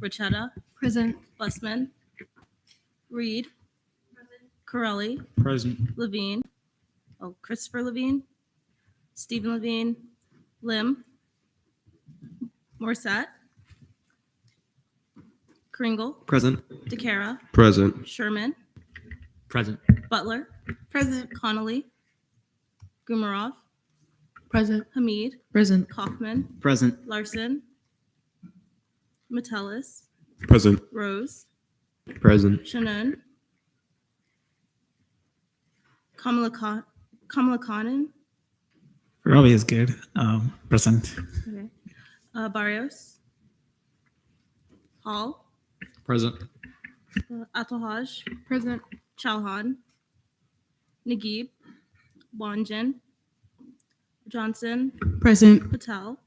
Rachetta, Present. Busman, Reed, Corelli, Present. Levine, Christopher Levine, Stephen Levine, Lim, Morissette, Kringle, Present. DeCara, Present. Sherman, Present. Butler, Present. Connolly, Gumarov, Present. Hamid, Present. Kaufman, Present. Larson, Metellus, Present. Rose, Present. Shannon, Kamala Khannon, Robbie is good. Present. okay. Barrios, Hall, Present. Atalhaj, Present. Chauhan, Naguib, Wanjan, Johnson, Present. Patel,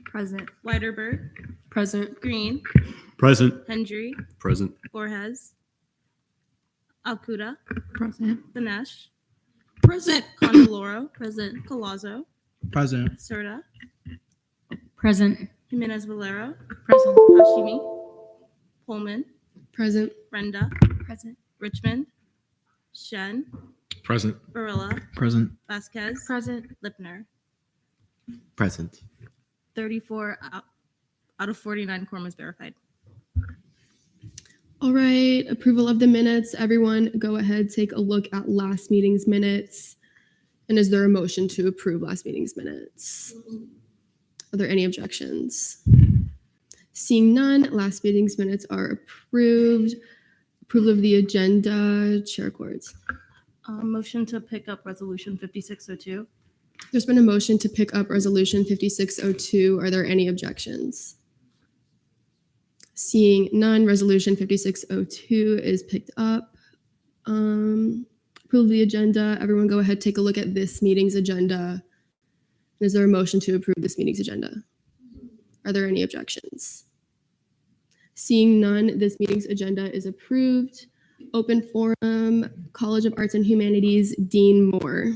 Present. Weiderberg, Present. Green, Present. Hendry, Present. Borges, Alcuda, Present. Dinesh, Present. Condoloro, Present, Colazzo, Present. Serta, Present. Jimenez Valero, Present. Hashimi, Pullman, Present. Brenda, Present. Richmond, Shen, Present. Barilla, Present. Vasquez, Present. Lipner. Present. 34 out of 49 quorum is verified. All right, approval of the minutes. Everyone go ahead, take a look at last meeting's minutes. And is there a motion to approve last meeting's minutes? Are there any objections? Seeing none, last meeting's minutes are approved. Approval of the agenda, Chair Cordes. Motion to pick up resolution 5602. There's been a motion to pick up resolution 5602. Are there any objections? Seeing none, resolution 5602 is picked up. Approval of the agenda. Everyone go ahead, take a look at this meeting's agenda. Is there a motion to approve this meeting's agenda? Are there any objections? Seeing none, this meeting's agenda is approved. Open forum, College of Arts and Humanities, Dean Moore.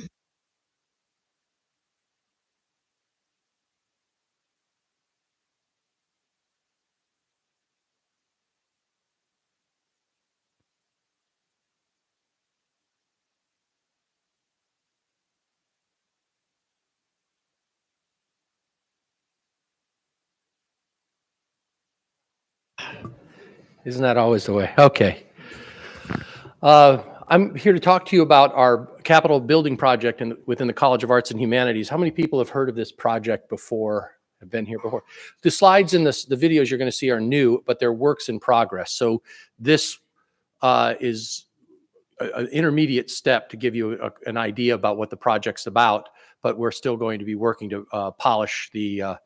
Isn't that always the way? Okay. I'm here to talk to you about our capital building project within the College of Arts and Humanities. How many people have heard of this project before, have been here before? The slides in the videos you're going to see are new, but they're works in progress. So this is an intermediate step to give you an idea about what the project's about, but we're still going to be working to polish the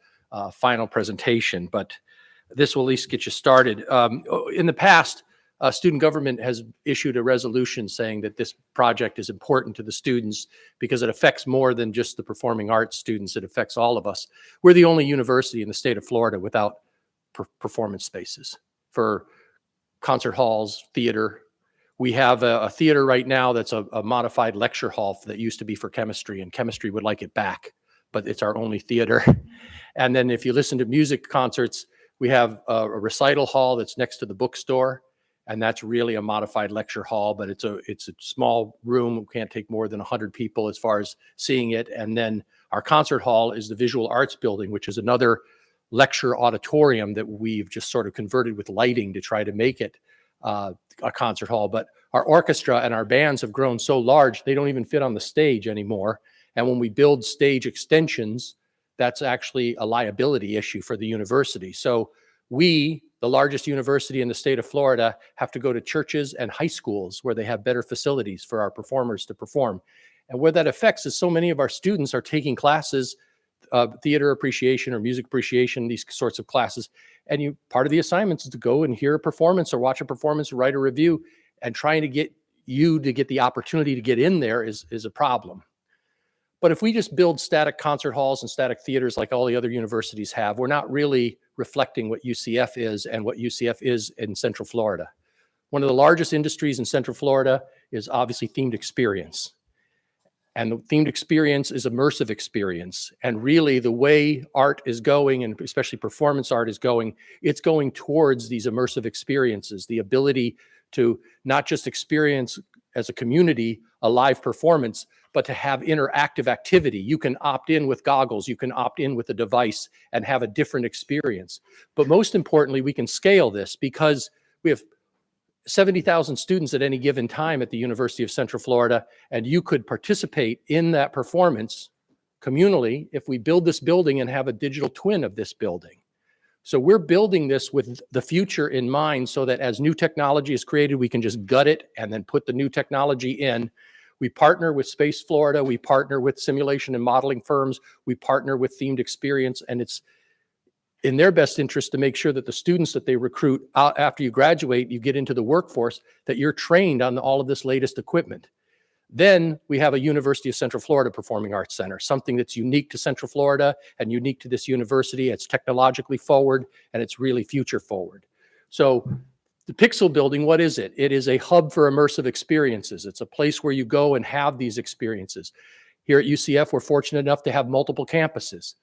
final presentation. But this will at least get you started. In the past, student government has issued a resolution saying that this project is important to the students because it affects more than just the performing arts students. It affects all of us. We're the only university in the state of Florida without performance spaces for concert halls, theater. We have a theater right now that's a modified lecture hall that used to be for chemistry, and chemistry would like it back, but it's our only theater. And then if you listen to music concerts, we have a recital hall that's next to the bookstore, and that's really a modified lecture hall, but it's a small room. We can't take more than 100 people as far as seeing it. And then our concert hall is the Visual Arts Building, which is another lecture auditorium that we've just sort of converted with lighting to try to make it a concert hall. But our orchestra and our bands have grown so large, they don't even fit on the stage anymore. And when we build stage extensions, that's actually a liability issue for the university. So we, the largest university in the state of Florida, have to go to churches and high schools where they have better facilities for our performers to perform. And where that affects is so many of our students are taking classes, theater appreciation or music appreciation, these sorts of classes. And part of the assignments is to go and hear a performance or watch a performance or write a review, and trying to get you to get the opportunity to get in there is a problem. But if we just build static concert halls and static theaters like all the other universities have, we're not really reflecting what UCF is and what UCF is in Central Florida. One of the largest industries in Central Florida is obviously themed experience. And the themed experience is immersive experience. And really the way art is going, and especially performance art is going, it's going towards these immersive experiences, the ability to not just experience as a community a live performance, but to have interactive activity. You can opt in with goggles, you can opt in with a device and have a different experience. But most importantly, we can scale this because we have 70,000 students at any given time at the University of Central Florida, and you could participate in that performance communally if we build this building and have a digital twin of this building. So we're building this with the future in mind so that as new technology is created, we can just gut it and then put the new technology in. We partner with Space Florida, we partner with simulation and modeling firms, we partner with themed experience, and it's in their best interest to make sure that the students that they recruit out after you graduate, you get into the workforce, that you're trained on all of this latest equipment. Then we have a University of Central Florida Performing Arts Center, something that's unique to Central Florida and unique to this university. It's technologically forward and it's really future forward. So the Pixel Building, what is it? It is a hub for immersive experiences. It's a place where you go and have these experiences. Here at UCF, we're fortunate enough to have multiple campuses.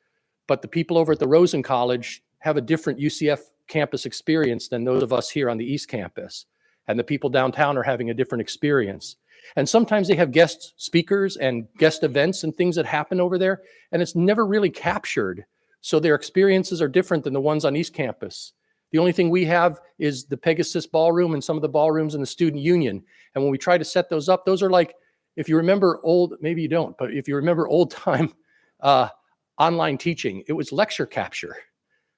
But the people over at the Rosen College have a different UCF campus experience than those of us here on the East Campus. And the people downtown are having a different experience. And sometimes they have guest speakers and guest events and things that happen over there, and it's never really captured. So their experiences are different than the ones on East Campus. The only thing we have is the Pegasus Ballroom and some of the ballrooms in the Student Union. And when we try to set those up, those are like, if you remember old, maybe you don't, but if you remember old time, online teaching, it was lecture capture.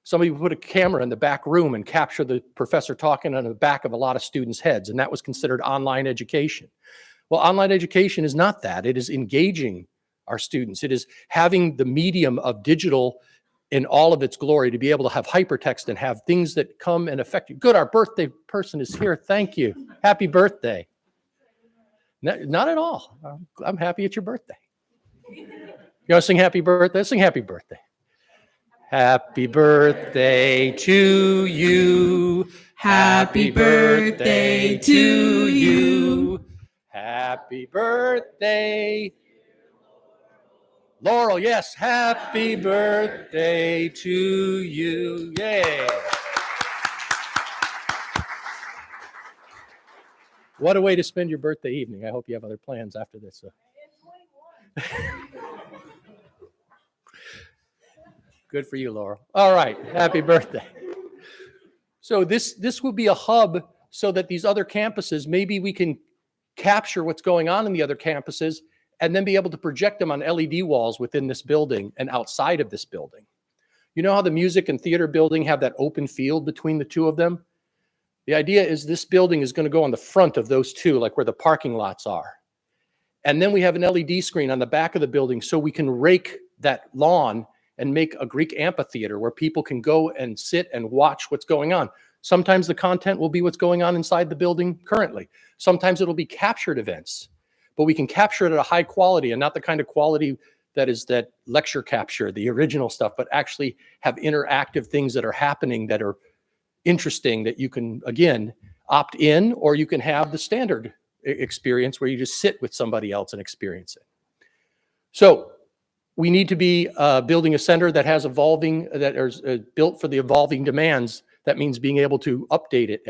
Somebody would put a camera in the back room and capture the professor talking on the back of a lot of students' heads, and that was considered online education. Well, online education is not that. It is engaging our students. It is having the medium of digital in all of its glory to be able to have hypertext and have things that come and affect you. Good, our birthday person is here. Thank you. Happy birthday. Not at all. I'm happy it's your birthday. You want to sing happy birthday? Let's sing happy birthday. Happy birthday to you. Happy birthday to you. Happy birthday. Laurel, yes. Happy birthday to you. Yay. What a way to spend your birthday evening. I hope you have other plans after this. Good for you, Laurel. All right, happy birthday. So this will be a hub so that these other campuses, maybe we can capture what's going on in the other campuses and then be able to project them on LED walls within this building and outside of this building. You know how the music and theater building have that open field between the two of them? The idea is this building is going to go on the front of those two, like where the parking lots are. And then we have an LED screen on the back of the building so we can rake that lawn and make a Greek amphitheater where people can go and sit and watch what's going on. Sometimes the content will be what's going on inside the building currently. Sometimes it'll be captured events, but we can capture it at a high quality and not the kind of quality that is that lecture capture, the original stuff, but actually have interactive things that are happening that are interesting that you can, again, opt in, or you can have the standard experience where you just sit with somebody else and experience it. So we need to be building a center that has that is built for the evolving demands. That means being able to update it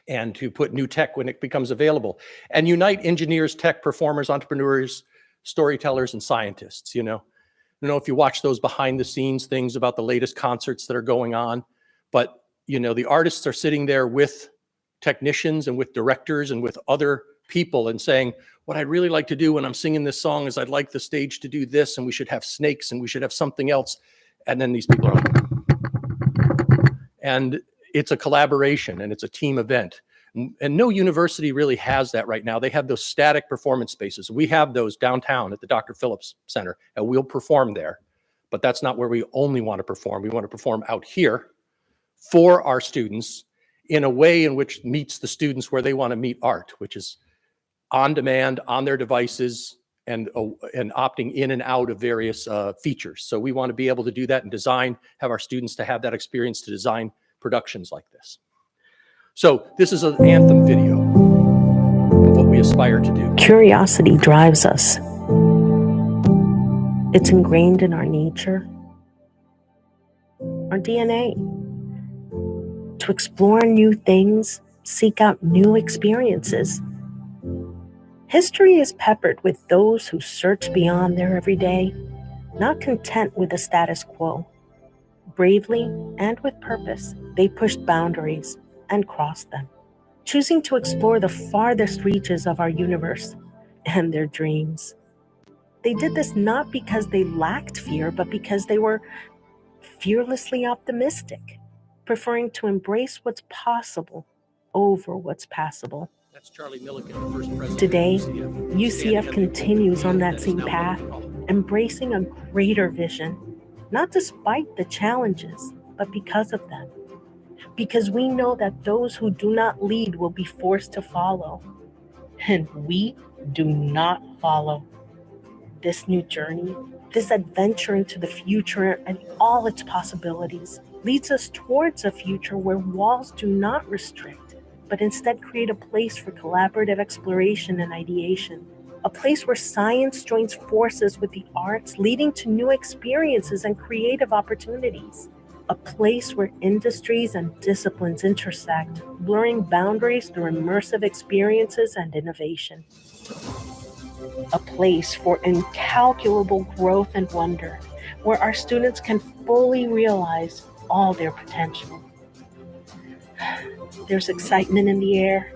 and to put new tech when it becomes available, and unite engineers, tech performers, entrepreneurs, storytellers, and scientists. You know if you watch those behind the scenes things about the latest concerts that are going on, but the artists are sitting there with technicians and with directors and with other people and saying, what I'd really like to do when I'm singing this song is I'd like the stage to do this, and we should have snakes and we should have something else. And then these people are like, and it's a collaboration and it's a team event. And no university really has that right now. They have those static performance spaces. We have those downtown at the Dr. Phillips Center, and we'll perform there. But that's not where we only want to perform. We want to perform out here for our students in a way in which meets the students where they want to meet art, which is on demand, on their devices, and opting in and out of various features. So we want to be able to do that and design, have our students to have that experience to design productions like this. So this is an anthem video of what we aspire to do. Curiosity drives us. It's ingrained in our nature, our DNA. To explore new things, seek out new experiences. History is peppered with those who search beyond their everyday, not content with the status quo. Bravely and with purpose, they pushed boundaries and crossed them, choosing to explore the farthest reaches of our universe and their dreams. They did this not because they lacked fear, but because they were fearlessly optimistic, preferring to embrace what's possible over what's passable. That's Charlie Milliken, the first president Today, of UCF. UCF continues on that same path, embracing a greater vision, not despite the challenges, but because of them. Because we know that those who do not lead will be forced to follow, and we do not follow. This new journey, this adventure into the future and all its possibilities, leads us towards a future where walls do not restrict, but instead create a place for collaborative exploration and ideation, a place where science joins forces with the arts, leading to new experiences and creative opportunities, a place where industries and disciplines intersect, blurring boundaries through immersive experiences and innovation. A place for incalculable growth and wonder, where our students can fully realize all their potential. There's excitement in the air,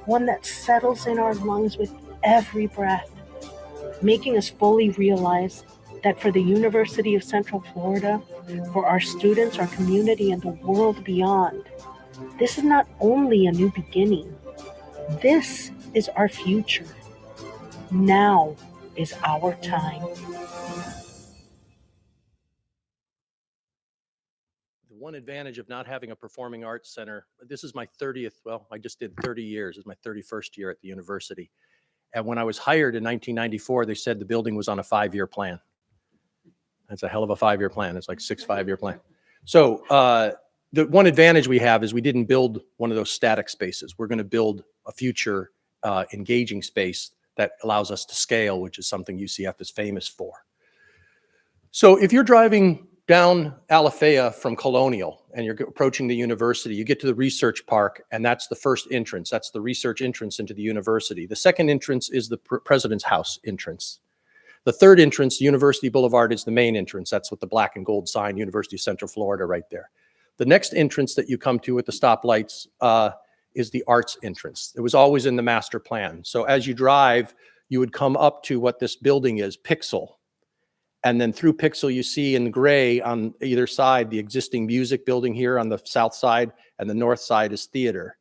one that settles in our lungs with every breath, making us fully realize that for the University of Central Florida, for our students, our community, and the world beyond, this is not only a new beginning, this is our future. Now is our time. The one advantage of not having a performing arts center, this is my 30th, well, I just did 30 years. It's my 31st year at the university. And when I was hired in 1994, they said the building was on a 5-year plan. That's a hell of a 5-year plan. It's like 6 5-year plan. So the one advantage we have is we didn't build one of those static spaces. We're going to build a future engaging space that allows us to scale, which is something UCF is famous for. So if you're driving down Alafaya from Colonial and you're approaching the university, you get to the research park, and that's the first entrance. That's the research entrance into the university. The second entrance is the president's house entrance. The third entrance, University Boulevard, is the main entrance. That's with the black and gold sign, University of Central Florida right there. The next entrance that you come to at the stoplights is the arts entrance. It was always in the master plan. So as you drive, you would come up to what this building is, Pixel. And then through Pixel, you see in gray on either side, the existing music building here on the south side, and the north side is theater.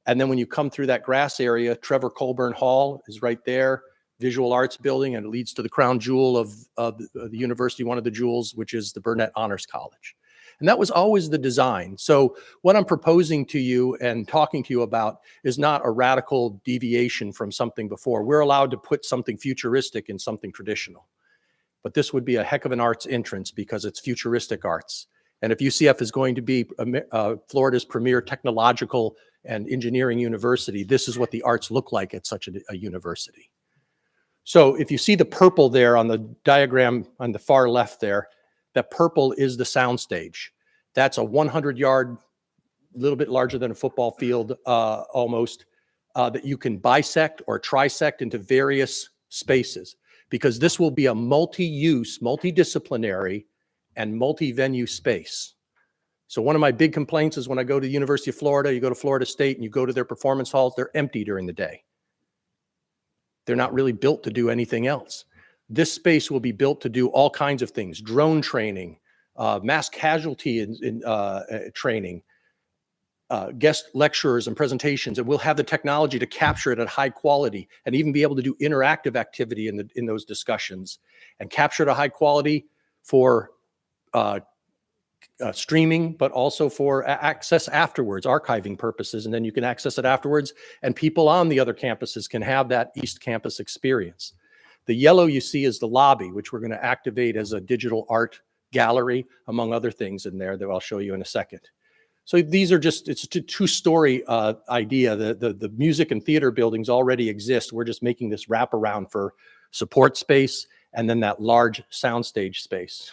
And then when you come through that grass area, Trevor Colburn Hall is right there, visual arts building, and it leads to the crown jewel of the university, one of the jewels, which is the Burnett Honors College. And that was always the design. So what I'm proposing to you and talking to you about is not a radical deviation from something before. We're allowed to put something futuristic in something traditional. But this would be a heck of an arts entrance because it's futuristic arts. And if UCF is going to be Florida's premier technological and engineering university, this is what the arts look like at such a university. So if you see the purple there on the diagram on the far left there, that purple is the soundstage. That's a 100-yard, a little bit larger than a football field almost, that you can bisect or trisect into various spaces, because this will be a multi-use, multidisciplinary, and multi-venue space. So one of my big complaints is when I go to the University of Florida, you go to Florida State and you go to their performance halls, they're empty during the day. They're not really built to do anything else. This space will be built to do all kinds of things: drone training, mass casualty training, guest lecturers and presentations, and we'll have the technology to capture it at high quality and even be able to do interactive activity in those discussions and capture it at high quality for streaming, but also for access afterwards, archiving purposes, and then you can access it afterwards, and people on the other campuses can have that East Campus experience. The yellow you see is the lobby, which we're going to activate as a digital art gallery, among other things in there that I'll show you in a second. So these are just, it's a two-story idea. The music and theater buildings already exist. We're just making this wraparound for support space and then that large soundstage space.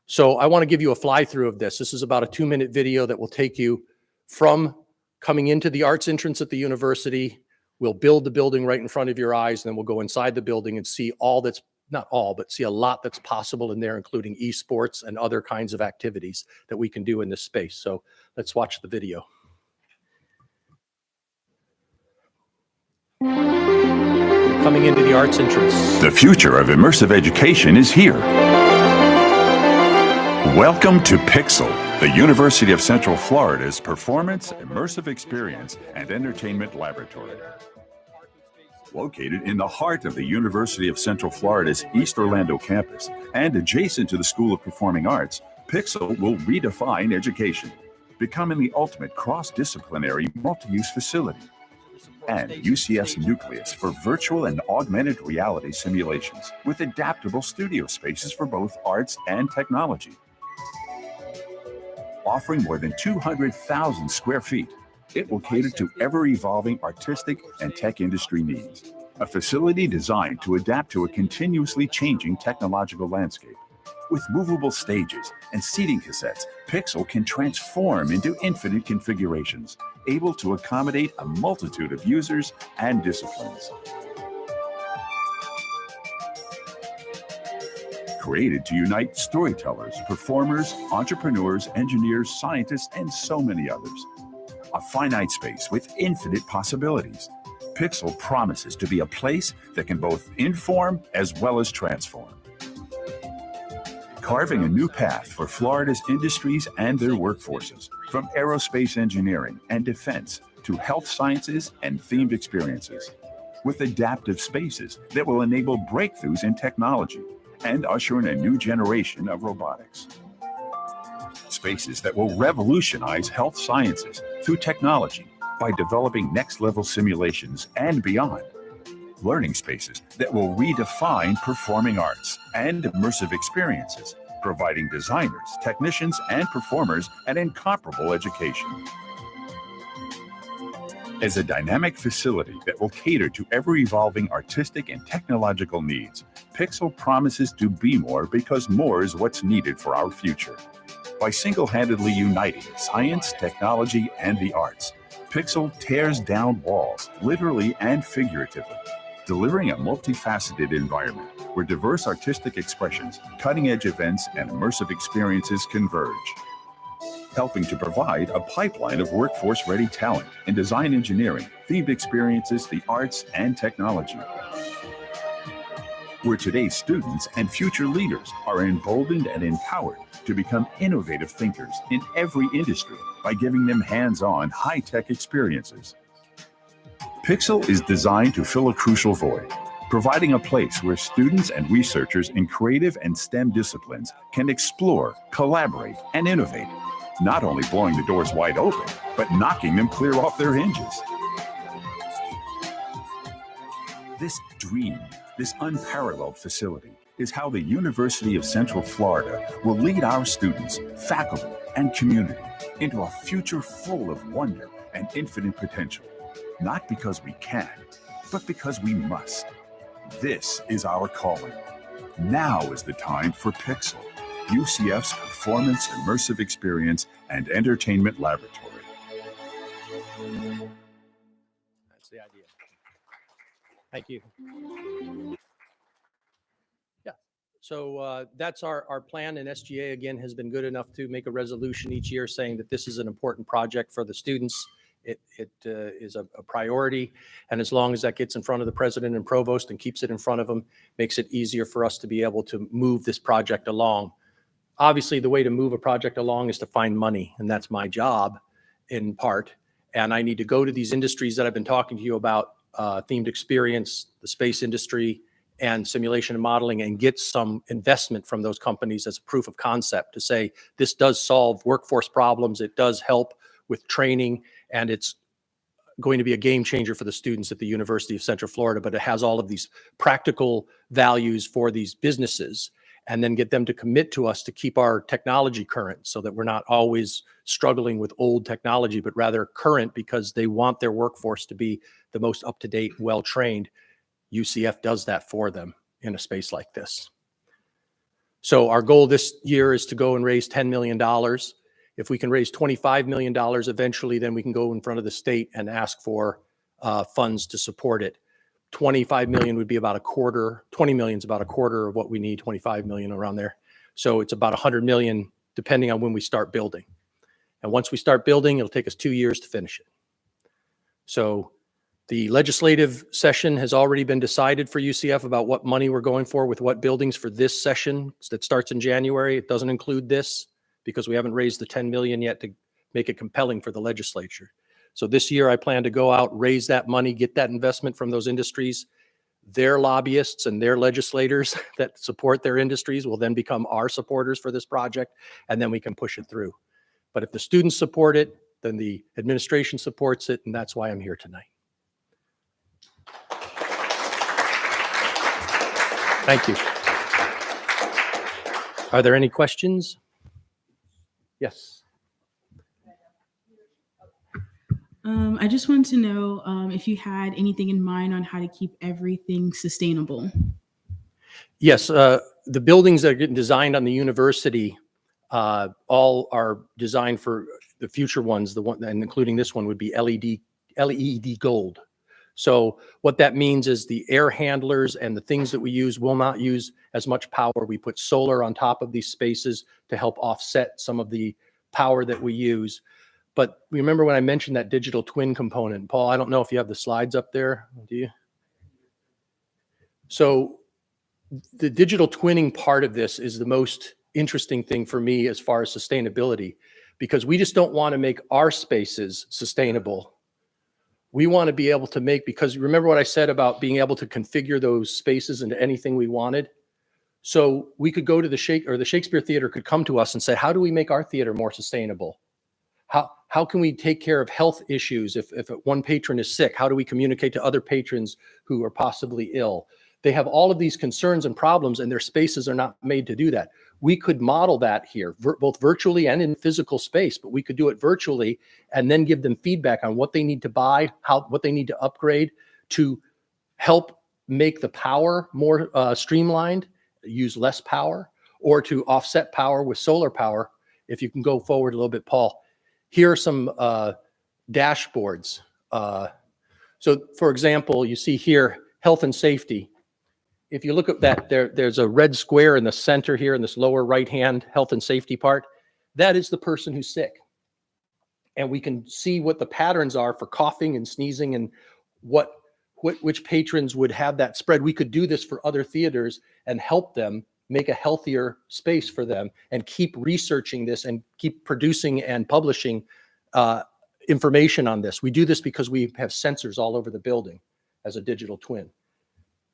So I want to give you a fly-through of this. This is about a 2-minute video that will take you from coming into the arts entrance at the university. We'll build the building right in front of your eyes, and then we'll go inside the building and see all that's, not all, but see a lot that's possible in there, including esports and other kinds of activities that we can do in this space. So let's watch the video. Coming into the arts entrance. The future of immersive education is here. Welcome to Pixel, the University of Central Florida's performance, immersive experience, and entertainment laboratory. Located in the heart of the University of Central Florida's East Orlando campus and adjacent to the School of Performing Arts, Pixel will redefine education, becoming the ultimate cross-disciplinary multi-use facility and UCF's nucleus for virtual and augmented reality simulations with adaptable studio spaces for both arts and technology. Offering more than 200,000 square feet, it will cater to ever-evolving artistic and tech industry needs. A facility designed to adapt to a continuously changing technological landscape. With movable stages and seating cassettes, Pixel can transform into infinite configurations, able to accommodate a multitude of users and disciplines. Created to unite storytellers, performers, entrepreneurs, engineers, scientists, and so many others. A finite space with infinite possibilities. Pixel promises to be a place that can both inform as well as transform. Carving a new path for Florida's industries and their workforces, from aerospace engineering and defense to health sciences and themed experiences, with adaptive spaces that will enable breakthroughs in technology and usher in a new generation of robotics. Spaces that will revolutionize health sciences through technology by developing next-level simulations and beyond. Learning spaces that will redefine performing arts and immersive experiences, providing designers, technicians, and performers an incomparable education. As a dynamic facility that will cater to ever-evolving artistic and technological needs, Pixel promises to be more because more is what's needed for our future. By single-handedly uniting science, technology, and the arts, Pixel tears down walls, literally and figuratively, delivering a multifaceted environment where diverse artistic expressions, cutting-edge events, and immersive experiences converge, helping to provide a pipeline of workforce-ready talent in design engineering, themed experiences, the arts, and technology, where today's students and future leaders are emboldened and empowered to become innovative thinkers in every industry by giving them hands-on, high-tech experiences. Pixel is designed to fill a crucial void, providing a place where students and researchers in creative and STEM disciplines can explore, collaborate, and innovate, not only blowing the doors wide open, but knocking them clear off their hinges. This dream, this unparalleled facility, is how the University of Central Florida will lead our students, faculty, and community into a future full of wonder and infinite potential. Not because we can, but because we must. This is our calling. Now is the time for Pixel, UCF's performance, immersive experience, and entertainment laboratory. That's the idea. Thank you. Yeah, so that's our plan, and SGA, again, has been good enough to make a resolution each year saying that this is an important project for the students. It is a priority, and as long as that gets in front of the president and provost and keeps it in front of them, makes it easier for us to be able to move this project along. Obviously, the way to move a project along is to find money, and that's my job in part. And I need to go to these industries that I've been talking to you about, themed experience, the space industry, and simulation and modeling, and get some investment from those companies as a proof of concept to say, this does solve workforce problems, it does help with training, and it's going to be a game changer for the students at the University of Central Florida, but it has all of these practical values for these businesses. and then get them to commit to us to keep our technology current so that we're not always struggling with old technology, but rather current because they want their workforce to be the most up-to-date, well-trained. UCF does that for them in a space like this. So our goal this year is to go and raise $10 million. If we can raise $25 million eventually, then we can go in front of the state and ask for funds to support it. 25 million would be about a quarter, 20 million is about a quarter of what we need, 25 million around there. So it's about 100 million depending on when we start building. And once we start building, it'll take us 2 years to finish it. So the legislative session has already been decided for UCF about what money we're going for with what buildings for this session that starts in January. It doesn't include this because we haven't raised the 10 million yet to make it compelling for the legislature. So this year I plan to go out, raise that money, get that investment from those industries. Their lobbyists and their legislators that support their industries will then become our supporters for this project, and then we can push it through. But if the students support it, then the administration supports it, and that's why I'm here tonight. Thank you. Are there any questions? Yes. I just wanted to know if you had anything in mind on how to keep everything sustainable. Yes, the buildings that are getting designed on the university all are designed for the future ones. The one, and including this one, would be LED gold. So what that means is the air handlers and the things that we use will not use as much power. We put solar on top of these spaces to help offset some of the power that we use. But remember when I mentioned that digital twin component, Paul, I don't know if you have the slides up there, do you? So the digital twinning part of this is the most interesting thing for me as far as sustainability, because we just don't want to make our spaces sustainable. We want to be able to make, because remember what I said about being able to configure those spaces into anything we wanted? So we could go to the Shakespeare Theater could come to us and say, how do we make our theater more sustainable? How can we take care of health issues if one patron is sick? How do we communicate to other patrons who are possibly ill? They have all of these concerns and problems, and their spaces are not made to do that. We could model that here, both virtually and in physical space, but we could do it virtually and then give them feedback on what they need to buy, what they need to upgrade to help make the power more streamlined, use less power, or to offset power with solar power. If you can go forward a little bit, Paul. Here are some dashboards. So for example, you see here, health and safety. If you look at that, there's a red square in the center here in this lower right-hand health and safety part. That is the person who's sick. And we can see what the patterns are for coughing and sneezing and which patrons would have that spread. We could do this for other theaters and help them make a healthier space for them and keep researching this and keep producing and publishing information on this. We do this because we have sensors all over the building as a digital twin,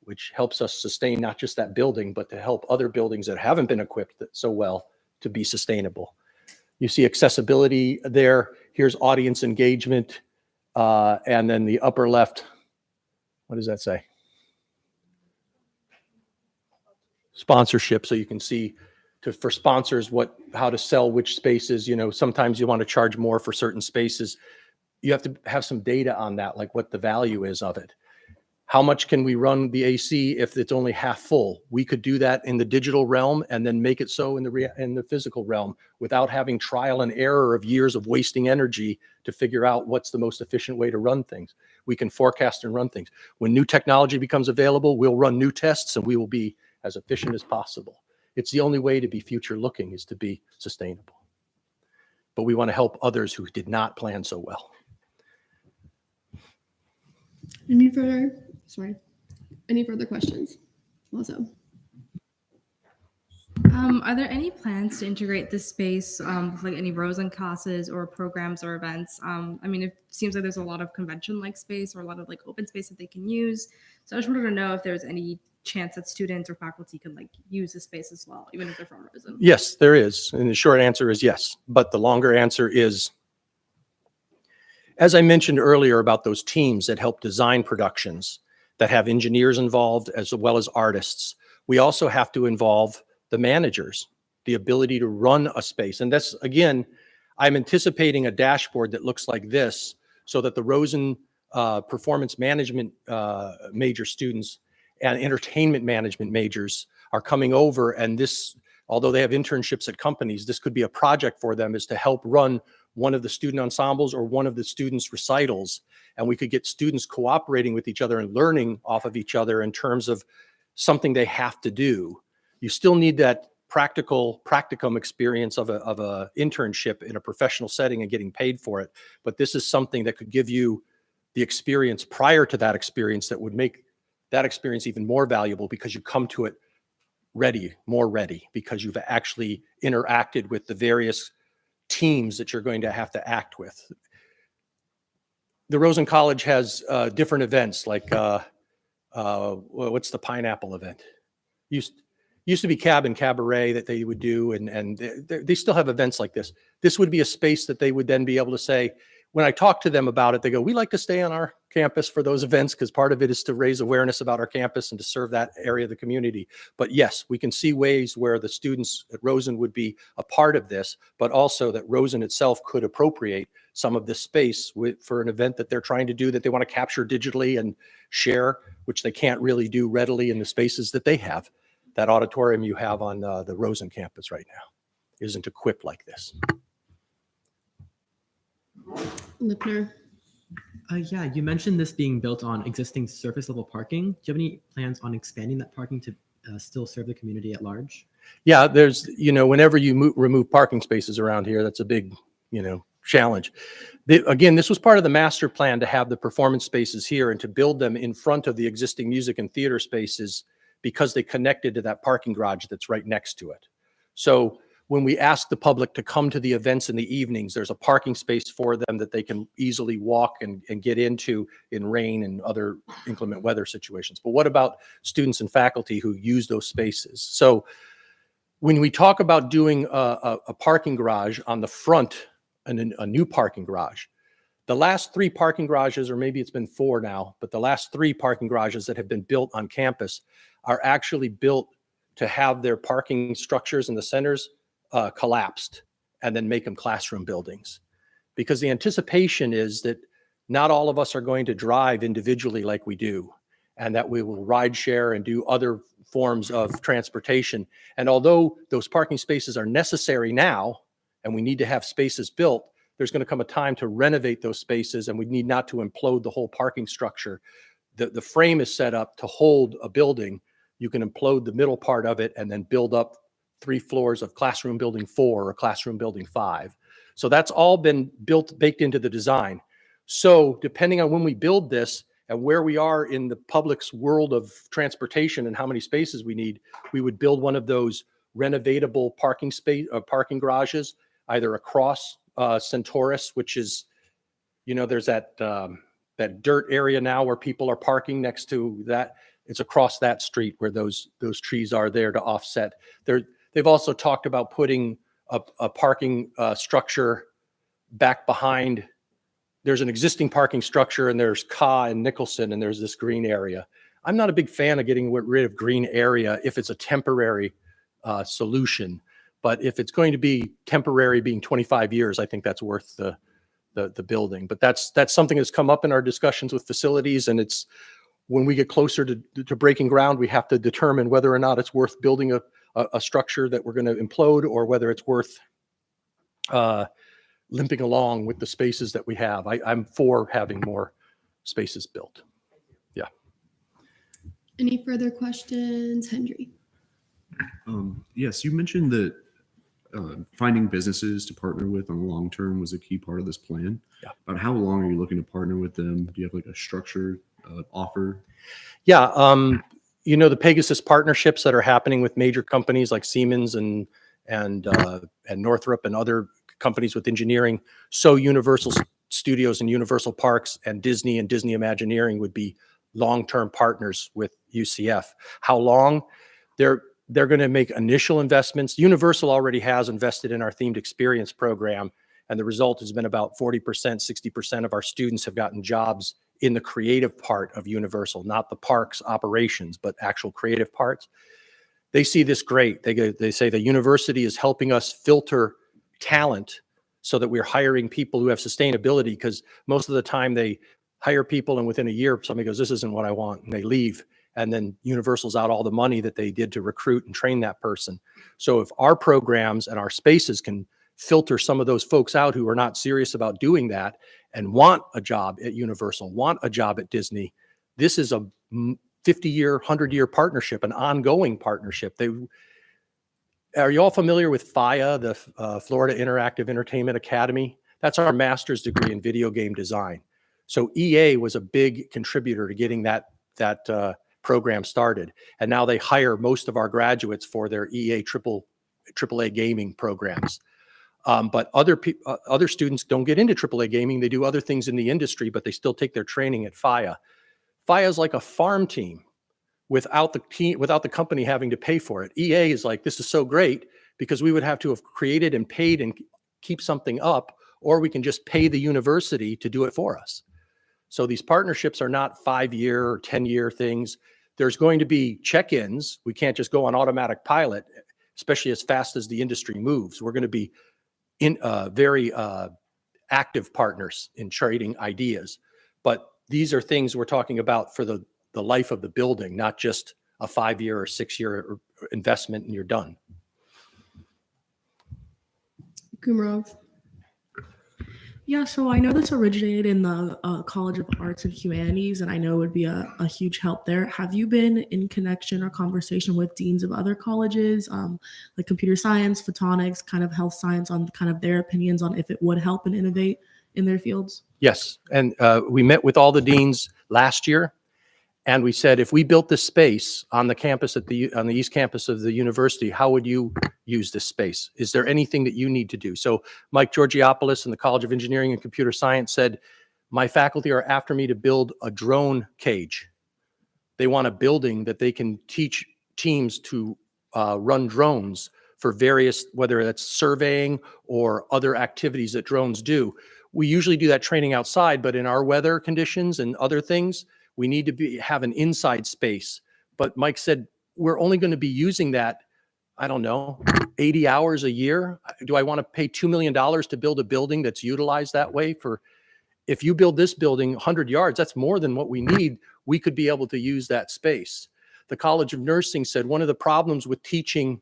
which helps us sustain not just that building, but to help other buildings that haven't been equipped so well to be sustainable. You see accessibility there. Here's audience engagement. And then the upper left, what does that say? Sponsorship, so you can see for sponsors how to sell which spaces. You know, sometimes you want to charge more for certain spaces. You have to have some data on that, like what the value is of it. How much can we run the AC if it's only half full? We could do that in the digital realm and then make it so in the physical realm without having trial and error of years of wasting energy to figure out what's the most efficient way to run things. We can forecast and run things. When new technology becomes available, we'll run new tests and we will be as efficient as possible. It's the only way to be future looking is to be sustainable. But we want to help others who did not plan so well. Any further questions? Also, Are there any plans to integrate this space with like any Rosen classes or programs or events? I mean, it seems like there's a lot of convention-like space or a lot of like open space that they can use. So I just wanted to know if there's any chance that students or faculty can like use the space as well, even if they're from Rosen. Yes, there is. And the short answer is yes. But the longer answer is, as I mentioned earlier about those teams that help design productions that have engineers involved as well as artists, we also have to involve the managers the ability to run a space. And that's, again, I'm anticipating a dashboard that looks like this so that the Rosen performance management major students and entertainment management majors are coming over, and this, although they have internships at companies, this could be a project for them, is to help run one of the student ensembles or one of the students' recitals. And we could get students cooperating with each other and learning off of each other in terms of something they have to do. You still need that practicum experience of a internship in a professional setting and getting paid for it. But this is something that could give you the experience prior to that experience that would make that experience even more valuable, because you come to it more ready, because you've actually interacted with the various teams that you're going to have to act with. The Rosen College has different events, like what's the pineapple event? Used to be Cab and Cabaret that they would do, and they still have events like this. This would be a space that they would then be able to say, when I talk to them about it, they go, we like to stay on our campus for those events, because part of it is to raise awareness about our campus and to serve that area of the community. But yes, we can see ways where the students at Rosen would be a part of this, but also that Rosen itself could appropriate some of this space for an event that they're trying to do, that they want to capture digitally and share, which they can't really do readily in the spaces that they have. That auditorium you have on the Rosen campus right now isn't equipped like this. Lipner. Yeah, you mentioned this being built on existing surface level parking. Do you have any plans on expanding that parking to still serve the community at large? Yeah, there's, whenever you remove parking spaces around here, that's a big, challenge. Again, this was part of the master plan to have the performance spaces here and to build them in front of the existing music and theater spaces, because they connected to that parking garage that's right next to it. So when we ask the public to come to the events in the evenings, there's a parking space for them that they can easily walk and get into in rain and other inclement weather situations. But what about students and faculty who use those spaces? So when we talk about doing a parking garage on the front, and a new parking garage, the last 3 parking garages, or maybe it's been 4 now, but the last 3 parking garages that have been built on campus are actually built to have their parking structures in the centers collapsed and then make them classroom buildings. Because the anticipation is that not all of us are going to drive individually like we do, and that we will ride share and do other forms of transportation. And although those parking spaces are necessary now, and we need to have spaces built, there's going to come a time to renovate those spaces, and we need not to implode the whole parking structure. The frame is set up to hold a building. You can implode the middle part of it and then build up 3 floors of classroom building 4 or classroom building 5. So that's all been baked into the design. So depending on when we build this and where we are in the public's world of transportation and how many spaces we need, we would build one of those renovatable parking garages, either across Centaurus, which is, there's that dirt area now where people are parking next to that. It's across that street where those trees are there to offset. They've also talked about putting a parking structure back behind. There's an existing parking structure, and there's Ka and Nicholson, and there's this green area. I'm not a big fan of getting rid of green area if it's a temporary solution. But if it's going to be temporary, being 25 years, I think that's worth the building. But that's something that's come up in our discussions with facilities, and it's when we get closer to breaking ground, we have to determine whether or not it's worth building a structure that we're going to implode, or whether it's worth limping along with the spaces that we have. I'm for having more spaces built. Yeah. Any further questions, Henry? Yes, you mentioned that finding businesses to partner with on the long term was a key part of this plan. Yeah. About how long are you looking to partner with them? Do you have like a structured offer? Yeah. The Pegasus partnerships that are happening with major companies like Siemens and Northrop and other companies with engineering. So Universal Studios and Universal Parks and Disney Imagineering would be long-term partners with UCF. How long? They're going to make initial investments. Universal already has invested in our themed experience program, and the result has been about 40%, 60% of our students have gotten jobs in the creative part of Universal, not the parks operations, but actual creative parts. They see this great. They say the university is helping us filter talent so that we're hiring people who have sustainability, because most of the time they hire people and within a year somebody goes, this isn't what I want, and they leave. And then Universal's out all the money that they did to recruit and train that person. So if our programs and our spaces can filter some of those folks out who are not serious about doing that and want a job at Universal, want a job at Disney, this is a 50-year, 100-year partnership, an ongoing partnership. Are you all familiar with FIA, the Florida Interactive Entertainment Academy? That's our master's degree in video game design. So EA was a big contributor to getting that program started. And now they hire most of our graduates for their EA AAA gaming programs. But other students don't get into AAA gaming. They do other things in the industry, but they still take their training at FIA. FIA is like a farm team without the company having to pay for it. EA is like, this is so great because we would have to have created and paid and keep something up, or we can just pay the university to do it for us. So these partnerships are not 5-year or 10-year things. There's going to be check-ins. We can't just go on automatic pilot, especially as fast as the industry moves. We're going to be in very active partners in trading ideas. But these are things we're talking about for the life of the building, not just a 5-year or 6-year investment and you're done. Kumarov. Yeah, so I know this originated in the College of Arts and Humanities, and I know it would be a huge help there. Have you been in connection or conversation with deans of other colleges, like computer science, photonics, kind of health science, on kind of their opinions on if it would help and innovate in their fields? Yes, and we met with all the deans last year, and we said, if we built this space on the campus on the East Campus of the university, how would you use this space? Is there anything that you need to do? So Mike Georgiopoulos in the College of Engineering and Computer Science said, my faculty are after me to build a drone cage. They want a building that they can teach teams to run drones for various, whether that's surveying or other activities that drones do. We usually do that training outside, but in our weather conditions and other things, we need to have an inside space. But Mike said, we're only going to be using that, I don't know, 80 hours a year. Do I want to pay $2 million to build a building that's utilized that way? If you build this building 100 yards, that's more than what we need. We could be able to use that space. The College of Nursing said one of the problems with teaching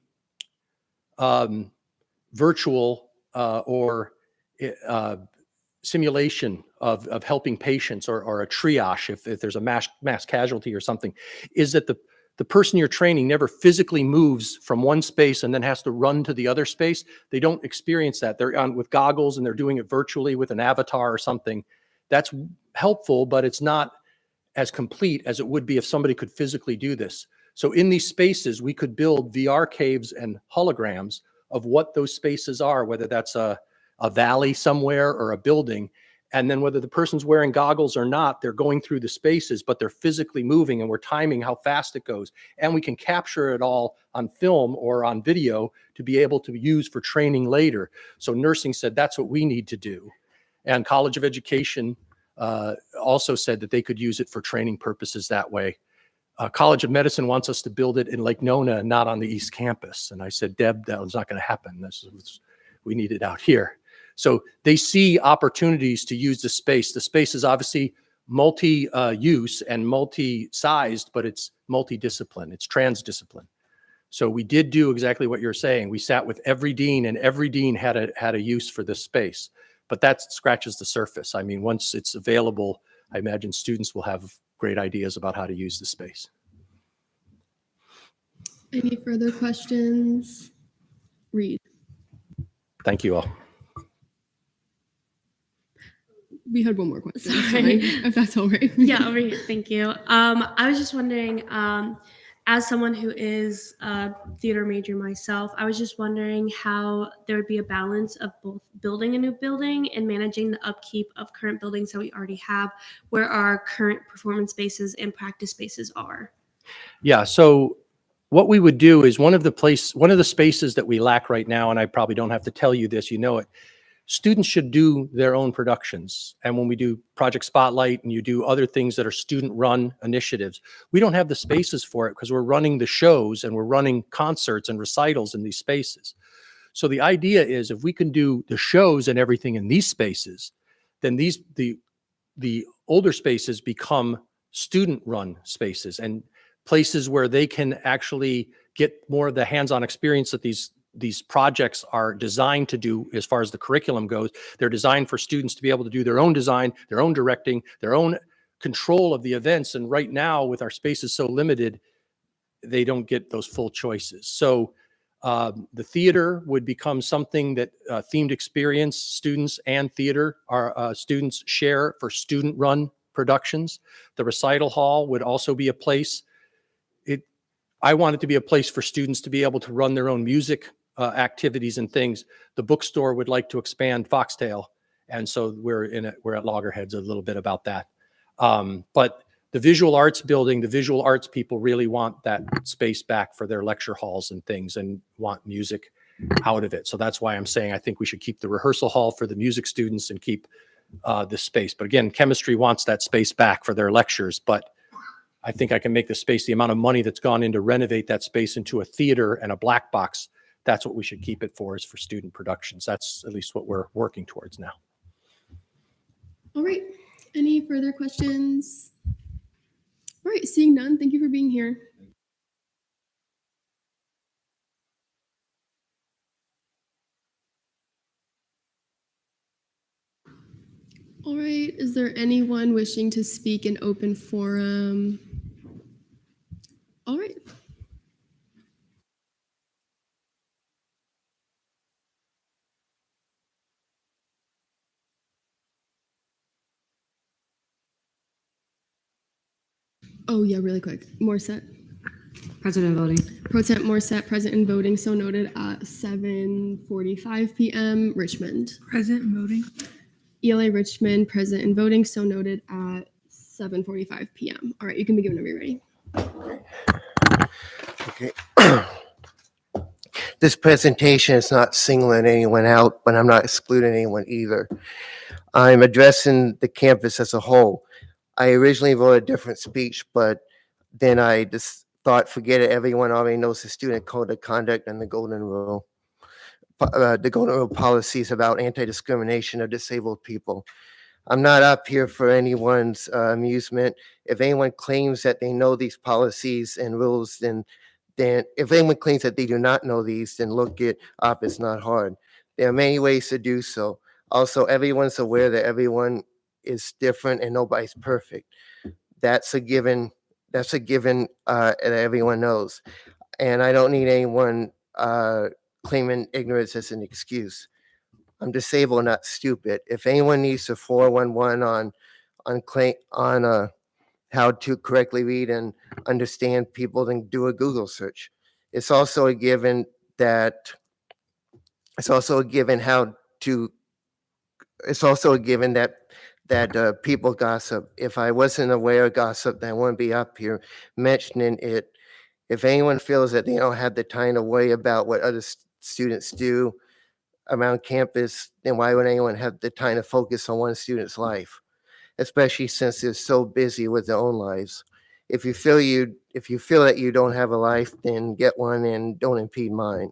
virtual or simulation of helping patients or a triage, if there's a mass casualty or something, is that the person you're training never physically moves from one space and then has to run to the other space. They don't experience that. They're on with goggles and they're doing it virtually with an avatar or something. That's helpful, but it's not as complete as it would be if somebody could physically do this. So in these spaces, we could build VR caves and holograms of what those spaces are, whether that's a valley somewhere or a building. And then whether the person's wearing goggles or not, they're going through the spaces, but they're physically moving and we're timing how fast it goes. And we can capture it all on film or on video to be able to use for training later. So nursing said that's what we need to do. And College of Education also said that they could use it for training purposes that way. College of Medicine wants us to build it in Lake Nona and not on the East Campus. And I said, Deb, that was not going to happen. We need it out here. So they see opportunities to use the space. The space is obviously multi-use and multi-sized, but it's multidiscipline. It's transdiscipline. So we did do exactly what you're saying. We sat with every dean, and every dean had a use for this space. But that scratches the surface. I mean, once it's available, I imagine students will have great ideas about how to use the space. Any further questions? Reed. Thank you all. We had one more question. Sorry. Sorry, if that's all right. Yeah, over here. Thank you. I was just wondering, as someone who is a theater major myself, I was just wondering how there would be a balance of both building a new building and managing the upkeep of current buildings that we already have, where our current performance spaces and practice spaces are. Yeah, so what we would do is one of the spaces that we lack right now, and I probably don't have to tell you this, you know it, students should do their own productions. And when we do Project Spotlight and you do other things that are student-run initiatives, we don't have the spaces for it because we're running the shows and we're running concerts and recitals in these spaces. So the idea is if we can do the shows and everything in these spaces, then the older spaces become student-run spaces and places where they can actually get more of the hands-on experience that these projects are designed to do as far as the curriculum goes. They're designed for students to be able to do their own design, their own directing, their own control of the events. And right now, with our spaces so limited, they don't get those full choices. So the theater would become something that themed experience students and theater students share for student-run productions. The recital hall would also be a place. I want it to be a place for students to be able to run their own music activities and things. The bookstore would like to expand Foxtail, and so we're at Loggerheads a little bit about that. But the visual arts building, the visual arts people really want that space back for their lecture halls and things and want music out of it. So that's why I'm saying I think we should keep the rehearsal hall for the music students and keep this space. But again, chemistry wants that space back for their lectures, but I think I can make the space, the amount of money that's gone in to renovate that space into a theater and a black box, that's what we should keep it for, is for student productions. That's at least what we're working towards now. All right. Any further questions? All right, seeing none, thank you for being here. All right, is there anyone wishing to speak in open forum? All right. Oh yeah, really quick. Morset. President voting. Pro Temp Morset, present and voting, so noted at 7:45 p.m. Richmond. Present and voting. ELA Richmond, present and voting, so noted at 7:45 p.m. All right, you can begin whenever you're ready. Okay. This presentation is not singling anyone out, but I'm not excluding anyone either. I'm addressing the campus as a whole. I originally wrote a different speech, but then I just thought, forget it, everyone already knows the student code of conduct and the golden rule. The golden rule policies about anti-discrimination of disabled people. I'm not up here for anyone's amusement. If anyone claims that they know these policies and rules, then if anyone claims that they do not know these, then look it up. It's not hard. There are many ways to do so. Also, everyone's aware that everyone is different and nobody's perfect. That's a given. That's a given that everyone knows. And I don't need anyone claiming ignorance as an excuse. I'm disabled, not stupid. If anyone needs a 411 on how to correctly read and understand people, then do a Google search. It's also a given that people gossip. If I wasn't aware of gossip, then I wouldn't be up here mentioning it. If anyone feels that they don't have the time to worry about what other students do around campus, then why would anyone have the time to focus on one student's life, especially since they're so busy with their own lives? If you feel that you don't have a life, then get one and don't impede mine.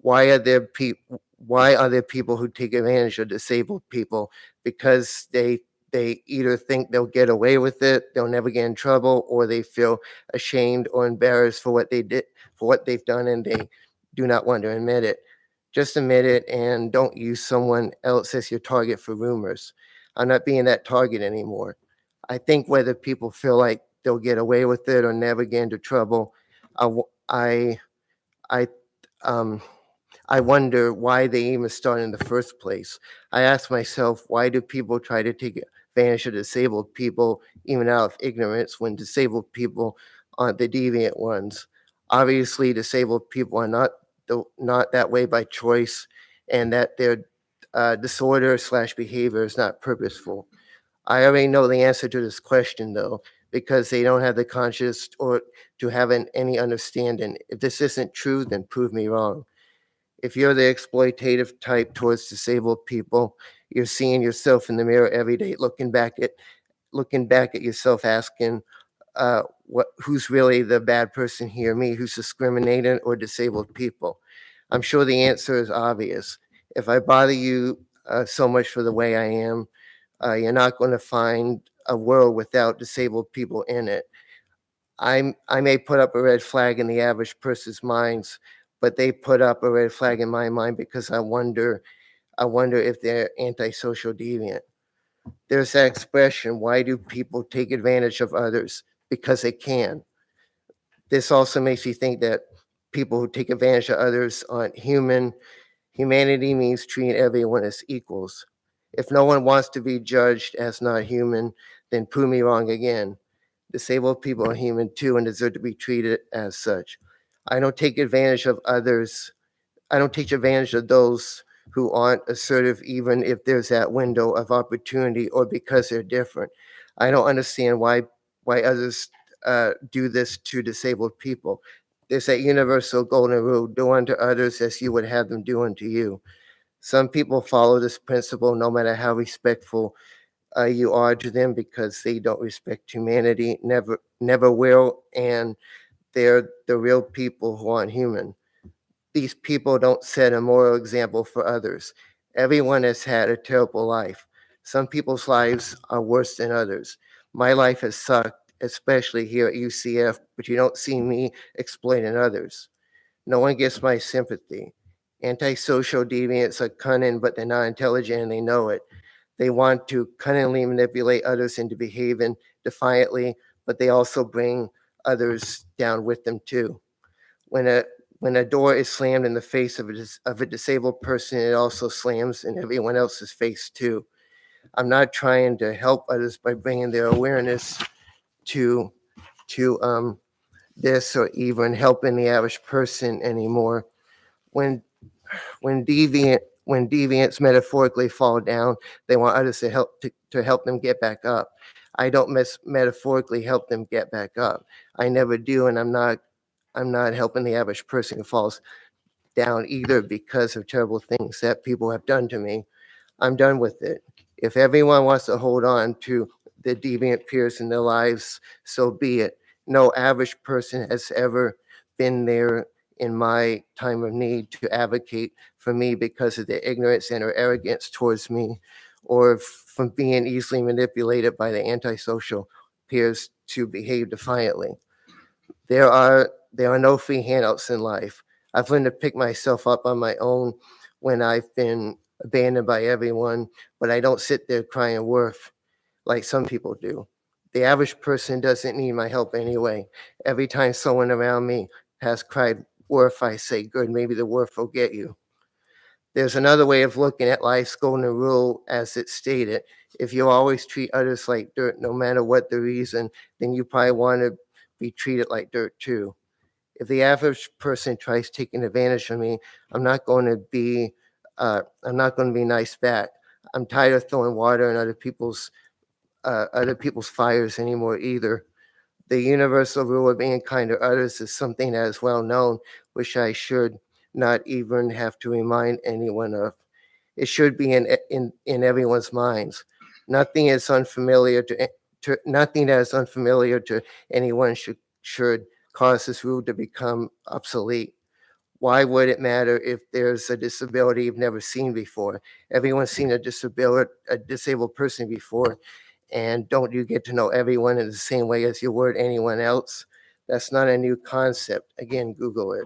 Why are there people who take advantage of disabled people? Because they either think they'll get away with it, they'll never get in trouble, or they feel ashamed or embarrassed for what they've done, and they do not want to admit it. Just admit it and don't use someone else as your target for rumors. I'm not being that target anymore. I think whether people feel like they'll get away with it or never get into trouble, I wonder why they even start in the first place. I ask myself, why do people try to take advantage of disabled people even out of ignorance when disabled people aren't the deviant ones? Obviously, disabled people are not that way by choice, and that their disorder/behavior is not purposeful. I already know the answer to this question, though, because they don't have the conscience or to have any understanding. If this isn't true, then prove me wrong. If you're the exploitative type towards disabled people, you're seeing yourself in the mirror every day, looking back at yourself, asking, who's really the bad person here, me who's discriminating or disabled people? I'm sure the answer is obvious. If I bother you so much for the way I am, you're not going to find a world without disabled people in it. I may put up a red flag in the average person's minds, but they put up a red flag in my mind because I wonder if they're antisocial deviant. There's that expression, why do people take advantage of others? Because they can. This also makes me think that people who take advantage of others aren't human. Humanity means treating everyone as equals. If no one wants to be judged as not human, then prove me wrong again. Disabled people are human too and deserve to be treated as such. I don't take advantage of others. I don't take advantage of those who aren't assertive, even if there's that window of opportunity or because they're different. I don't understand why others do this to disabled people. There's that universal golden rule, do unto others as you would have them do unto you. Some people follow this principle no matter how respectful you are to them because they don't respect humanity, never will, and they're the real people who aren't human. These people don't set a moral example for others. Everyone has had a terrible life. Some people's lives are worse than others. My life has sucked, especially here at UCF, but you don't see me exploiting others. No one gets my sympathy. Antisocial deviants are cunning, but they're not intelligent and they know it. They want to cunningly manipulate others into behaving defiantly, but they also bring others down with them too. When a door is slammed in the face of a disabled person, it also slams in everyone else's face too. I'm not trying to help others by bringing their awareness to this or even helping the average person anymore. When deviants metaphorically fall down, they want others to help them get back up. I don't metaphorically help them get back up. I never do, and I'm not helping the average person who falls down either because of terrible things that people have done to me. I'm done with it. If everyone wants to hold on to the deviant peers in their lives, so be it. No average person has ever been there in my time of need to advocate for me because of their ignorance and or arrogance towards me, or from being easily manipulated by the antisocial peers to behave defiantly. There are no free handouts in life. I've learned to pick myself up on my own when I've been abandoned by everyone, but I don't sit there crying wolf like some people do. The average person doesn't need my help anyway. Every time someone around me has cried wolf, I say, good, maybe the wolf will get you. There's another way of looking at life's golden rule as it's stated. If you always treat others like dirt, no matter what the reason, then you probably want to be treated like dirt too. If the average person tries taking advantage of me, I'm not going to be nice back. I'm tired of throwing water in other people's fires anymore either. The universal rule of being kind to others is something that is well known, which I should not even have to remind anyone of. It should be in everyone's minds. Nothing that is unfamiliar to anyone should cause this rule to become obsolete. Why would it matter if there's a disability you've never seen before? Everyone's seen a disabled person before, and don't you get to know everyone in the same way as you would anyone else? That's not a new concept. Again, Google it.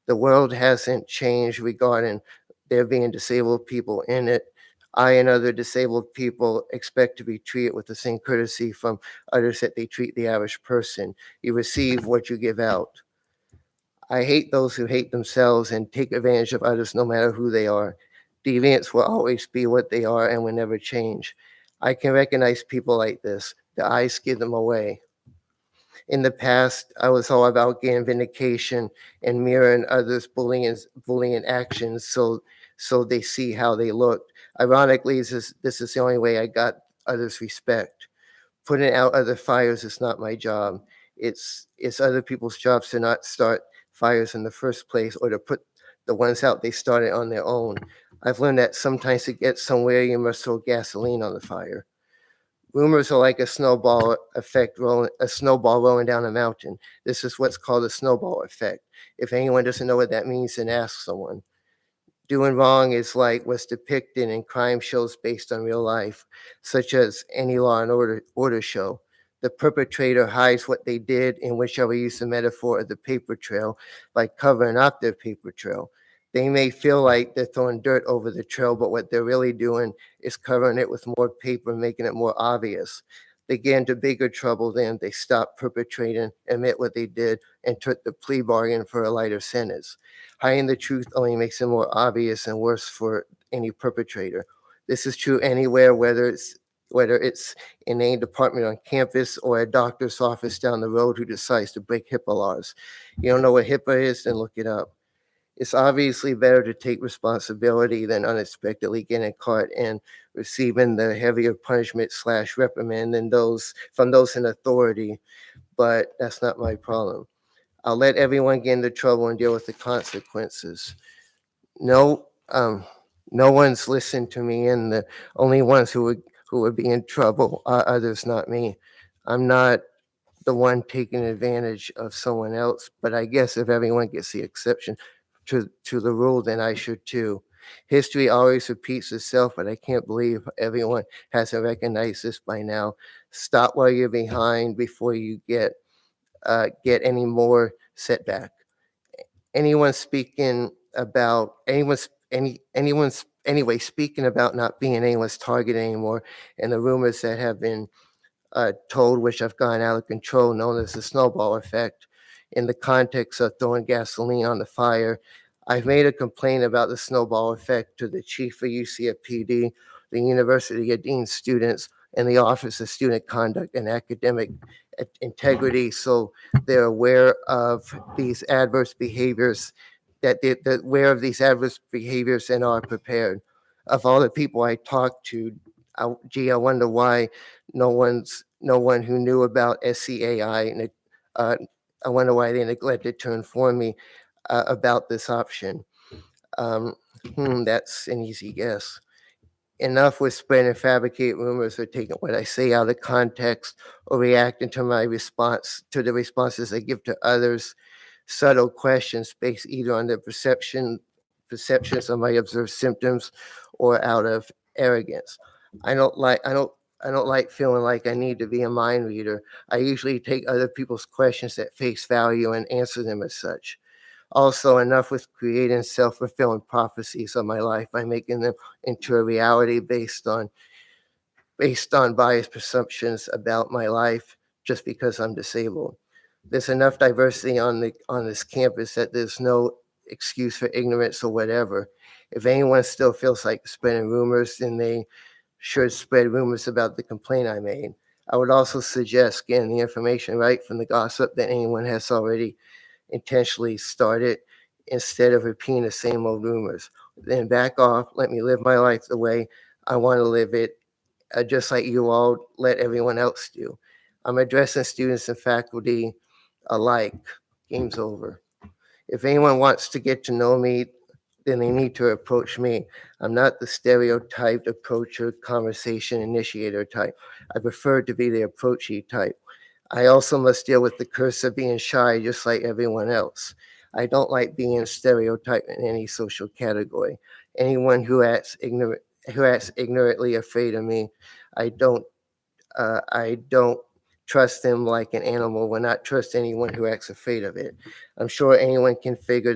The world hasn't changed regarding there being disabled people in it. I and other disabled people expect to be treated with the same courtesy from others that they treat the average person. You receive what you give out. I hate those who hate themselves and take advantage of others no matter who they are. Deviants will always be what they are and will never change. I can recognize people like this. The eyes give them away. In the past, I was all about getting vindication and mirroring others' bullying actions so they see how they looked. Ironically, this is the only way I got others' respect. Putting out other fires is not my job. It's other people's jobs to not start fires in the first place or to put The ones out, they started on their own. I've learned that sometimes to get somewhere, you must throw gasoline on the fire. Rumors are like a snowball effect, a snowball rolling down a mountain. This is what's called a snowball effect. If anyone doesn't know what that means, then ask someone. Doing wrong is like what's depicted in crime shows based on real life, such as any Law and Order show. The perpetrator hides what they did, in which I will use the metaphor of the paper trail, by covering up their paper trail. They may feel like they're throwing dirt over the trail, but what they're really doing is covering it with more paper, making it more obvious. They get into bigger trouble then. They stop perpetrating, admit what they did, and took the plea bargain for a lighter sentence. Hiding the truth only makes it more obvious and worse for any perpetrator. This is true anywhere, whether it's in any department on campus or a doctor's office down the road who decides to break HIPAA laws. You don't know what HIPAA is? Then look it up. It's obviously better to take responsibility than unexpectedly getting caught and receiving the heavier punishment / reprimand than from those in authority, but that's not my problem. I'll let everyone get into trouble and deal with the consequences. No one's listened to me, and the only ones who would be in trouble are others, not me. I'm not the one taking advantage of someone else, but I guess if everyone gets the exception to the rule, then I should too. History always repeats itself, but I can't believe everyone hasn't recognized this by now. Stop while you're behind before you get any more setback. Anyone speaking about speaking about not being anyone's target anymore, and the rumors that have been told, which have gone out of control, known as the snowball effect, in the context of throwing gasoline on the fire. I've made a complaint about the snowball effect to the chief of UCFPD, the University of Dean students, and the Office of Student Conduct and Academic Integrity, so they're aware of these adverse behaviors, they're aware of these adverse behaviors and are prepared. Of all the people I talked to, I wonder why no one who knew about SCAI, I wonder why they neglected to inform me about this option. That's an easy guess. Enough with spreading fabricated rumors or taking what I say out of context or reacting to the responses I give to others. Subtle questions based either on their perceptions of my observed symptoms or out of arrogance. I don't like feeling like I need to be a mind reader. I usually take other people's questions at face value and answer them as such. Also, enough with creating self-fulfilling prophecies of my life by making them into a reality based on biased presumptions about my life just because I'm disabled. There's enough diversity on this campus that there's no excuse for ignorance or whatever. If anyone still feels like spreading rumors, then they should spread rumors about the complaint I made. I would also suggest getting the information right from the gossip that anyone has already intentionally started instead of repeating the same old rumors. Then back off, let me live my life the way I want to live it, just like you all let everyone else do. I'm addressing students and faculty alike. Game's over. If anyone wants to get to know me, then they need to approach me. I'm not the stereotyped approacher, conversation initiator type. I prefer to be the approachy type. I also must deal with the curse of being shy just like everyone else. I don't like being stereotyped in any social category. Anyone who acts ignorantly afraid of me, I don't trust them like an animal, will not trust anyone who acts afraid of it. I'm sure anyone can figure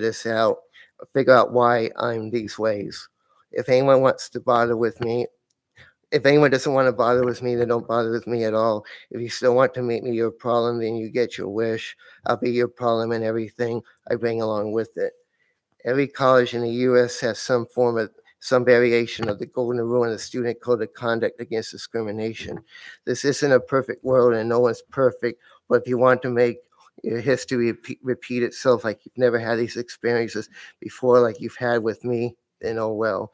out why I'm these ways. If anyone wants to bother with me, if anyone doesn't want to bother with me, then don't bother with me at all. If you still want to make me your problem, then you get your wish. I'll be your problem and everything I bring along with it. Every college in the U.S. has some variation of the golden rule in the Student Code of Conduct Against Discrimination. This isn't a perfect world and no one's perfect, but if you want to make your history repeat itself like you've never had these experiences before, like you've had with me, then oh well.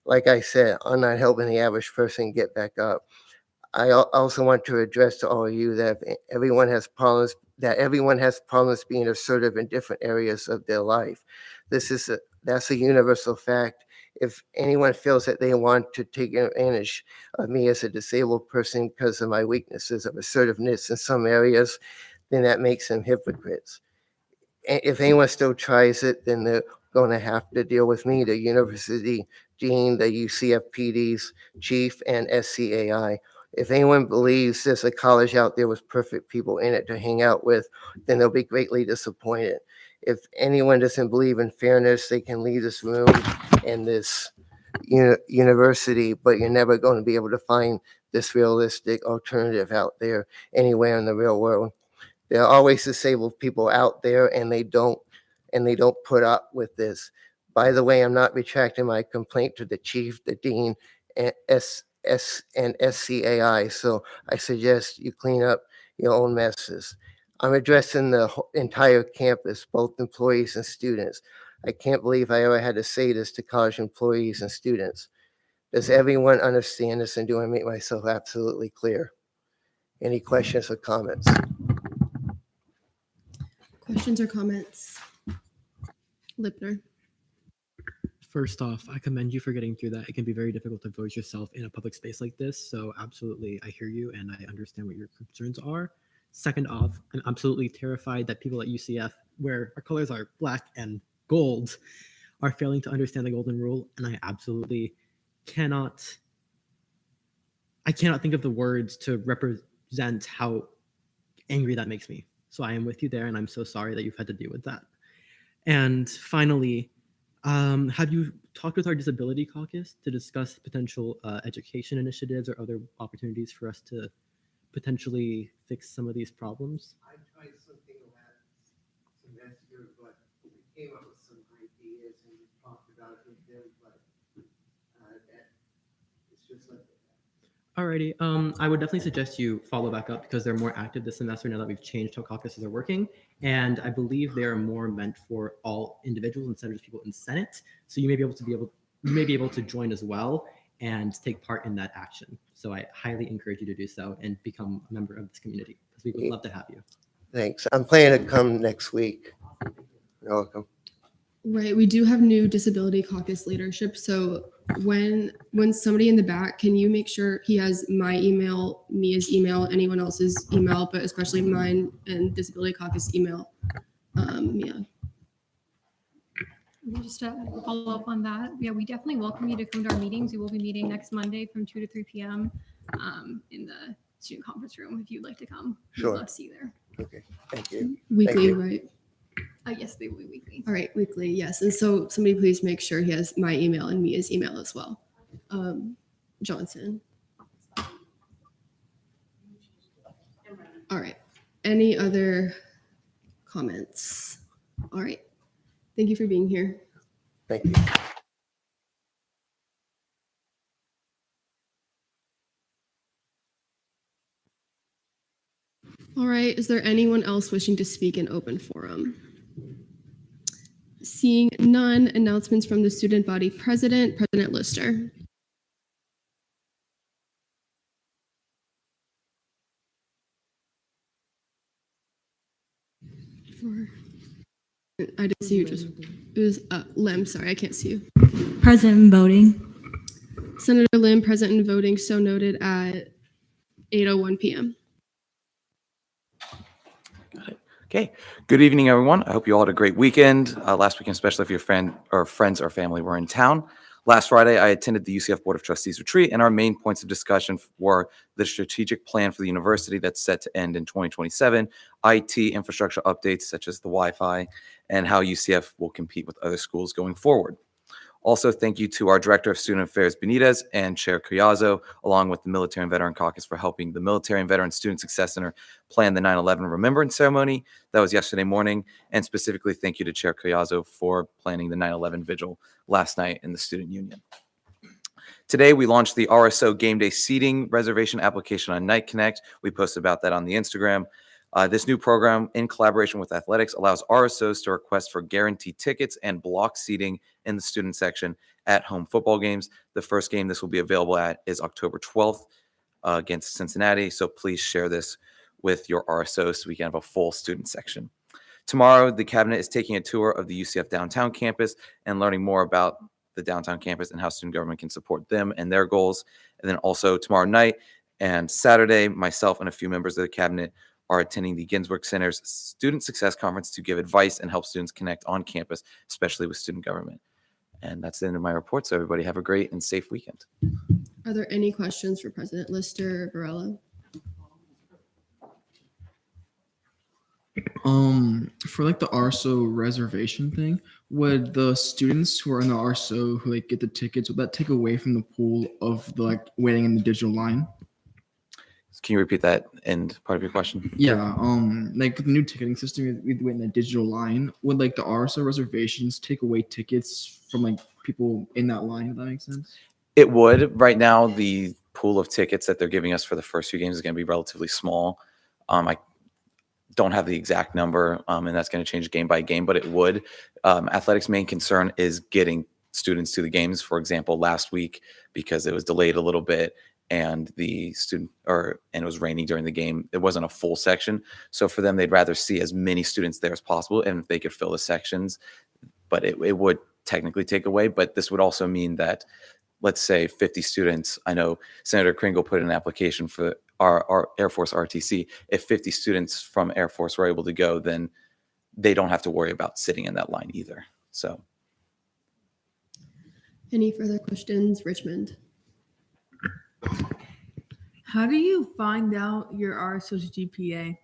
Like I said, I'm not helping the average person get back up. I also want to address to all of you that everyone has problems being assertive in different areas of their life. This That's a universal fact. If anyone feels that they want to take advantage of me as a disabled person because of my weaknesses of assertiveness in some areas, then that makes them hypocrites. And if anyone still tries it, then they're going to have to deal with me, the university dean, the UCFPD's chief, and SCAI. If anyone believes there's a college out there with perfect people in it to hang out with, then they'll be greatly disappointed. If anyone doesn't believe in fairness, they can leave this room and this university, but you're never going to be able to find this realistic alternative out there anywhere in the real world. There are always disabled people out there, and they don't put up with this. By the way, I'm not retracting my complaint to the chief, the dean, and SCAI. So I suggest you clean up your own messes. I'm addressing the entire campus, both employees and students. I can't believe I ever had to say this to college employees and students. Does everyone understand this, and do I make myself absolutely clear? Any questions or comments? Questions or comments? Lipner. First off, I commend you for getting through that. It can be very difficult to voice yourself in a public space like this. So absolutely, I hear you and I understand what your concerns are. Second off, I'm absolutely terrified that people at UCF, where our colors are black and gold, are failing to understand the golden rule. And I absolutely cannot think of the words to represent how angry that makes me. So I am with you there, and I'm so sorry that you've had to deal with that. And finally, have you talked with our Disability Caucus to discuss potential education initiatives or other opportunities for us to potentially fix some of these problems? I tried something last semester, but we came up with some ideas and we talked about it with them, but it's just like that. Alrighty, I would definitely suggest you follow back up because they're more active this semester now that we've changed how caucuses are working. And I believe they are more meant for all individuals instead of just people in Senate. So you may be able to join as well and take part in that action. So I highly encourage you to do so and become a member of this community because we would love to have you. Thanks. I'm planning to come next week. You're welcome. Right. We do have new Disability Caucus leadership. So when somebody in the back, can you make sure he has my email, Mia's email, anyone else's email, but especially mine and Disability Caucus email? Mia. Just to follow up on that, yeah, we definitely welcome you to come to our meetings. We will be meeting next Monday from 2 to 3 p.m. In the student conference room if you'd like to come. Sure. We'd love to see you there. Okay. Thank you. Weekly, you. right? Yes, they will be weekly. All right, weekly, yes. And so somebody please make sure he has my email and Mia's email as well. Johnson. All right. Any other comments? All right. Thank you for being here. Thank you. All right. Is there anyone else wishing to speak in open forum? Seeing none, announcements from the student body president, President Lister. I didn't see you just, it was Lim, sorry, I can't see you. Present and voting. Senator Lim, present and voting, so noted at 8:01 p.m. Got it. Okay. Good evening, everyone. I hope you all had a great weekend. Last weekend, especially if your friends or family were in town. Last Friday, I attended the UCF Board of Trustees retreat, and our main points of discussion were the strategic plan for the university that's set to end in 2027, IT infrastructure updates such as the Wi-Fi, and how UCF will compete with other schools going forward. Also, thank you to our Director of Student Affairs, Benitez, and Chair Collazo, along with the Military and Veteran Caucus for helping the Military and Veteran Student Success Center plan the 9/11 Remembrance Ceremony. That was yesterday morning. And specifically, thank you to Chair Collazo for planning the 9/11 Vigil last night in the Student Union. Today, we launched the RSO Game Day Seating Reservation application on Night Connect. We posted about that on the Instagram. This new program, in collaboration with athletics, allows RSOs to request for guaranteed tickets and block seating in the student section at home football games. The first game this will be available at is October 12th against Cincinnati. So please share this with your RSOs so we can have a full student section. Tomorrow, the cabinet is taking a tour of the UCF downtown campus and learning more about the downtown campus and how student government can support them and their goals. And then also tomorrow night and Saturday, myself and a few members of the cabinet are attending the Ginsburg Center's Student Success Conference to give advice and help students connect on campus, especially with student government. And that's the end of my report. So everybody have a great and safe weekend. Are there any questions for President Lister or Varela? For like the RSO reservation thing, would the students who are in the RSO who like get the tickets, would that take away from the pool of the like waiting in the digital line? Can you repeat that end part of your question? Yeah, like with the new ticketing system, we wait in the digital line. Would like the RSO reservations take away tickets from like people in that line? If that makes sense. It would. Right now, the pool of tickets that they're giving us for the first few games is going to be relatively small. I don't have the exact number, and that's going to change game by game, but it would. Athletics' main concern is getting students to the games. For example, last week, because it was delayed a little bit and and it was raining during the game, it wasn't a full section. So for them, they'd rather see as many students there as possible, and if they could fill the sections, but it would technically take away. But this would also mean that, let's say 50 students, I know Senator Kringle put in an application for our Air Force RTC. If 50 students from Air Force were able to go, then they don't have to worry about sitting in that line either. So, Any further questions, Richmond? How do you find out your RSO's GPA?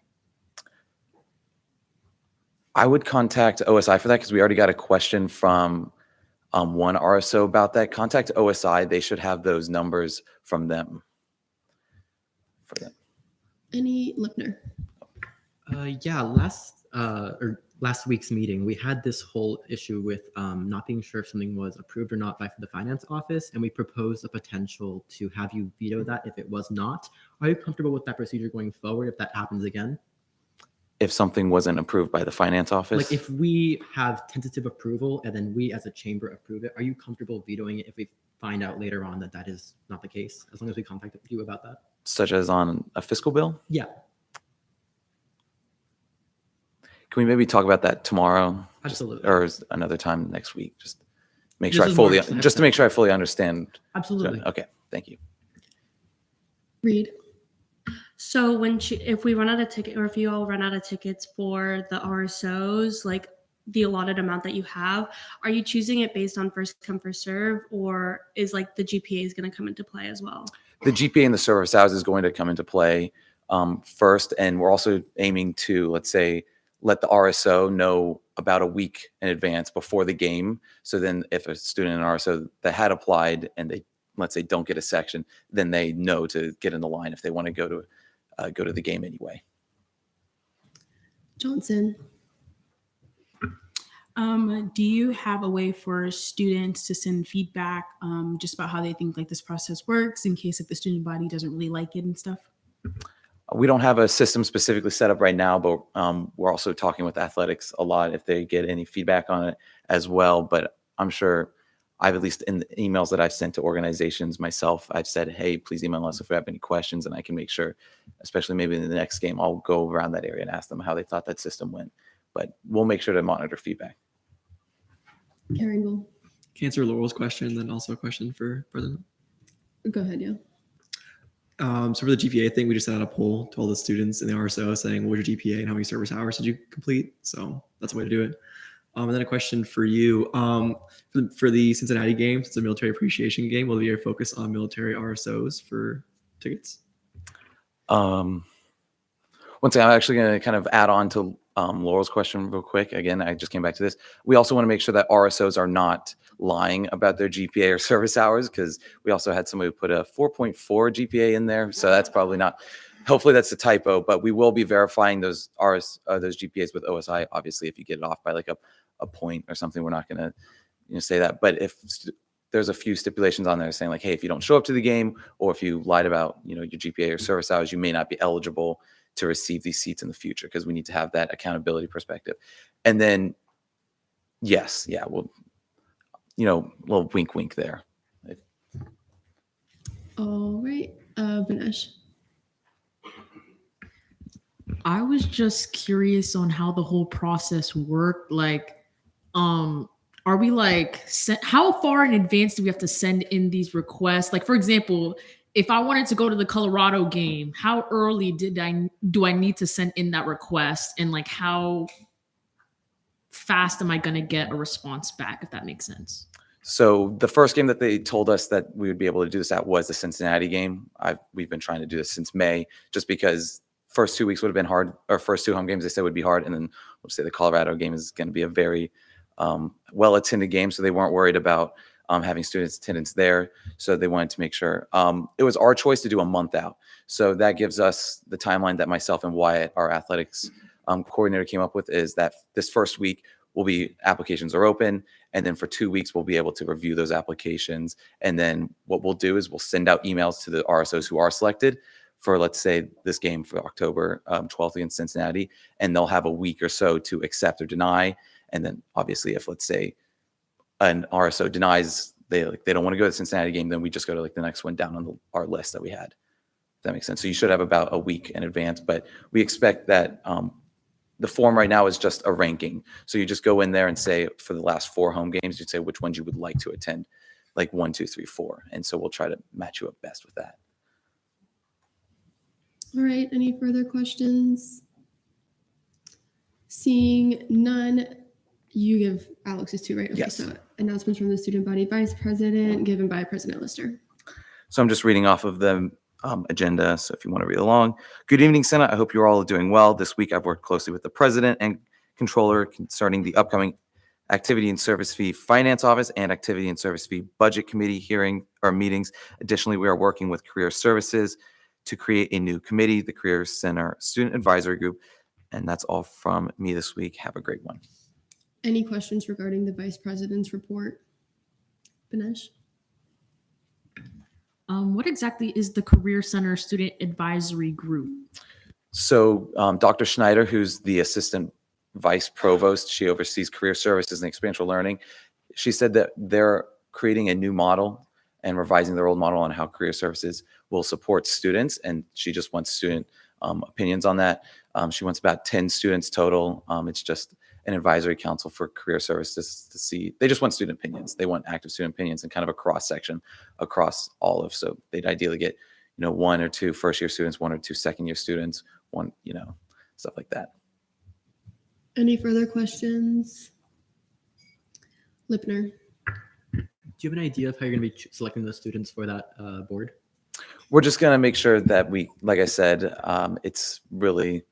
I would contact OSI for that because we already got a question from one RSO about that. Contact OSI. They should have those numbers from them. For that. Any Lipner? Yeah, last week's meeting, we had this whole issue with not being sure if something was approved or not by the finance office, and we proposed a potential to have you veto that if it was not. Are you comfortable with that procedure going forward if that happens again? If something wasn't approved by the finance office? Like if we have tentative approval and then we as a chamber approve it, are you comfortable vetoing it if we find out later on that that is not the case, as long as we contact you about that? Such as on a fiscal bill? Yeah. Can we maybe talk about that tomorrow? Absolutely. Or another time next week? Just make This sure I is fully, March 10th. just to make sure I fully understand. Absolutely. Okay, thank you. Reed? So if we run out of ticket, or if you all run out of tickets for the RSOs, like the allotted amount that you have, are you choosing it based on first come first serve, or is like the GPA is going to come into play as well? The GPA in the service hours is going to come into play first, and we're also aiming to, let's say, let the RSO know about a week in advance before the game. So then if a student in RSO that had applied and they, let's say, don't get a section, then they know to get in the line if they want to go to the game anyway. Johnson? Do you have a way for students to send feedback just about how they think like this process works in case if the student body doesn't really like it and stuff? We don't have a system specifically set up right now, but we're also talking with athletics a lot if they get any feedback on it as well. But I'm sure I've, at least in the emails that I've sent to organizations myself, I've said, hey, please email us if we have any questions, and I can make sure, especially maybe in the next game, I'll go around that area and ask them how they thought that system went. But we'll make sure to monitor feedback. Carrington? Can answer Laurel's question, then also a question for President. Go ahead, yeah. So for the GPA thing, we just had a poll to all the students in the RSO saying, what was your GPA and how many service hours did you complete? So that's a way to do it. And then a question for you. For the Cincinnati game, it's a military appreciation game. Will there be a focus on military RSOs for tickets? One thing I'm actually going to kind of add on to Laurel's question real quick. Again, I just came back to this. We also want to make sure that RSOs are not lying about their GPA or service hours, because we also had somebody who put a 4.4 GPA in there. So that's probably not, hopefully that's a typo, but we will be verifying those GPAs with OSI. Obviously, if you get it off by like a point or something, we're not going to say that. But if there's a few stipulations on there saying like, hey, if you don't show up to the game, or if you lied about, your GPA or service hours, you may not be eligible to receive these seats in the future, because we need to have that accountability perspective. And then, yes, yeah, we'll, little wink, wink there. All right, Vinesh. I was just curious on how the whole process worked. Like, are we like, how far in advance do we have to send in these requests? Like, for example, if I wanted to go to the Colorado game, how early do I need to send in that request? And like, how fast am I going to get a response back, if that makes sense? So the first game that they told us that we would be able to do this at was the Cincinnati game. We've been trying to do this since May, just because first 2 weeks would have been hard. Our first 2 home games they said would be hard, and then we'll say the Colorado game is going to be a very well-attended game, so they weren't worried about having students attendance there. So they wanted to make sure. It was our choice to do a month out, so that gives us the timeline that myself and Wyatt, our athletics coordinator, came up with, is that this first week will be applications are open, and then for 2 weeks we'll be able to review those applications, and then what we'll do is we'll send out emails to the RSOs who are selected for, let's say, this game for October 12th against Cincinnati, and they'll have a week or so to accept or deny. And then obviously if, let's say, an RSO denies, they don't want to go to the Cincinnati game, then we just go to like the next one down on our list that we had. If that makes sense. So you should have about a week in advance, but we expect that the form right now is just a ranking. So you just go in there and say, for the last 4 home games, you'd say which ones you would like to attend, like 1, 2, 3, 4. And so we'll try to match you up best with that. All right, any further questions? Seeing none, you give Alex's 2, right? Okay, Yes. so announcements from the student body vice president given by President Lister. So I'm just reading off of the agenda. So if you want to read along. Good evening, Senate. I hope you're all doing well. This week, I've worked closely with the president and controller concerning the upcoming Activity and Service Fee Finance Office and Activity and Service Fee Budget Committee hearing or meetings. Additionally, we are working with Career Services to create a new committee, the Career Center Student Advisory Group. And that's all from me this week. Have a great one. Any questions regarding the vice president's report? Banesh? What exactly is the Career Center Student Advisory Group? So Dr. Schneider, who's the assistant vice provost, she oversees career services and experiential learning. She said that they're creating a new model and revising their old model on how career services will support students. And she just wants student opinions on that. She wants about 10 students total. It's just an advisory council for career services to see. They just want student opinions. They want active student opinions and kind of a cross section across all of. So they'd ideally get, 1 or 2 first-year students, 1 or 2 second-year students, 1, stuff like that. Any further questions? Lipner? Do you have an idea of how you're going to be selecting the students for that board? We're just going to make sure that we, like I said, it's really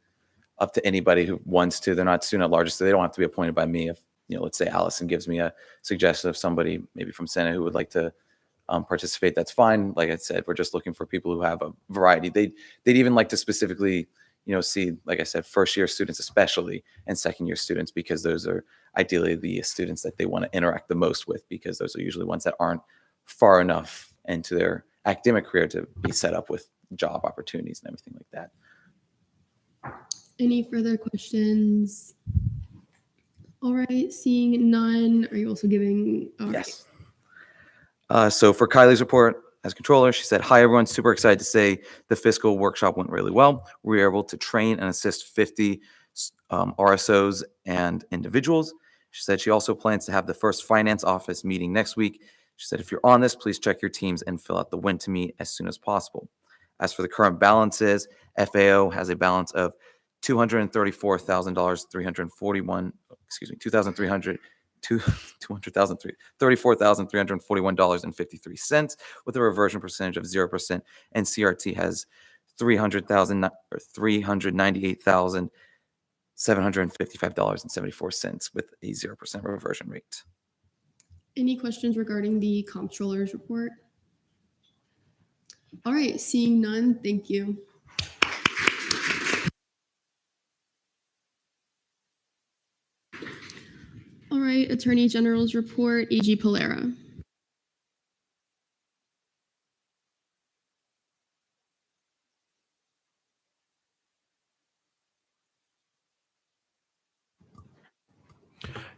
up to anybody who wants to. They're not student at large, so they don't have to be appointed by me. If, let's say Allison gives me a suggestion of somebody maybe from Senate who would like to participate, that's fine. Like I said, we're just looking for people who have a variety. They'd even like to specifically, see, like I said, first-year students especially and second-year students, because those are ideally the students that they want to interact the most with, because those are usually ones that aren't far enough into their academic career to be set up with job opportunities and everything like that. Any further questions? All right, seeing none, are you also giving? Yes. So for Kylie's report as controller, she said, "Hi, everyone. Super excited to say the fiscal workshop went really well. We were able to train and assist 50 RSOs and individuals." She said she also plans to have the first finance office meeting next week. She said, "If you're on this, please check your teams and fill out the when to meet as soon as possible." As for the current balances, FAO has a balance of $34,341.53 with a reversion percentage of 0%, and CRT has $398,755.74 with a 0% reversion rate. Any questions regarding the comptroller's report? All right, seeing none, thank you. All right, Attorney General's report, AG Polera.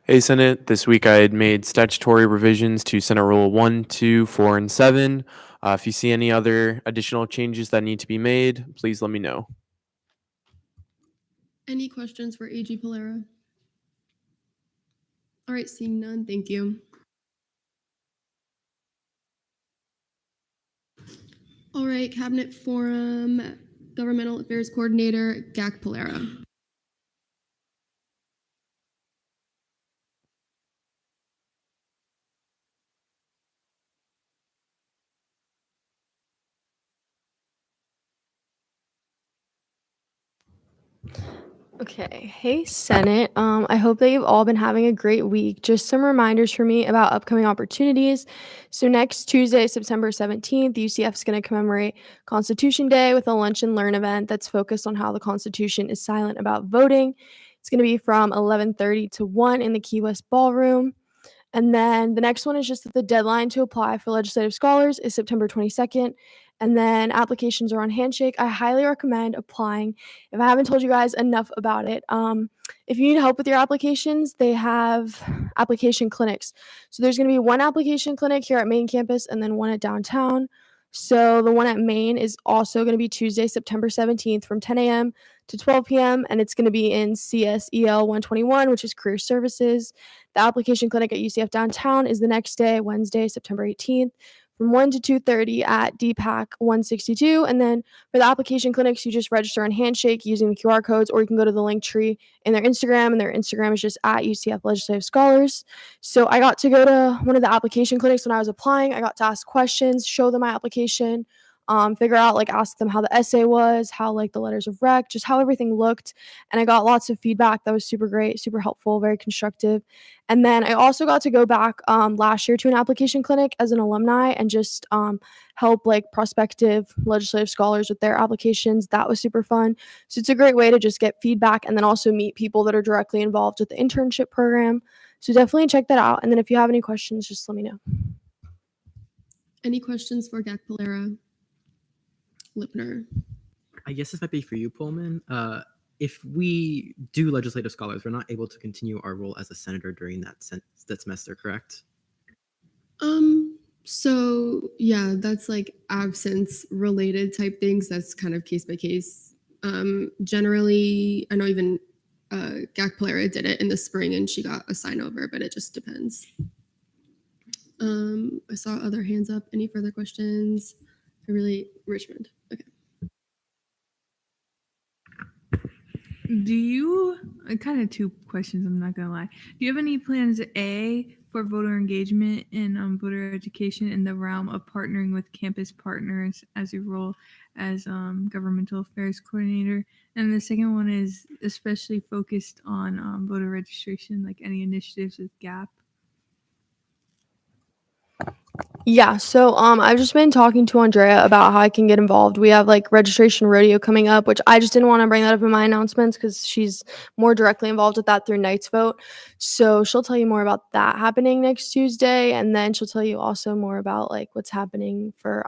Hey, Senate. This week I had made statutory revisions to Senate Rule 1, 2, 4, and 7. If you see any other additional changes that need to be made, please let me know. Any questions for AG Polera? All right, seeing none, thank you. All right, Cabinet Forum, Governmental Affairs Coordinator, Gak Polera. Okay. Hey, Senate. I hope that you've all been having a great week. Just some reminders for me about upcoming opportunities. So, next Tuesday, September 17th, UCF is going to commemorate Constitution Day with a lunch and learn event that's focused on how the Constitution is silent about voting. It's going to be from 11:30 to 1 in the Key West Ballroom. And then the next one is just that the deadline to apply for legislative scholars is September 22nd. And then applications are on Handshake. I highly recommend applying if I haven't told you guys enough about it. If you need help with your applications, they have application clinics. So there's going to be one application clinic here at main campus and then one at downtown. So the one at Main is also going to be Tuesday, September 17th from 10 a.m. to 12 p.m. And it's going to be in CSEL 121, which is Career Services. The application clinic at UCF Downtown is the next day, Wednesday, September 18th, from 1 to 2:30 at DPAC 162. And then for the application clinics, you just register on Handshake using the QR codes, or you can go to the link tree in their Instagram, and their Instagram is just at UCF Legislative Scholars. So I got to go to one of the application clinics when I was applying. I got to ask questions, show them my application, figure out, ask them how the essay was, how, the letters of rec, just how everything looked. And I got lots of feedback that was super great, super helpful, very constructive. And then I also got to go back last year to an application clinic as an alumni and just help, prospective legislative scholars with their applications. That was super fun. So it's a great way to just get feedback and then also meet people that are directly involved with the internship program. So definitely check that out. And then if you have any questions, just let me know. Any questions for Gak Polera? Lipner. I guess this might be for you, Pullman. If we do legislative scholars, we're not able to continue our role as a senator during that semester, correct? So yeah, that's absence related type things. That's kind of case by case. Generally, I know even Gak Polera did it in the spring and she got a sign over, but it just depends. I saw other hands up. Any further questions? Richmond. Okay. Do you, kind of two questions, I'm not gonna lie. Do you have any plans, A, for voter engagement and voter education in the realm of partnering with campus partners as your role as governmental affairs coordinator? And the second one is especially focused on voter registration, any initiatives with GAP? Yeah, so I've just been talking to Andrea about how I can get involved. We have registration rodeo coming up, which I just didn't want to bring that up in my announcements because she's more directly involved with that through Knight's Vote. So she'll tell you more about that happening next Tuesday, and then she'll tell you also more about what's happening for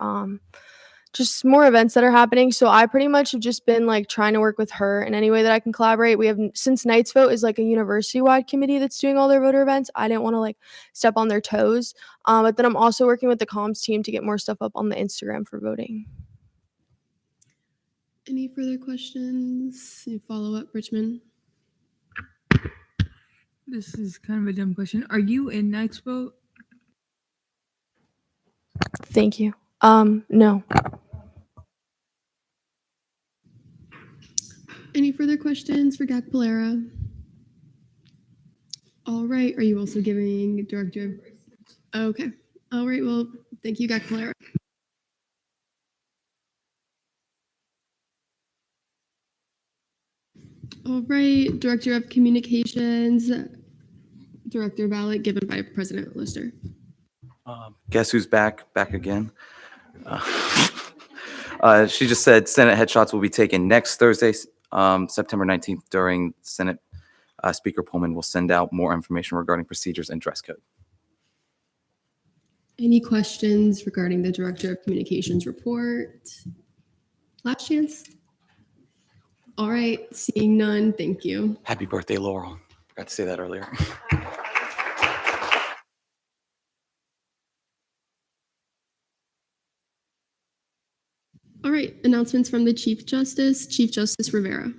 just more events that are happening. So I pretty much have just been trying to work with her in any way that I can collaborate. We have, since Knight's Vote is a university-wide committee that's doing all their voter events, I didn't want to step on their toes. But then I'm also working with the comms team to get more stuff up on the Instagram for voting. Any further questions? Any follow-up, Richmond? This is kind of a dumb question. Are you in Knight's Vote? Thank you. No. Any further questions for Gak Polera? All right. Are you also giving director? Okay. All right. Well, thank you, Gak Polera. All right. Director of Communications, Director Ballot, given by President Lister. Guess who's back again? She just said Senate headshots will be taken next Thursday, September 19th, during Senate. Speaker Pullman will send out more information regarding procedures and dress code. Any questions regarding the Director of Communications report? Last chance. All right. Seeing none. Thank you. Happy birthday, Laurel. Forgot to say that earlier. All right. Announcements from the Chief Justice. Chief Justice Rivera.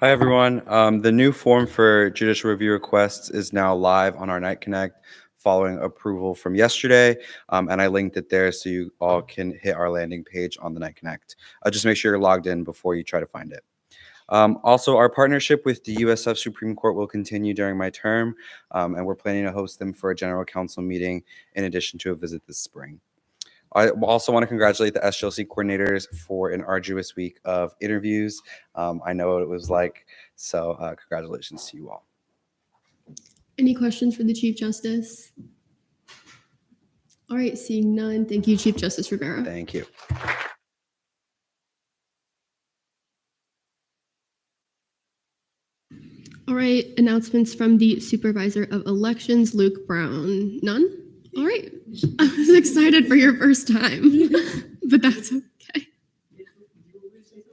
Hi, everyone. The new form for judicial review requests is now live on our Night Connect following approval from yesterday. And I linked it there so you all can hit our landing page on the Night Connect. Just make sure you're logged in before you try to find it. Also, our partnership with the USF Supreme Court will continue during my term, and we're planning to host them for a general council meeting in addition to a visit this spring. I also want to congratulate the SGLC coordinators for an arduous week of interviews. I know what it was like, so congratulations to you all. Any questions for the Chief Justice? All right, seeing none. Thank you, Chief Justice Rivera. Thank you. All right, announcements from the Supervisor of Elections, Luke Brown. None? All right. I was excited for your first time, but that's okay.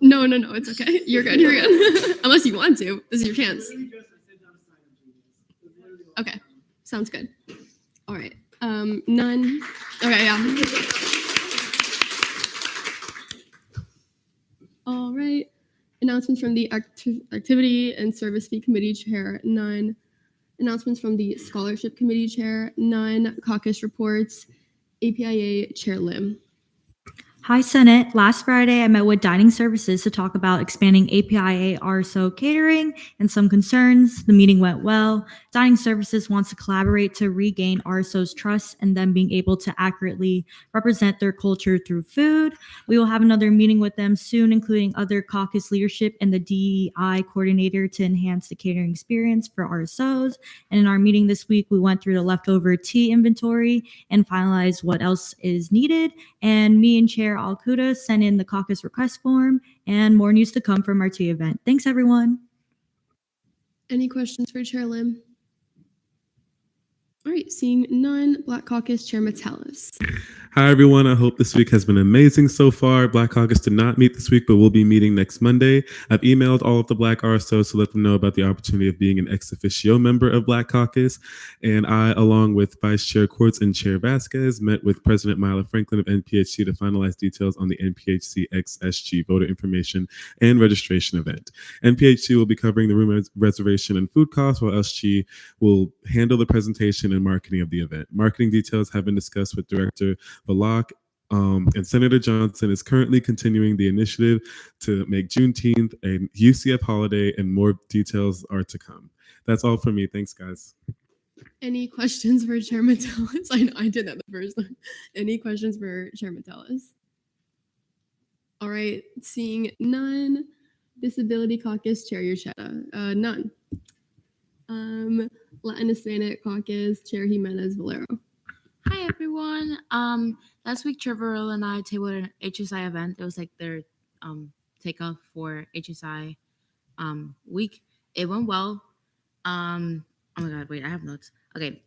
No, it's okay. You're good. Unless you want to. This is your chance. Okay, sounds good. All right. None. Okay, yeah. All right. Announcements from the Activity and Service Fee Committee Chair, none. Announcements from the Scholarship Committee Chair, none. Caucus reports, APIA Chair Lim. Hi, Senate. Last Friday, I met with Dining Services to talk about expanding APIA RSO catering and some concerns. The meeting went well. Dining Services wants to collaborate to regain RSO's trust and them being able to accurately represent their culture through food. We will have another meeting with them soon, including other caucus leadership and the DEI coordinator to enhance the catering experience for RSOs. And in our meeting this week, we went through the leftover tea inventory and finalized what else is needed. And me and Chair Alcuda sent in the caucus request form, and more news to come from our tea event. Thanks, everyone. Any questions for Chair Lim? All right, seeing none, Black Caucus Chair Metellus. Hi, everyone. I hope this week has been amazing so far. Black Caucus did not meet this week, but we'll be meeting next Monday. I've emailed all of the Black RSOs to let them know about the opportunity of being an ex officio member of Black Caucus. And I, along with Vice Chair Quartz and Chair Vasquez, met with President Myla Franklin of NPHC to finalize details on the NPHC XSG voter information and registration event. NPHC will be covering the room reservation and food costs, while SG will handle the presentation and marketing of the event. Marketing details have been discussed with Director Balak, and Senator Johnson is currently continuing the initiative to make Juneteenth a UCF holiday, and more details are to come. That's all for me. Thanks, guys. Any questions for Chair Metellus? I did that the first time. Any questions for Chair Metellus? All right, seeing none. Disability Caucus Chair Yurchetta, none. Latin Hispanic Caucus Chair Jimenez Valero. Hi everyone. Last week Trevor Earl and I tabled an HSI event. It was like their takeoff for HSI week. It went well. Oh my god, wait, I have notes. Okay.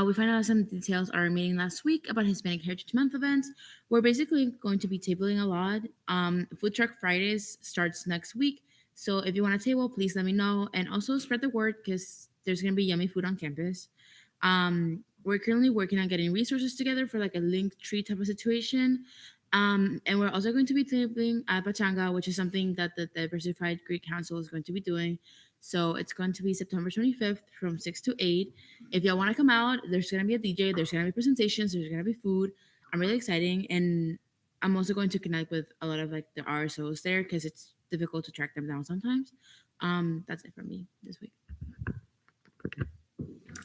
We found out some details at our meeting last week about Hispanic Heritage Month events. We're basically going to be tabling a lot. Food Truck Fridays starts next week. So if you want to table, please let me know. And also spread the word because there's going to be yummy food on campus. We're currently working on getting resources together for like a link tree type of situation. And we're also going to be tabling Pachanga, which is something that the Diversified Greek Council is going to be doing. So it's going to be September 25th from 6 to 8. If y'all want to come out, there's going to be a DJ, there's going to be presentations, there's going to be food. I'm really exciting. And I'm also going to connect with a lot of like the RSOs there because it's difficult to track them down sometimes. That's it for me this week.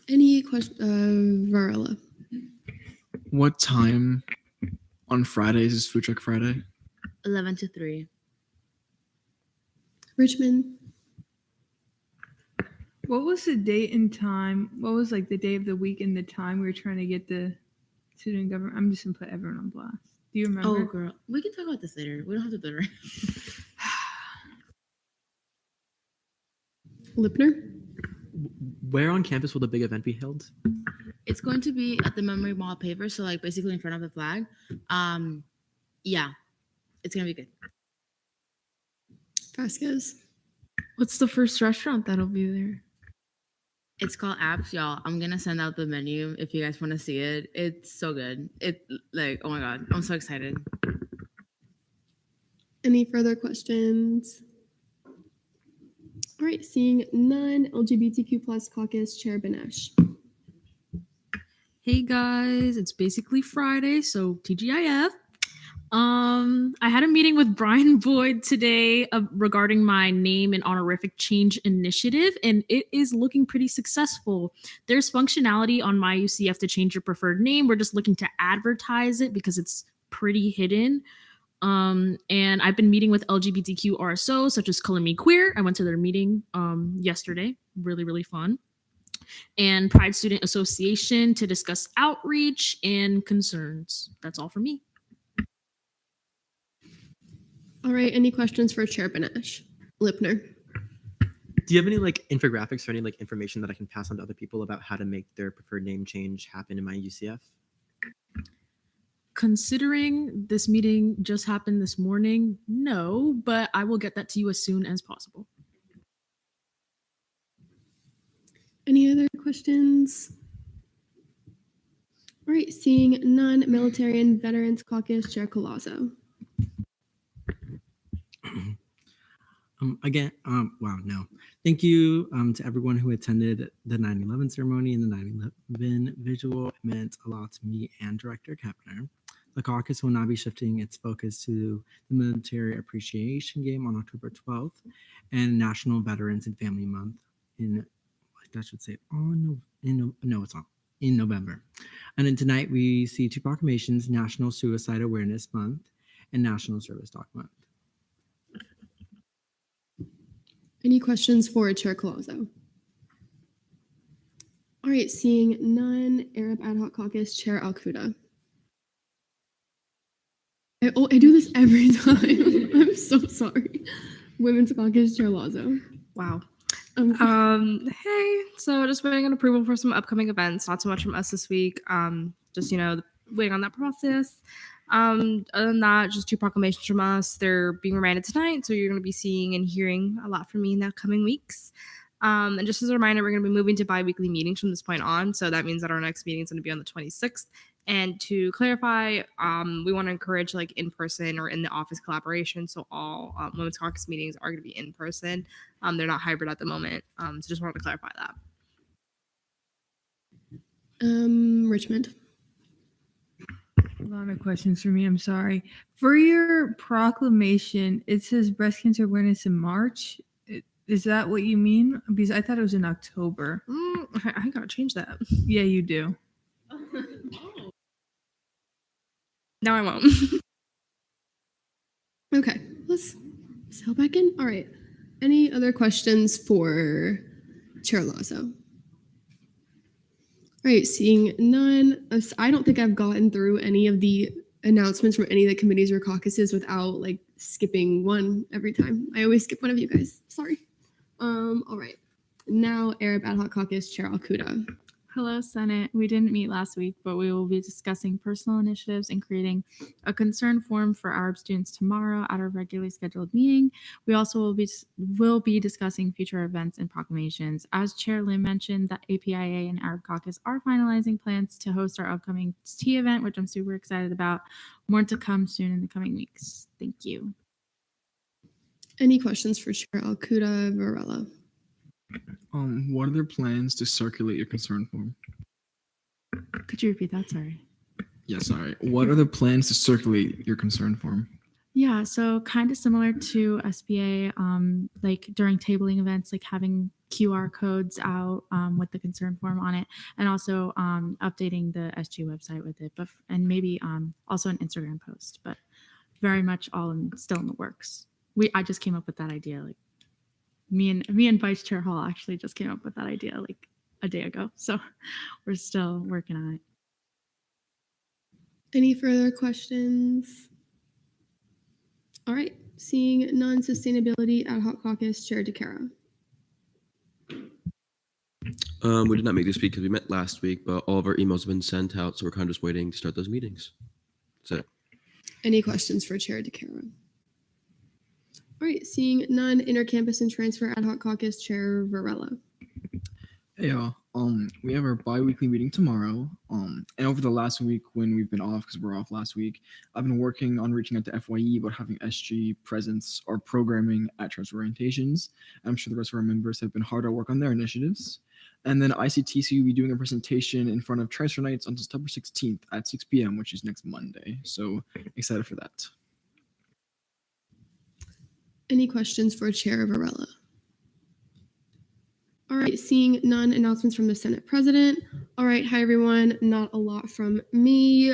Any question? Varela. What time on Fridays is Food Truck Friday? 11 to 3. Richmond. What was the date and time? What was like the day of the week and the time we were trying to get the student government? I'm just gonna put everyone on blast. Do you remember? Oh, girl. We can talk about this later. We don't have to do it right. Lipner. Where on campus will the big event be held? It's going to be at the Memory Mall paver, so like basically in front of the flag. Yeah, it's gonna be good. Vasquez. What's the first restaurant that'll be there? It's called Apps, y'all. I'm gonna send out the menu if you guys want to see it. It's so good. It like, oh my god, I'm so excited. Any further questions? All right, seeing none, LGBTQ plus caucus Chair Benesh. Hey guys, it's basically Friday, so TGIF. I had a meeting with Brian Boyd today regarding my name and honorific change initiative, and it is looking pretty successful. There's functionality on my UCF to change your preferred name. We're just looking to advertise it because it's pretty hidden. And I've been meeting with LGBTQ RSOs such as Color Me Queer. I went to their meeting yesterday. Really, really fun. And Pride Student Association to discuss outreach and concerns. That's all for me. All right, any questions for Chair Benesh? Lipner. Do you have any like infographics or any like information that I can pass on to other people about how to make their preferred name change happen in my UCF? Considering this meeting just happened this morning, no, but I will get that to you as soon as possible. Any other questions? All right, seeing none, Military and Veterans Caucus Chair Collazo. Wow, no. Thank you to everyone who attended the 9/11 ceremony and the 9/11 visual. It meant a lot to me and Director Kepner. The caucus will now be shifting its focus to the Military Appreciation Game on October 12th and National Veterans and Family Month in November. And then tonight we see two proclamations: National Suicide Awareness Month and National Service Dog Month. Any questions for Chair Collazo? All right, seeing none, Arab Ad Hoc Caucus Chair Al-Quda. I do this every time. I'm so sorry. Women's Caucus Chair Lazo. Wow. Hey, so just waiting on approval for some upcoming events. Not so much from us this week. Just waiting on that process. Other than that, just two proclamations from us. They're being remanded tonight, so you're going to be seeing and hearing a lot from me in the coming weeks. And just as a reminder, we're going to be moving to bi-weekly meetings from this point on. So that means that our next meeting is going to be on the 26th. And to clarify, we want to encourage like in-person or in the office collaboration. So all Women's Caucus meetings are going to be in person. They're not hybrid at the moment. So just wanted to clarify that. Richmond. A lot of questions for me. I'm sorry. For your proclamation, it says breast cancer awareness in March. Is that what you mean? Because I thought it was in October. I gotta change that. Yeah, you do. No, I won't. Okay, let's go back in. All right. Any other questions for Chair Lazo? All right, seeing none. I don't think I've gotten through any of the announcements from any of the committees or caucuses without like skipping one every time. I always skip one of you guys. Sorry. All right. Now Arab Ad Hoc Caucus Chair Al-Quda. Hello, Senate. We didn't meet last week, but we will be discussing personal initiatives and creating a concern form for Arab students tomorrow at our regularly scheduled meeting. We also will be discussing future events and proclamations. As Chair Lim mentioned, the APIA and Arab Caucus are finalizing plans to host our upcoming tea event, which I'm super excited about. More to come soon in the coming weeks. Thank you. Any questions for Chair Al-Quda Varela? What are their plans to circulate your concern form? Could you repeat that? Sorry. Yeah, sorry. What are the plans to circulate your concern form? Yeah, so kind of similar to SBA, like during tabling events, like having QR codes out with the concern form on it, and also updating the SG website with it, and maybe also an Instagram post, but very much still in the works. I just came up with that idea, like me and Vice Chair Hall actually just came up with that idea like a day ago, so we're still working on it. Any further questions? All right, seeing non-sustainability Ad Hoc Caucus Chair DeCara. We did not meet this week because we met last week, but all of our emails have been sent out, so we're kind of just waiting to start those meetings. That's it. Any questions for Chair DeCara? All right, seeing none, Intercampus and Transfer Ad Hoc Caucus Chair Varela. Hey y'all. We have our bi-weekly meeting tomorrow. And over the last week when we've been off, because we're off last week, I've been working on reaching out to FYE about having SG presence or programming at transfer orientations. I'm sure the rest of our members have been hard at work on their initiatives. And then ICTC will be doing a presentation in front of Transfer Nights on September 16th at 6 p.m., which is next Monday. So excited for that. Any questions for Chair Varela? All right, seeing none, announcements from the Senate President. All right, hi everyone. Not a lot from me.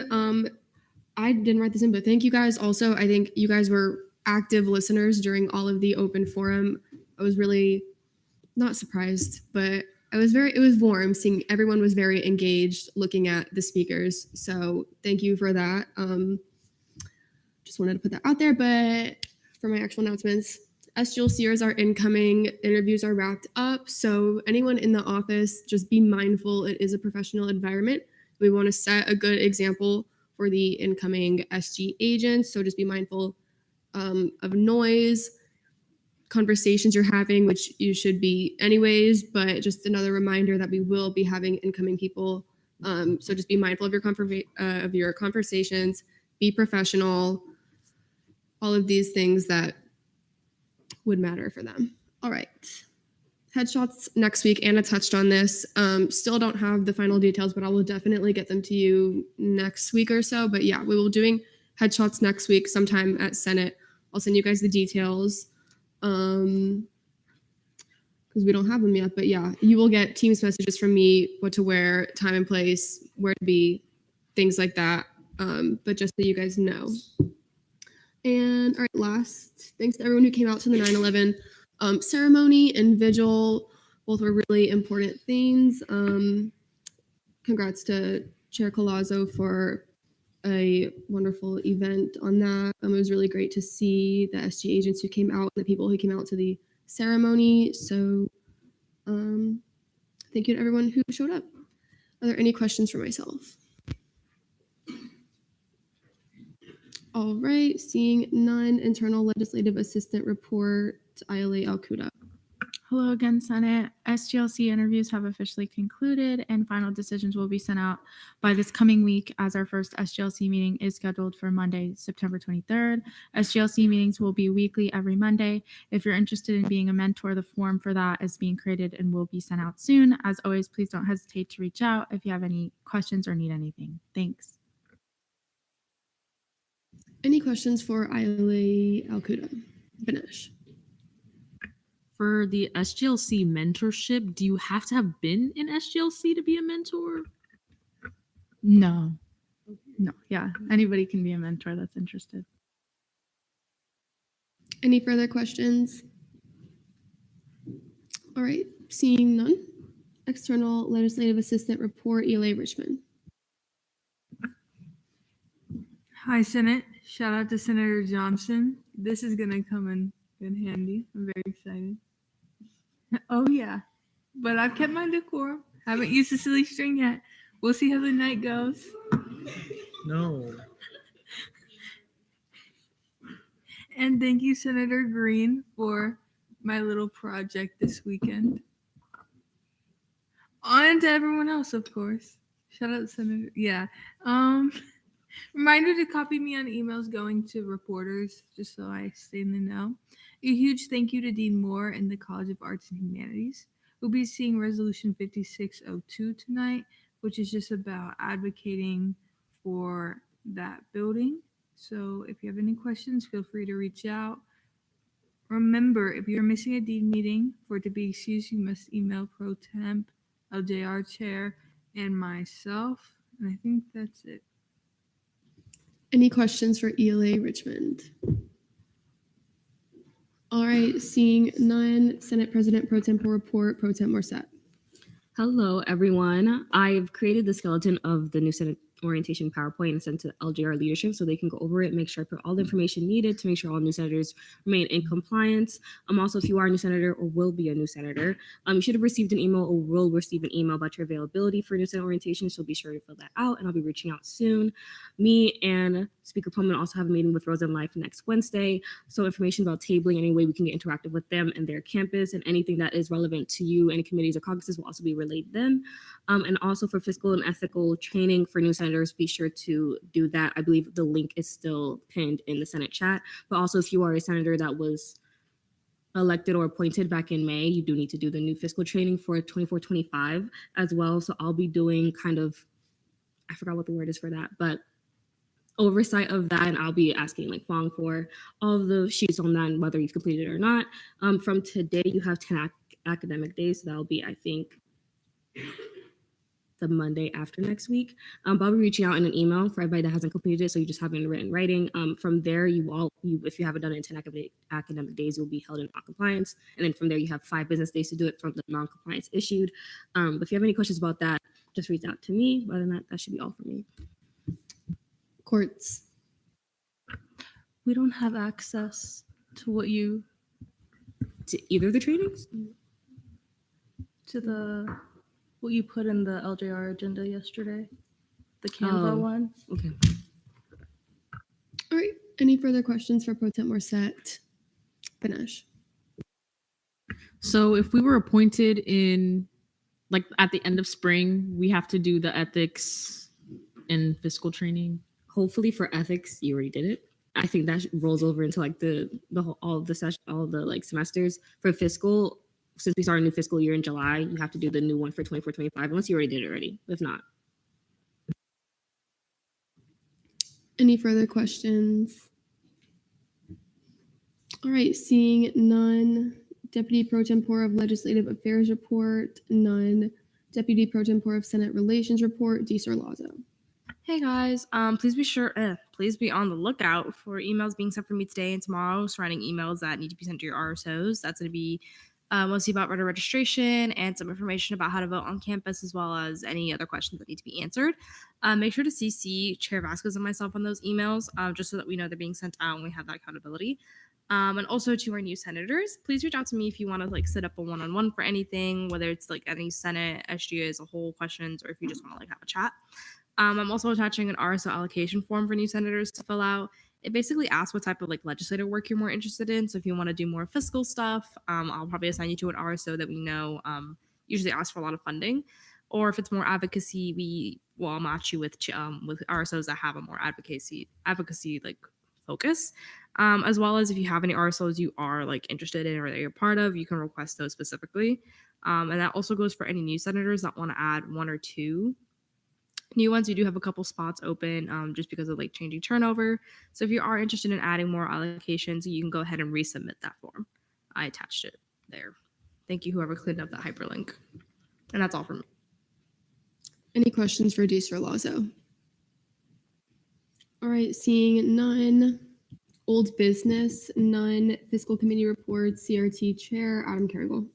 I didn't write this in, but thank you guys. Also, I think you guys were active listeners during all of the open forum. I was really not surprised, but it was warm seeing everyone was very engaged looking at the speakers. So thank you for that. Just wanted to put that out there, but for my actual announcements, SGLCers are incoming, interviews are wrapped up. So anyone in the office, just be mindful. It is a professional environment. We want to set a good example for the incoming SG agents. So just be mindful of noise, conversations you're having, which you should be anyways, but just another reminder that we will be having incoming people. So just be mindful of your conversations, be professional, all of these things that would matter for them. All right. Headshots next week. Anna touched on this. Still don't have the final details, but I will definitely get them to you next week or so. But yeah, we will doing headshots next week sometime at Senate. I'll send you guys the details because we don't have them yet. But yeah, you will get Teams messages from me, what to wear, time and place, where to be, things like that. But just so you guys know. And all right, last, thanks to everyone who came out to the 9/11 ceremony and vigil. Both were really important things. Congrats to Chair Collazo for a wonderful event on that. It was really great to see the SG agents who came out, the people who came out to the ceremony. So thank you to everyone who showed up. Are there any questions for myself? All right, seeing none, internal legislative assistant report, Ayala Alcuda. Hello again, Senate. SGLC interviews have officially concluded and final decisions will be sent out by this coming week as our first SGLC meeting is scheduled for Monday, September 23rd. SGLC meetings will be weekly every Monday. If you're interested in being a mentor, the form for that is being created and will be sent out soon. As always, please don't hesitate to reach out if you have any questions or need anything. Thanks. Any questions for Ayala Alcuda? Ganesh. For the SGLC mentorship, do you have to have been in SGLC to be a mentor? No. No, yeah. Anybody can be a mentor that's interested. Any further questions? All right, seeing none. External legislative assistant report, ELA Richmond. Hi, Senate. Shout out to Senator Johnson. This is going to come in good handy. I'm very excited. Oh, yeah. But I've kept my decorum. Haven't used the silly string yet. We'll see how the night goes. No. And thank you, Senator Green, for my little project this weekend. On to everyone else, of course. Shout out, Senator. Yeah. Reminder to copy me on emails going to reporters, just so I stay in the know. A huge thank you to Dean Moore and the College of Arts and Humanities. We'll be seeing Resolution 5602 tonight, which is just about advocating for that building. So if you have any questions, feel free to reach out. Remember, if you're missing a Dean meeting, for it to be excused, you must email Pro Temp, LJR Chair, and myself. And I think that's it. Any questions for ELA Richmond? All right, seeing none, Senate President Pro Tempore report, Pro Temp Morset. Hello, everyone. I've created the skeleton of the new Senate orientation PowerPoint and send to LJR leadership so they can go over it, make sure I put all the information needed to make sure all new senators remain in compliance. Also, if you are a new senator or will be a new senator, you should have received an email or will receive an email about your availability for new senate orientation, so be sure to fill that out, and I'll be reaching out soon. Me and Speaker Pullman also have a meeting with Rosen Life next Wednesday, so information about tabling, any way we can get interactive with them and their campus, and anything that is relevant to you, any committees or caucuses will also be relayed then. And also for fiscal and ethical training for new senators, be sure to do that. I believe the link is still pinned in the Senate chat, but also if you are a senator that was elected or appointed back in May, you do need to do the new fiscal training for 24-25 as well. So I'll be doing kind of, I forgot what the word is for that, but oversight of that, and I'll be asking like Fong for all of the sheets on that and whether you've completed it or not. From today, you have 10 academic days, so that'll be, I think, the Monday after next week. But I'll be reaching out in an email for everybody that hasn't completed it, so you just have it in written writing. From there, if you haven't done it in 10 academic days, you'll be held in non-compliance. And then from there, you have 5 business days to do it from the non-compliance issued. But if you have any questions about that, just reach out to me. Other than that, that should be all for me. Courts. We don't have access to to either of the trainings? To what you put in the LJR agenda yesterday, the Canva one. Okay. All right. Any further questions for Pro Temp Morissette? Ganesh. So if we were appointed in like at the end of spring, we have to do the ethics and fiscal training. Hopefully for ethics, you already did it. I think that rolls over into like the whole, all of the session, all of the like semesters. For fiscal, since we start a new fiscal year in July, you have to do the new one for 24-25, unless you already did it already. If not. Any further questions? All right, seeing none. Deputy Pro Tempore of Legislative Affairs report, none. Deputy Pro Tempore of Senate Relations report, DSR Lazo. Hey guys, please be on the lookout for emails being sent from me today and tomorrow surrounding emails that need to be sent to your RSOs. That's going to be mostly about voter registration and some information about how to vote on campus, as well as any other questions that need to be answered. Make sure to CC Chair Vasquez and myself on those emails, just so that we know they're being sent out and we have that accountability. And also to our new senators, please reach out to me if you want to like set up a one-on-one for anything, whether it's like any Senate, SGA as a whole questions, or if you just want to like have a chat. I'm also attaching an RSO allocation form for new senators to fill out. It basically asks what type of like legislative work you're more interested in. So if you want to do more fiscal stuff, I'll probably assign you to an RSO that we know usually asks for a lot of funding. Or if it's more advocacy, we will match you with RSOs that have a more advocacy like focus. As well as if you have any RSOs you are like interested in or that you're part of, you can request those specifically. And that also goes for any new senators that want to add 1 or 2 new ones. We do have a couple spots open just because of like changing turnover. So if you are interested in adding more allocations, you can go ahead and resubmit that form. I attached it there. Thank you, whoever cleaned up that hyperlink. And that's all from me. Any questions for DSR Lazo? All right, seeing none. Old business, none. Fiscal committee reports, CRT chair, Adam Carrigal.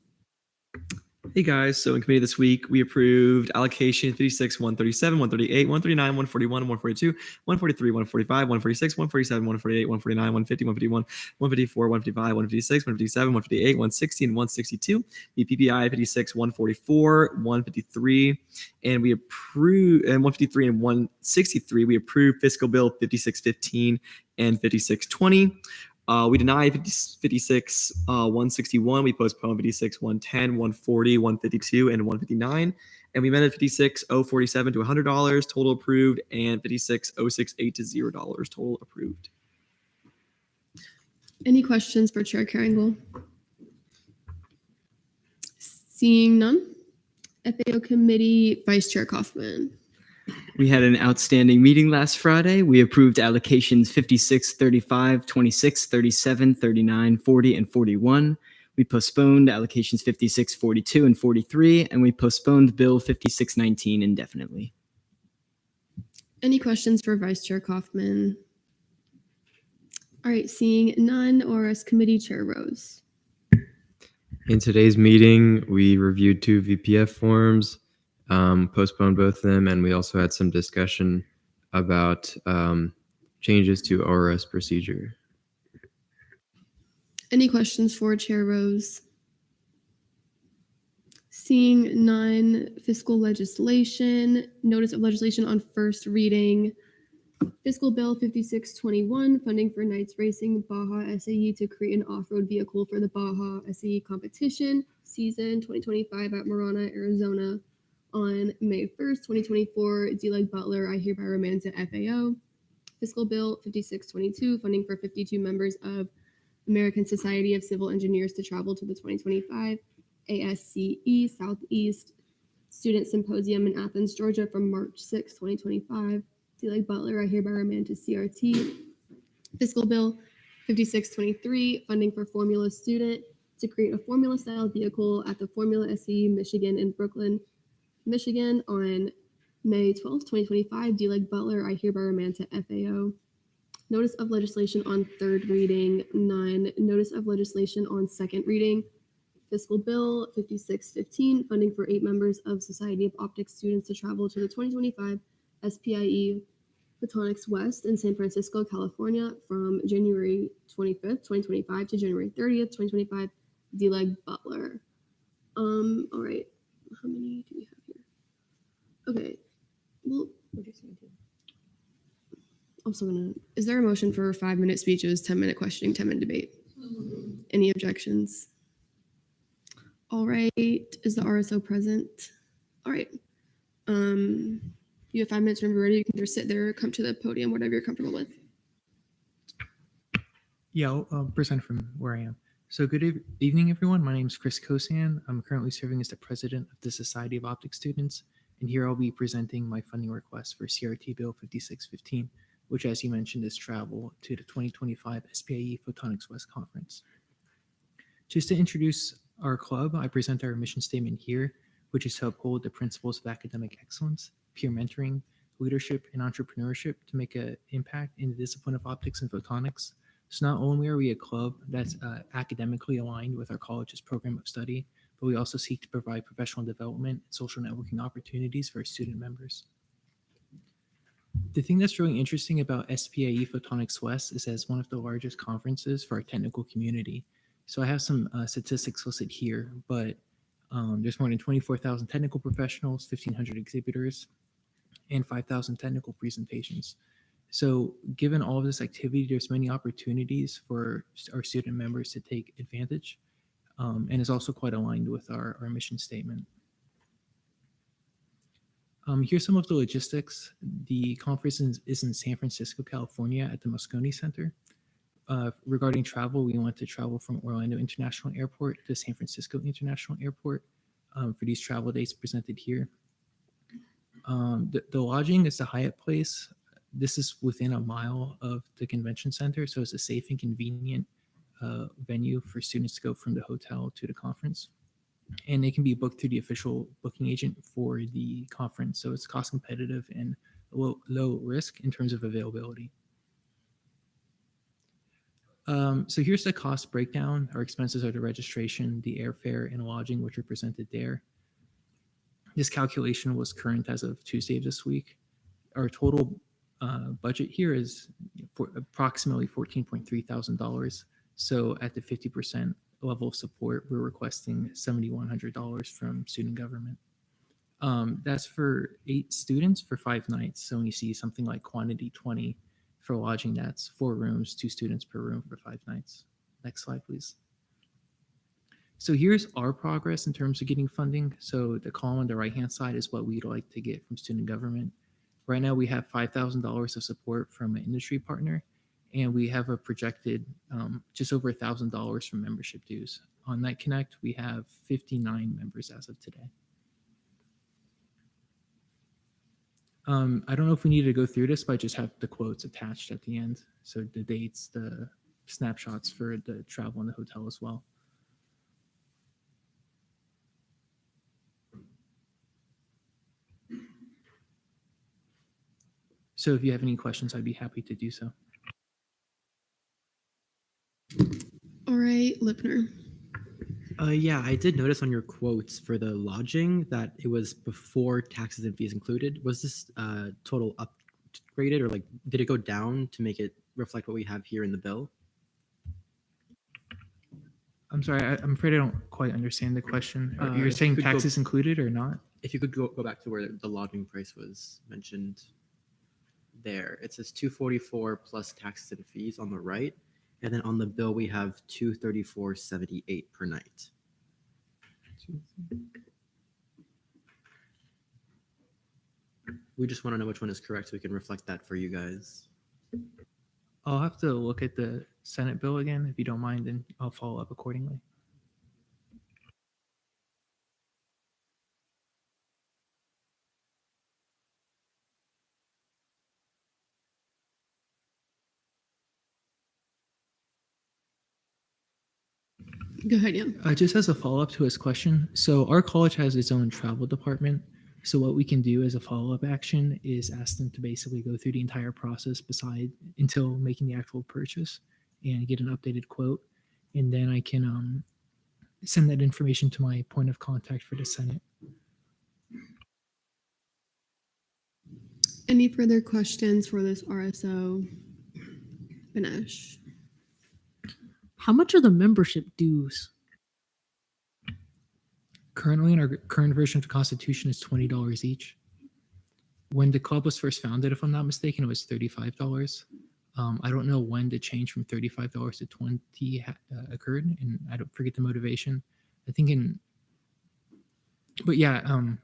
Hey guys, so in committee this week, we approved allocation 56, 137, 138, 139, 141, 142, 143, 145, 146, 147, 148, 149, 150, 151, 154, 155, 156, 157, 158, 160, and 162. The PPI 56, 144, 153, and we approved, and 153 and 163, we approved fiscal bill 5615 and 5620. We denied 56, 161. We postponed 56, 110, 140, 152, and 159. And we amended 56, 047 to $100 total approved, and 56, 068 to $0 total approved. Any questions for Chair Carrigal? Seeing none. FAO Committee, Vice Chair Kaufman. We had an outstanding meeting last Friday. We approved allocations 56, 35, 26, 37, 39, 40, and 41. We postponed allocations 56, 42, and 43, and we postponed Bill 5619 indefinitely. Any questions for Vice Chair Kaufman? All right, seeing none, ORS Committee Chair Rose. In today's meeting, we reviewed 2 VPF forms, postponed both of them, and we also had some discussion about changes to ORS procedure. Any questions for Chair Rose? Seeing none, fiscal legislation, notice of legislation on first reading. Fiscal Bill 5621, funding for Knights Racing Baja SAE to create an off-road vehicle for the Baja SAE competition season 2025 at Marana, Arizona on May 1st, 2024. D-Leg Butler, I hereby remand to FAO. Fiscal Bill 5622, funding for 52 members of American Society of Civil Engineers to travel to the 2025 ASCE Southeast Student Symposium in Athens, Georgia from March 6, 2025. D-Leg Butler, I hereby remand to CRT. Fiscal Bill 5623, funding for Formula Student to create a Formula-style vehicle at the Formula SCE Michigan in Brooklyn, Michigan on May 12, 2025. D-Leg Butler, I hereby remand to FAO. Notice of legislation on third reading, none. Notice of legislation on second reading. Fiscal Bill 5615, funding for 8 members of Society of Optics students to travel to the 2025 SPIE Photonics West in San Francisco, California from January 25th, 2025 to January 30th, 2025. D-Leg Butler. All right. How many do we have here? Okay. Well, we're just gonna do. Also gonna, is there a motion for 5-minute speeches, 10-minute questioning, 10-minute debate? Any objections? All right, is the RSO present? All right. You have 5 minutes whenever you're ready. You can either sit there or come to the podium, whatever you're comfortable with. Yeah, I'll present from where I am. So good evening, everyone. My name is Chris Kosan. I'm currently serving as the president of the Society of Optics Students, and here I'll be presenting my funding request for CRT Bill 5615, which, as you mentioned, is travel to the 2025 SPIE Photonics West Conference. Just to introduce our club, I present our mission statement here, which is to uphold the principles of academic excellence, peer mentoring, leadership, and entrepreneurship to make an impact in the discipline of optics and photonics. So not only are we a club that's academically aligned with our college's program of study, but we also seek to provide professional development and social networking opportunities for our student members. The thing that's really interesting about SPIE Photonics West is that it's one of the largest conferences for our technical community. So I have some statistics listed here, but there's more than 24,000 technical professionals, 1,500 exhibitors, and 5,000 technical presentations. So given all of this activity, there's many opportunities for our student members to take advantage, and is also quite aligned with our mission statement. Here's some of the logistics. The conference is in San Francisco, California at the Moscone Center. Regarding travel, we want to travel from Orlando International Airport to San Francisco International Airport for these travel dates presented here. The lodging is the Hyatt Place. This is within a mile of the convention center, so it's a safe and convenient venue for students to go from the hotel to the conference. And they can be booked through the official booking agent for the conference, so it's cost competitive and low risk in terms of availability. So here's the cost breakdown. Our expenses are the registration, the airfare, and lodging, which are presented there. This calculation was current as of Tuesday of this week. Our total budget here is for approximately $14.3 thousand. So at the 50% level of support, we're requesting $7,100 from student government. That's for 8 students for 5 nights. So when you see something like quantity 20 for lodging, that's 4 rooms, 2 students per room for 5 nights. Next slide, please. So here's our progress in terms of getting funding. So the column on the right-hand side is what we'd like to get from student government. Right now, we have $5,000 of support from an industry partner, and we have a projected just over $1,000 from membership dues. On Night Connect, we have 59 members as of today. I don't know if we need to go through this, but I just have the quotes attached at the end. So the dates, the snapshots for the travel and the hotel as well. So if you have any questions, I'd be happy to do so. All right, Lipner. Yeah, I did notice on your quotes for the lodging that it was before taxes and fees included. Was this total up downgraded, or like did it go down to make it reflect what we have here in the bill? I'm sorry, I'm afraid I don't quite understand the question. You're If you saying could go- taxes included or not? If you could go back to where the lodging price was mentioned there, it says 244 plus taxes and fees on the right, and then on the bill we have 234.78 per night. We just want to know which one is correct so we can reflect that for you guys. I'll have to look at the Senate bill again, if you don't mind, and I'll follow up accordingly. Go ahead, yeah. Just as a follow-up to his question, so our college has its own travel department. So what we can do as a follow-up action is ask them to basically go through the entire process until making the actual purchase and get an updated quote. And then I can send that information to my point of contact for the Senate. Any further questions for this RSO? Ganesh. How much are the membership dues? Currently, in our current version of the Constitution, is $20 each. When the club was first founded, if I'm not mistaken, it was $35. I don't know when the change from $35 to $20 occurred, and I don't forget the motivation. I think but yeah,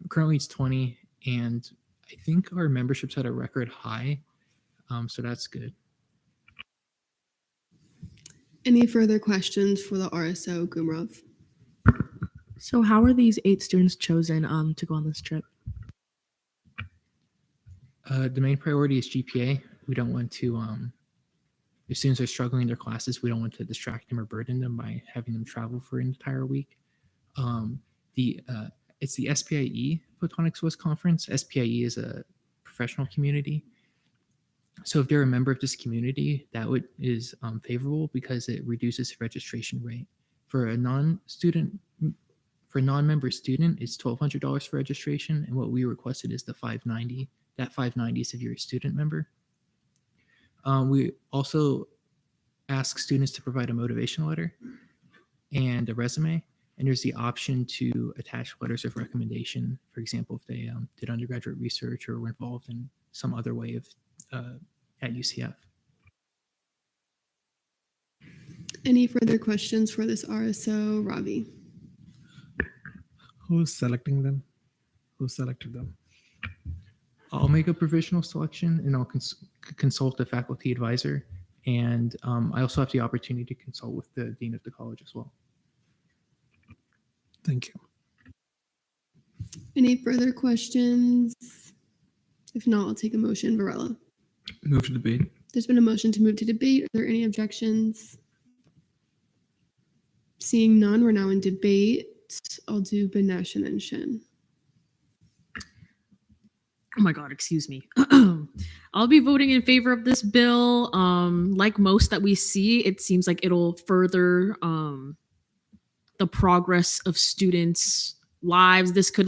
currently it's 20, and I think our membership's at a record high, so that's good. Any further questions for the RSO, Gumrav? So how are these 8 students chosen to go on this trip? The main priority is GPA. We don't want to, if students are struggling in their classes, we don't want to distract them or burden them by having them travel for an entire week. It's the SPIE Photonics West Conference. SPIE is a professional community. So if they're a member of this community, that is favorable because it reduces registration rate. For a non-member student, it's $1,200 for registration, and what we requested is the $590. That $590 is if you're a student member. We also ask students to provide a motivation letter and a resume, and there's the option to attach letters of recommendation. For example, if they did undergraduate research or were involved in some other way of at UCF. Any further questions for this RSO, Ravi? Who's selecting them? Who selected them? I'll make a provisional selection, and I'll consult the faculty advisor. And I also have the opportunity to consult with the dean of the college as well. Thank you. Any further questions? If not, I'll take a motion. Varela. Move to debate. There's been a motion to move to debate. Are there any objections? Seeing none, we're now in debate. I'll do Banesh and then Shin. Oh my God, excuse me. I'll be voting in favor of this bill. Like most that we see, it seems like it'll further the progress of students' lives. This could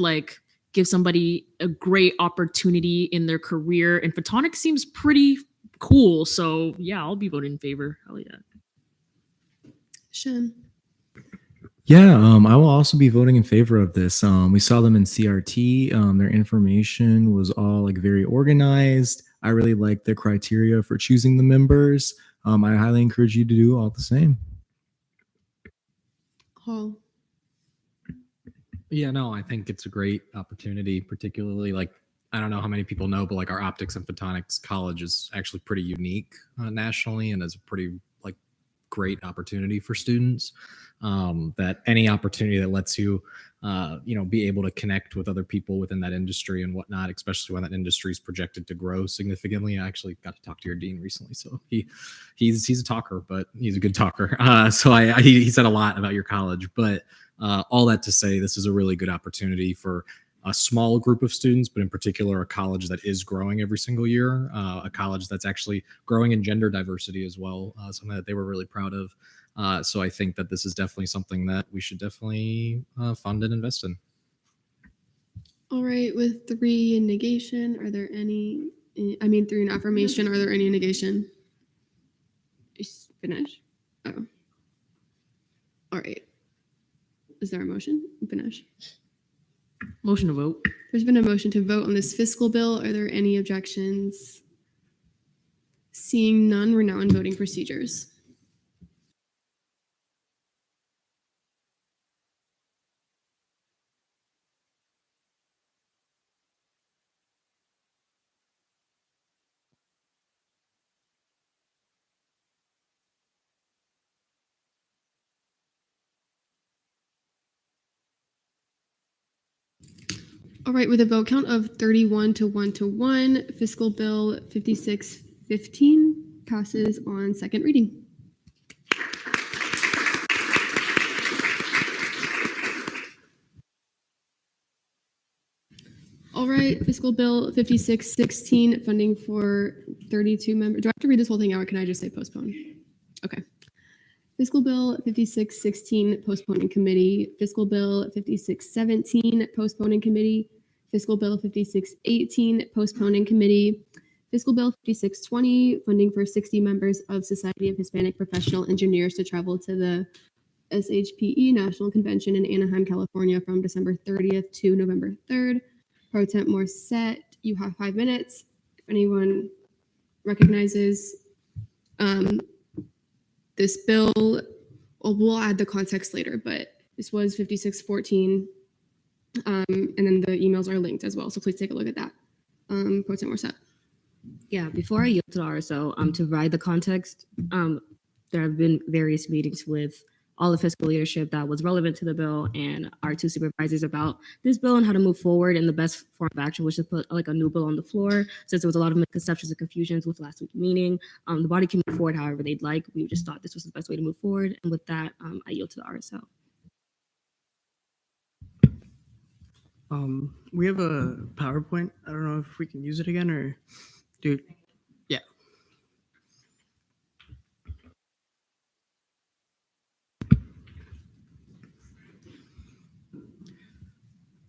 give somebody a great opportunity in their career, and photonics seems pretty cool. So yeah, I'll be voting in favor. Hell yeah. Shin. Yeah, I will also be voting in favor of this. We saw them in CRT. Their information was all very organized. I really like the criteria for choosing the members. I highly encourage you to do all the same. Hall. Yeah, no, I think it's a great opportunity, particularly I don't know how many people know, but our optics and photonics college is actually pretty unique nationally, and is a pretty great opportunity for students. That any opportunity that lets you, be able to connect with other people within that industry and whatnot, especially when that industry is projected to grow significantly. I actually got to talk to your dean recently, so he's a talker, but he's a good talker. So he said a lot about your college, but all that to say, this is a really good opportunity for a small group of students, but in particular, a college that is growing every single year, a college that's actually growing in gender diversity as well, something that they were really proud of. So I think that this is definitely something that we should definitely fund and invest in. All right, with 3 in negation, are there any Through an affirmation, are there any negation? Is finish? Oh. All right. Is there a motion? Finish. Motion to vote. There's been a motion to vote on this fiscal bill. Are there any objections? Seeing none, we're now in voting procedures. All right, with a vote count of 31 to 1, fiscal bill 5615 passes on second reading. All right, fiscal bill 5616, funding for 32 members. Do I have to read this whole thing out or can I just say postpone? Okay. Fiscal bill 5616, postponing committee. Fiscal bill 5617, postponing committee. Fiscal bill 5618, postponing committee. Fiscal bill 5620, funding for 60 members of Society of Hispanic Professional Engineers to travel to the SHPE National Convention in Anaheim, California from December 30th to November 3rd. Pro Temp Morissette, you have 5 minutes. If anyone recognizes this bill, well, we'll add the context later, but this was 5614. And then the emails are linked as well. So please take a look at that. Pro Temp Morissette. Yeah, before I yield to the RSO, to provide the context, there have been various meetings with all the fiscal leadership that was relevant to the bill and our 2 supervisors about this bill and how to move forward in the best form of action, which is put like a new bill on the floor. Since there was a lot of misconceptions and confusions with last week's meeting, the body can move forward however they'd like. We just thought this was the best way to move forward. And with that, I yield to the RSO. We have a PowerPoint. I don't know if we can use it again or do. Yeah.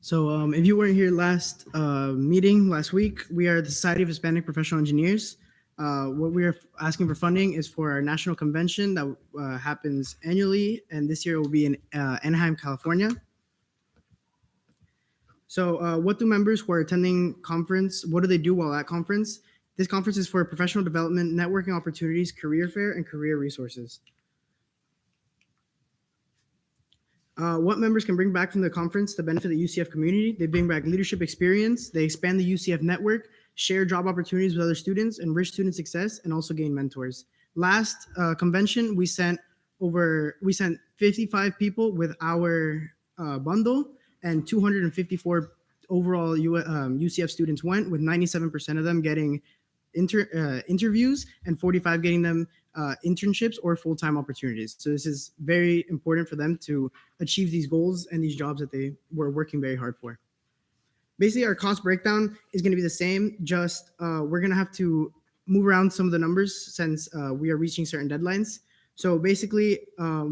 So if you weren't here last last week, we are the Society of Hispanic Professional Engineers. What we are asking for funding is for our national convention that happens annually, and this year it will be in Anaheim, California. So what do members who are attending conference, what do they do while at conference? This conference is for professional development, networking opportunities, career fair, and career resources. What members can bring back from the conference to benefit the UCF community? They bring back leadership experience, they expand the UCF network, share job opportunities with other students, enrich student success, and also gain mentors. Last convention, we sent 55 people with our bundle, and 254 overall UCF students went, with 97% of them getting interviews and 45 getting them internships or full-time opportunities. So this is very important for them to achieve these goals and these jobs that they were working very hard for. Basically, our cost breakdown is going to be the same, just we're going to have to move around some of the numbers since we are reaching certain deadlines. So basically,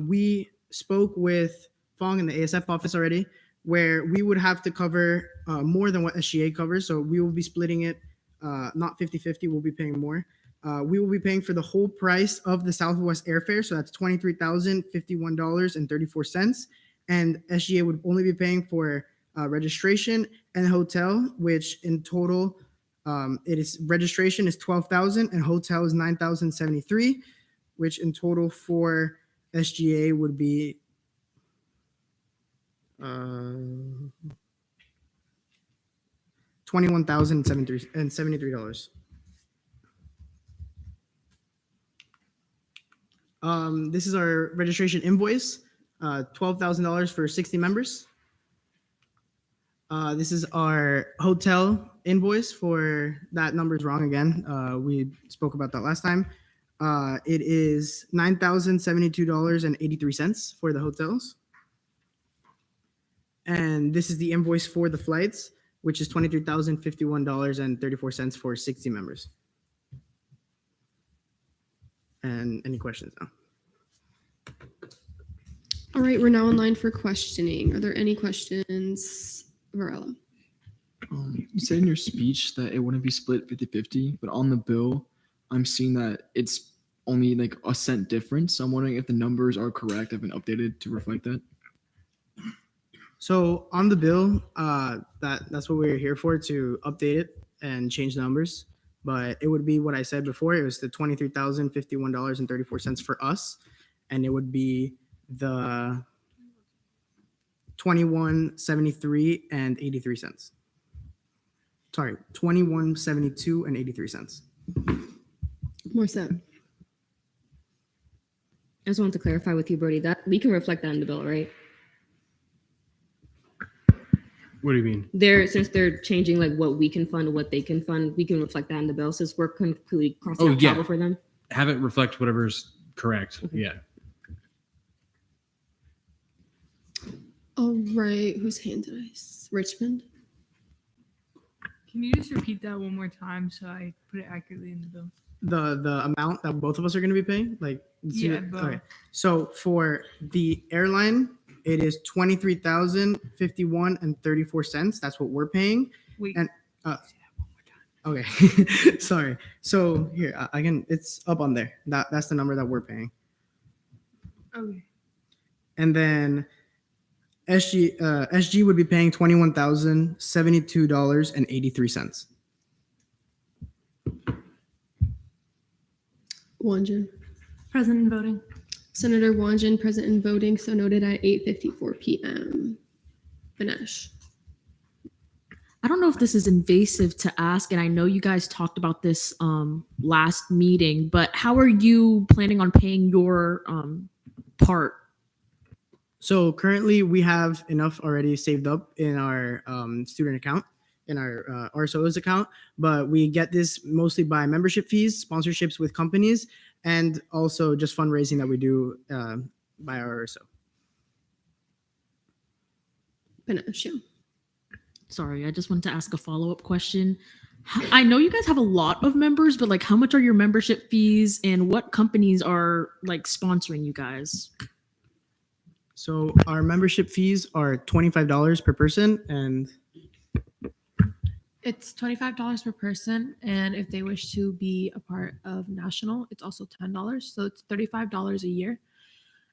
we spoke with Fong in the ASF office already, where we would have to cover more than what SGA covers. So we will be splitting it, not 50-50, we'll be paying more. We will be paying for the whole price of the Southwest airfare. So that's $23,051.34. And SGA would only be paying for registration and hotel, which in total, registration is $12,000 and hotel is $9,073, which in total for SGA would be $21,073. This is our registration invoice, $12,000 for 60 members. This is our hotel invoice for, that number is wrong again. We spoke about that last time. It is $9,072.83 for the hotels. And this is the invoice for the flights, which is $23,051.34 for 60 members. And any questions now? All right, we're now in line for questioning. Are there any questions, Varela? You said in your speech that it wouldn't be split 50-50, but on the bill, I'm seeing that it's only like a cent difference. So I'm wondering if the numbers are correct, have been updated to reflect that. So on the bill, that's what we're here for, to update it and change the numbers. But it would be what I said before. It was the $23,051.34 for us, and it would be the $21.73 and 83 cents. Sorry, $21.72 and 83 cents. More so. I just wanted to clarify with you, Brody, that we can reflect that in the bill, right? What do you mean? Since they're changing like what we can fund and what they can fund, we can reflect that in the bill since we're completely crossing out travel for them. Have it reflect whatever's correct. Yeah. All right, whose hand did I? Richmond. Can you just repeat that one more time so I put it accurately in the bill? The amount that both of us are going to be paying, like Yeah, both. okay. So for the airline, it is $23,051 and 34 cents. That's what we're paying. Wait. And okay, sorry. So here I can. It's up on there. That's the number that we're paying. Okay. And then SG would be paying $21,072.83. Wanjin. Present and voting. Senator Wanjin, present and voting, so noted at 8:54 p.m. Vinesh. I don't know if this is invasive to ask, and I know you guys talked about this last meeting, but how are you planning on paying your part? So currently we have enough already saved up in our student account, in our RSO's account, but we get this mostly by membership fees, sponsorships with companies, and also just fundraising that we do by our RSO. Sorry, I just wanted to ask a follow-up question. I know you guys have a lot of members, but like how much are your membership fees and what companies are like sponsoring you guys? So our membership fees are $25 per person, and It's $25 per person, and if they wish to be a part of National, it's also $10. So it's $35 a year.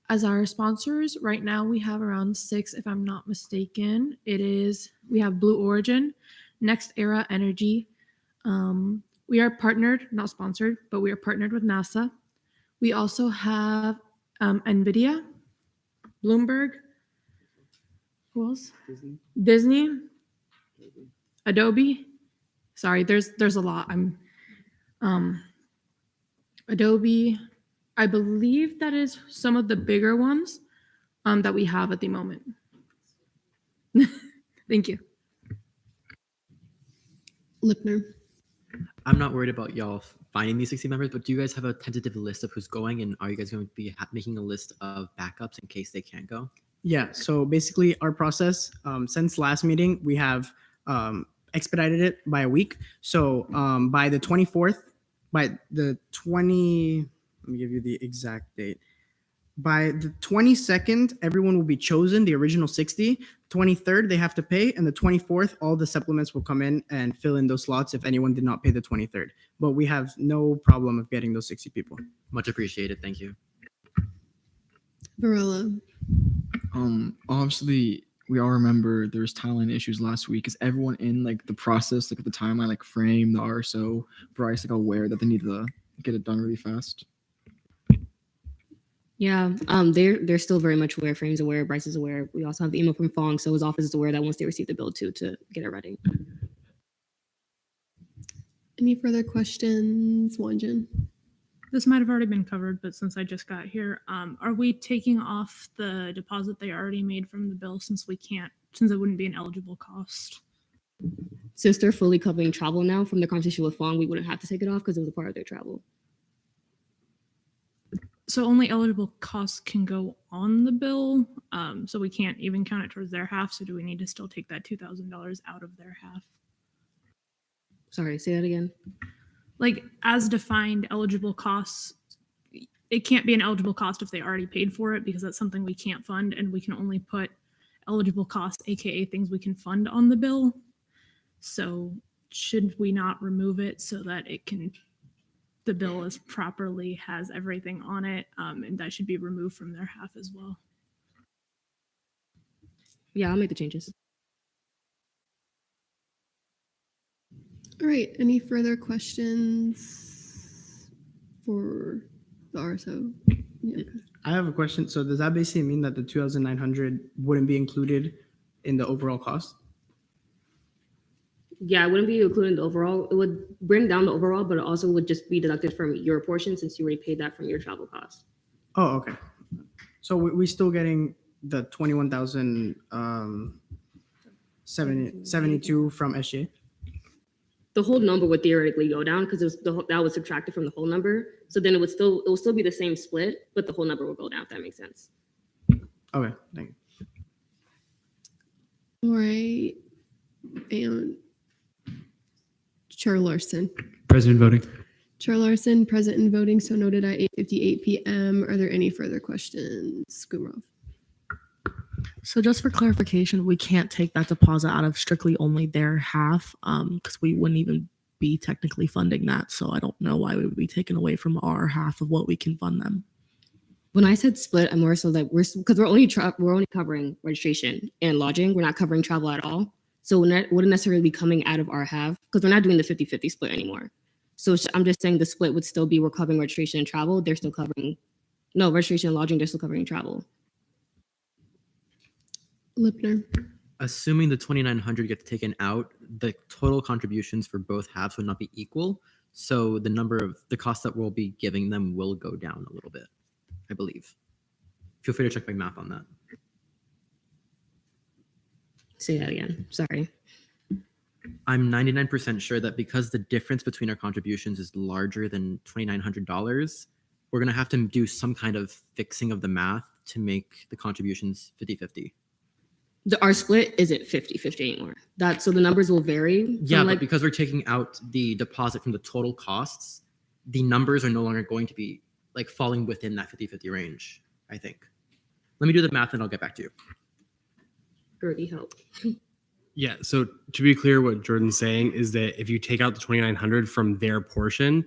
As our sponsors, right now we have around 6, if I'm not mistaken. We have Blue Origin, Next Era Energy. We are partnered, not sponsored, but we are partnered with NASA. We also have NVIDIA, Bloomberg, who else? Disney, Adobe. Sorry, there's a lot. Adobe. I believe that is some of the bigger ones that we have at the moment. Thank you. Lipner. I'm not worried about y'all finding these 60 members, but do you guys have a tentative list of who's going, and are you guys going to be making a list of backups in case they can't go? yeah, so basically our process, since last meeting, we have expedited it by a week. So by the 24th, let me give you the exact date. By the 22nd, everyone will be chosen, the original 60. 23rd, they have to pay. And the 24th, all the supplements will come in and fill in those slots if anyone did not pay the 23rd. But we have no problem of getting those 60 people. Much appreciated. Thank you. Varela. Obviously, we all remember there was timeline issues last week. Is everyone in like the process, like the timeline, like Frame, the RSO, Bryce, like aware that they need to get it done really fast? Yeah, they're still very much aware. Frame's aware. Bryce is aware. We also have the email from Fong, so his office is aware that once they receive the bill too, to get it ready. Any further questions, Wanjin? This might have already been covered, but since I just got here, are we taking off the deposit they already made from the bill since it wouldn't be an eligible cost? Since they're fully covering travel now from the conversation with Fong, we wouldn't have to take it off because it was a part of their travel. So only eligible costs can go on the bill. So we can't even count it towards their half. So do we need to still take that $2,000 out of their half? Sorry, say that again. Like as defined eligible costs, it can't be an eligible cost if they already paid for it because that's something we can't fund, and we can only put eligible costs, aka things we can fund, on the bill. So should we not remove it so that the bill is properly has everything on it, and that should be removed from their half as well? Yeah, I'll make the changes. All right. Any further questions for the RSO? Yeah, okay. I have a question. So does that basically mean that the 2,900 wouldn't be included in the overall cost? Yeah, it wouldn't be including the overall. It would bring down the overall, but it also would just be deducted from your portion since you already paid that from your travel cost. Oh, okay. So we're still getting the 21,072 from SJ? The whole number would theoretically go down because that was subtracted from the whole number. So then it will still be the same split, but the whole number will go down, if that makes sense. Okay, thank you. All right. And Chair Larson. President voting. Chair Larson, present and voting, so noted at 8:58 p.m. Are there any further questions? Gumrov. So just for clarification, we can't take that deposit out of strictly only their half, because we wouldn't even be technically funding that. So I don't know why we would be taken away from our half of what we can fund them. When I said split, I'm more so that because we're only covering registration and lodging. We're not covering travel at all. So it wouldn't necessarily be coming out of our half because we're not doing the 50-50 split anymore. So I'm just saying the split would still be we're covering registration and travel. They're still covering registration and lodging. They're still covering travel. Lipner. Assuming the 2,900 gets taken out, the total contributions for both halves would not be equal. So the cost that we'll be giving them will go down a little bit, I believe. Feel free to check my math on that. Say that again. Sorry. I'm 99% sure that because the difference between our contributions is larger than $2,900, we're going to have to do some kind of fixing of the math to make the contributions 50-50. Our split isn't 50-50 anymore. So the numbers will vary. Yeah, but because we're taking out the deposit from the total costs, the numbers are no longer going to be like falling within that 50-50 range, I think. Let me do the math and I'll get back to you. Gertie, help. Yeah. So to be clear, what Jordan's saying is that if you take out the 2,900 from their portion,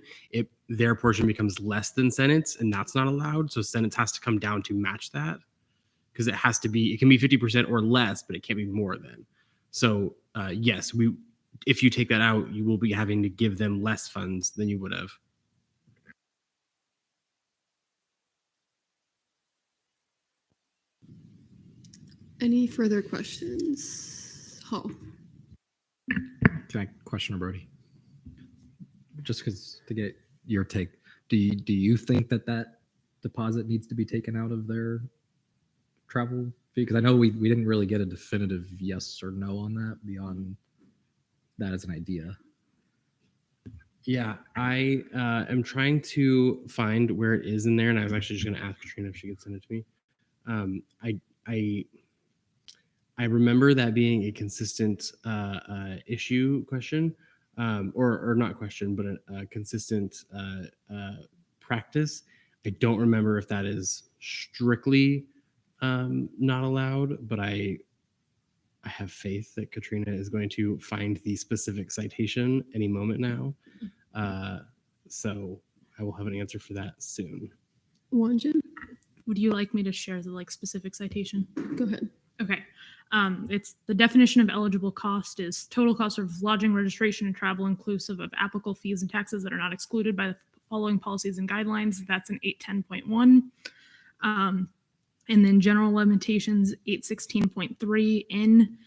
their portion becomes less than Senate's, and that's not allowed. So Senate's has to come down to match that because it can be 50% or less, but it can't be more than. So yes, if you take that out, you will be having to give them less funds than you would have. Any further questions? Hall. Can I question Brody? Just because to get your take, do you think that deposit needs to be taken out of their travel fee? Because I know we didn't really get a definitive yes or no on that beyond that as an idea. Yeah, I am trying to find where it is in there, and I was actually just going to ask Katrina if she could send it to me. I remember that being a consistent issue question, or not question, but a consistent practice. I don't remember if that is strictly not allowed, but I have faith that Katrina is going to find the specific citation any moment now. So I will have an answer for that soon. Wanjin? Would you like me to share the specific citation? Go ahead. Okay. It's the definition of eligible cost is total cost of lodging, registration, and travel inclusive of applicable fees and taxes that are not excluded by the following policies and guidelines. That's an 810.1. And then general limitations 816.3 in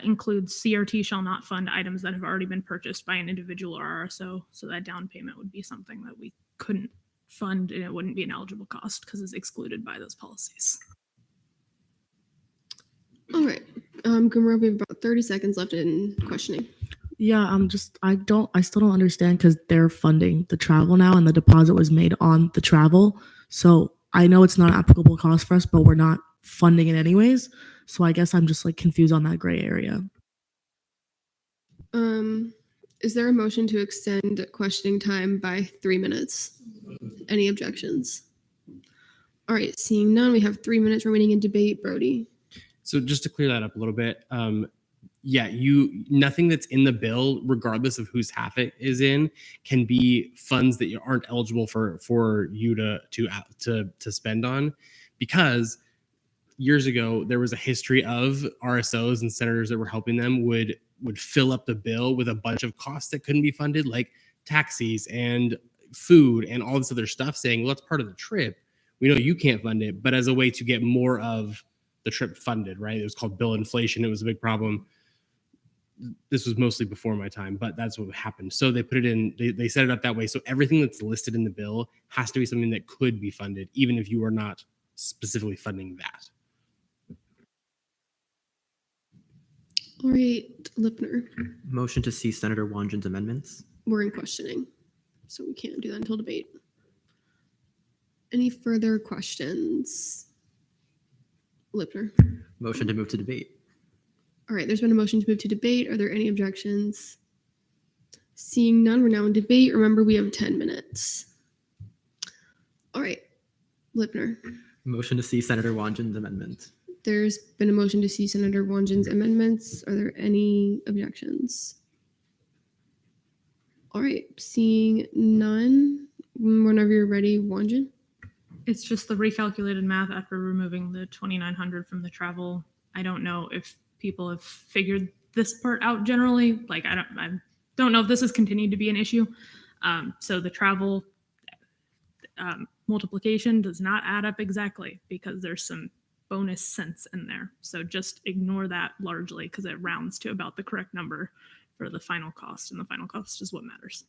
includes CRT shall not fund items that have already been purchased by an individual or RSO. So that down payment would be something that we couldn't fund and it wouldn't be an eligible cost because it's excluded by those policies. All right. Gumrov, we have about 30 seconds left in questioning. Yeah, I still don't understand because they're funding the travel now and the deposit was made on the travel. So I know it's not an applicable cost for us, but we're not funding it anyways. So I guess I'm just confused on that gray area. Is there a motion to extend questioning time by 3 minutes? Any objections? All right, seeing none, we have 3 minutes remaining in debate. Brody. So just to clear that up a little bit, yeah, nothing that's in the bill, regardless of whose half it is in, can be funds that aren't eligible for you to spend on, because years ago there was a history of RSOs and senators that were helping them would fill up the bill with a bunch of costs that couldn't be funded, like taxis and food and all this other stuff, saying, well, that's part of the trip. We know you can't fund it, but as a way to get more of the trip funded, right? It was called bill inflation. It was a big problem. This was mostly before my time, but that's what happened. So they put it in, they set it up that way. So everything that's listed in the bill has to be something that could be funded, even if you are not specifically funding that. All right, Lipner. Motion to see Senator Wanjin's amendments. We're in questioning, so we can't do that until debate. Any further questions? Lipner. Motion to move to debate. All right, there's been a motion to move to debate. Are there any objections? Seeing none, we're now in debate. Remember, we have 10 minutes. All right, Lipner. Motion to see Senator Wanjin's amendment. There's been a motion to see Senator Wanjin's amendments. Are there any objections? All right, seeing none, whenever you're ready, Wanjin. It's just the recalculated math after removing the 2,900 from the travel. I don't know if people have figured this part out generally. Like, I don't know if this has continued to be an issue. So the travel multiplication does not add up exactly because there's some bonus cents in there. So just ignore that largely because it rounds to about the correct number for the final cost, and the final cost is what matters.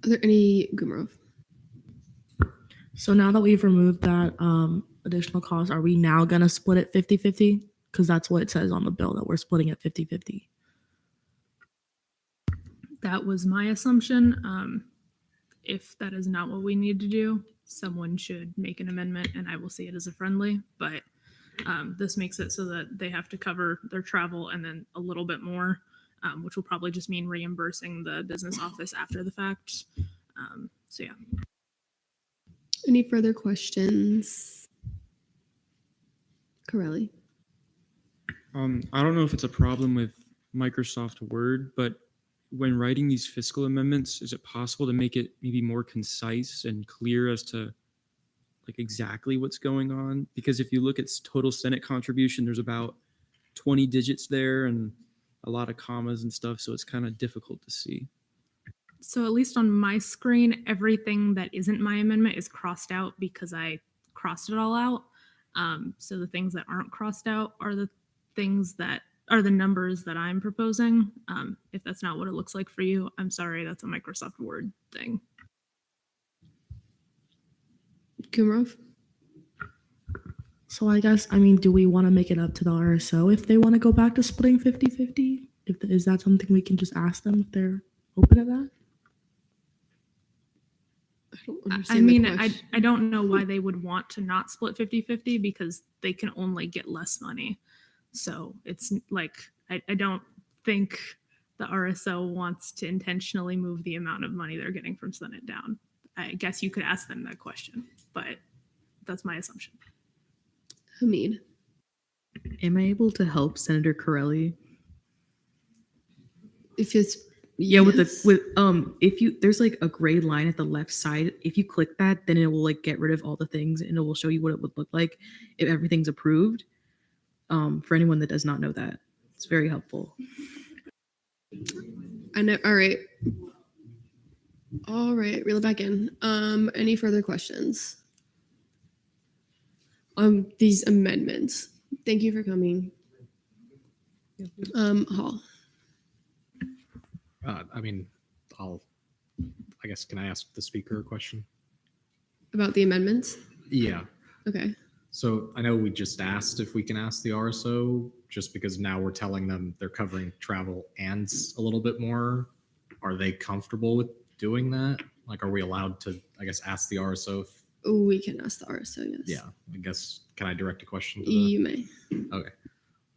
Are there any, Gumarov? So now that we've removed that additional cost, are we now going to split it 50-50? Because that's what it says on the bill, that we're splitting it 50-50. That was my assumption. If that is not what we need to do, someone should make an amendment and I will see it as a friendly, but this makes it so that they have to cover their travel and then a little bit more, which will probably just mean reimbursing the business office after the fact. So yeah. Any further questions? Corelli. I don't know if it's a problem with Microsoft Word, but when writing these fiscal amendments, is it possible to make it maybe more concise and clear as to like exactly what's going on? Because if you look at total Senate contribution, there's about 20 digits there and a lot of commas and stuff, so it's kind of difficult to see. So at least on my screen, everything that isn't my amendment is crossed out because I crossed it all out. So the things that aren't crossed out are the things that are the numbers that I'm proposing. If that's not what it looks like for you, I'm sorry, that's a Microsoft Word thing. Gumarov? So I guess, do we want to make it up to the RSO if they want to go back to splitting 50-50? Is that something we can just ask them if they're open to that? I don't know why they would want to not split 50-50 because they can only get less money. So it's like, I don't think the RSO wants to intentionally move the amount of money they're getting from Senate down. I guess you could ask them that question, but that's my assumption. Hamid. Am I able to help Senator Corelli? If it's if you there's like a gray line at the left side. If you click that, then it will like get rid of all the things and it will show you what it would look like if everything's approved. For anyone that does not know that, it's very helpful. I know. All right, reel it back in. Any further questions on these amendments? Thank you for coming. Hall. I guess, can I ask the speaker a question? About the amendments? Yeah. Okay. So I know we just asked if we can ask the RSO, just because now we're telling them they're covering travel and a little bit more. Are they comfortable with doing that? Like, are we allowed to, I guess, ask the RSO? We can ask the RSO, yes. Yeah, I guess, can I direct a question to You may. Okay.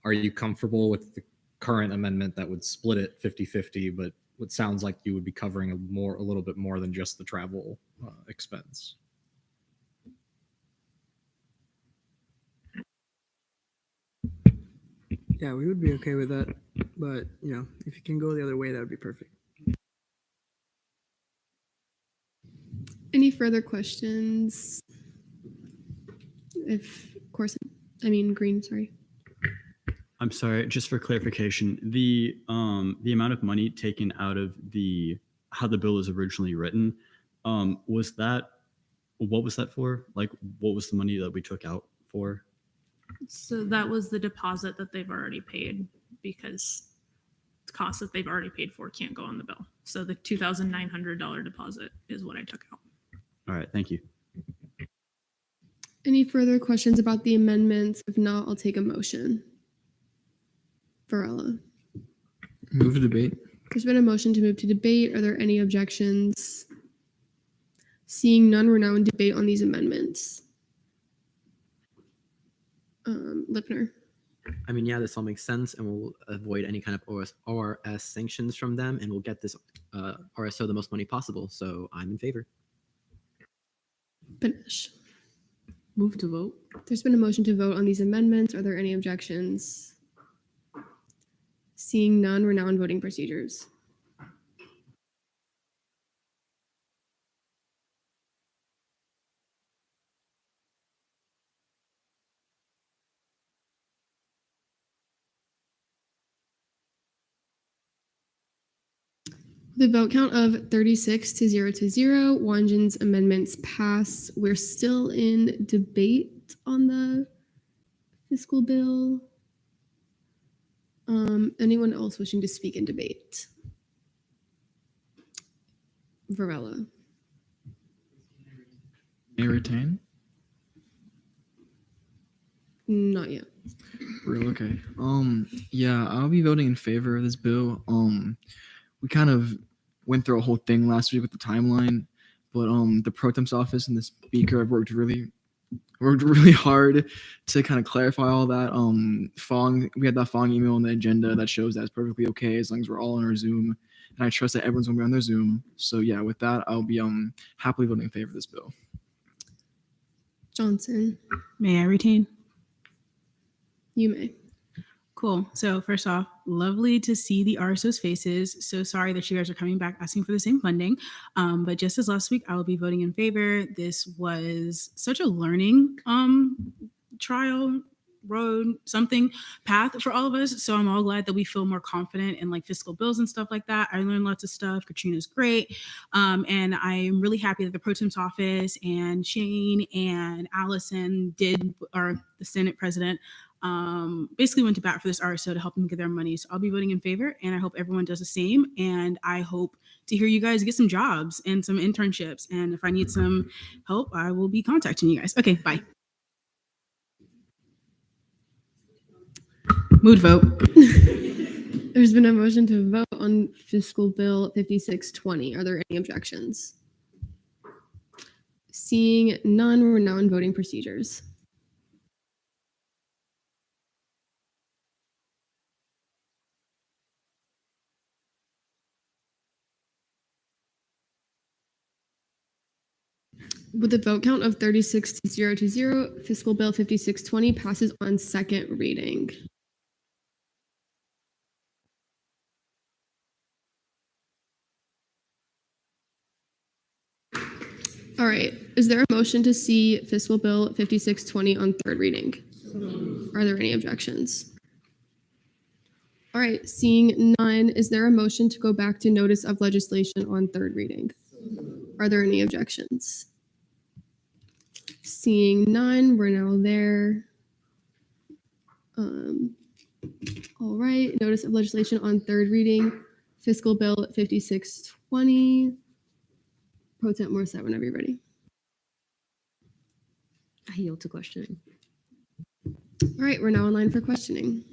Are you comfortable with the current amendment that would split it 50-50, but what sounds like you would be covering a little bit more than just the travel expense? Yeah, we would be okay with that. But, if you can go the other way, that would be perfect. Any further questions? Green, sorry. I'm sorry, just for clarification, the amount of money taken out of how the bill was originally written, what was that for? Like, what was the money that we took out for? So that was the deposit that they've already paid because costs that they've already paid for can't go on the bill. So the $2,900 deposit is what I took out. All right, thank you. Any further questions about the amendments? If not, I'll take a motion. Varela. Move to debate. There's been a motion to move to debate. Are there any objections? Seeing none, we're now in debate on these amendments. Lipner. I mean, yeah, this all makes sense, and we'll avoid any kind of ORS sanctions from them, and we'll get this RSO the most money possible. So I'm in favor. Benesh. Move to vote. There's been a motion to vote on these amendments. Are there any objections? Seeing none, we're now in voting procedures. The vote count of 36 to 0 to 0, Wanjin's amendments pass. We're still in debate on the fiscal bill. Anyone else wishing to speak in debate? Varela. May I retain? Not yet. Real okay. Yeah, I'll be voting in favor of this bill. We kind of went through a whole thing last week with the timeline, but the pro temp's office and the speaker have worked really hard to kind of clarify all that. We had that Fong email on the agenda that shows that it's perfectly okay as long as we're all on our Zoom, and I trust that everyone's gonna be on their Zoom. So yeah, with that, I'll be happily voting in favor of this bill. Johnson. May I retain? You may. Cool. So first off, lovely to see the RSO's faces. So sorry that you guys are coming back asking for the same funding. But just as last week, I will be voting in favor. This was such a learning trial path for all of us. So I'm all glad that we feel more confident in like fiscal bills and stuff like that. I learned lots of stuff. Katrina's great. And I'm really happy that the Pro Temp's office and Shane and Allison or the Senate president, basically went to bat for this RSO to help them get their money. So I'll be voting in favor, and I hope everyone does the same. And I hope to hear you guys get some jobs and some internships. And if I need some help, I will be contacting you guys. Okay, bye. Mood vote. There's been a motion to vote on fiscal bill 5620. Are there any objections? Seeing none, we're now in voting procedures. With a vote count of 36 to 0 to 0, fiscal bill 5620 passes on second reading. All right, is there a motion to see fiscal bill 5620 on third reading? Are there any objections? All right, seeing none, is there a motion to go back to notice of legislation on third reading? Are there any objections? Seeing none, we're now there. All right, notice of legislation on third reading, fiscal bill 5620. Pro Temp Morissette, whenever you're ready. I yield to questioning. All right, we're now in line for questioning.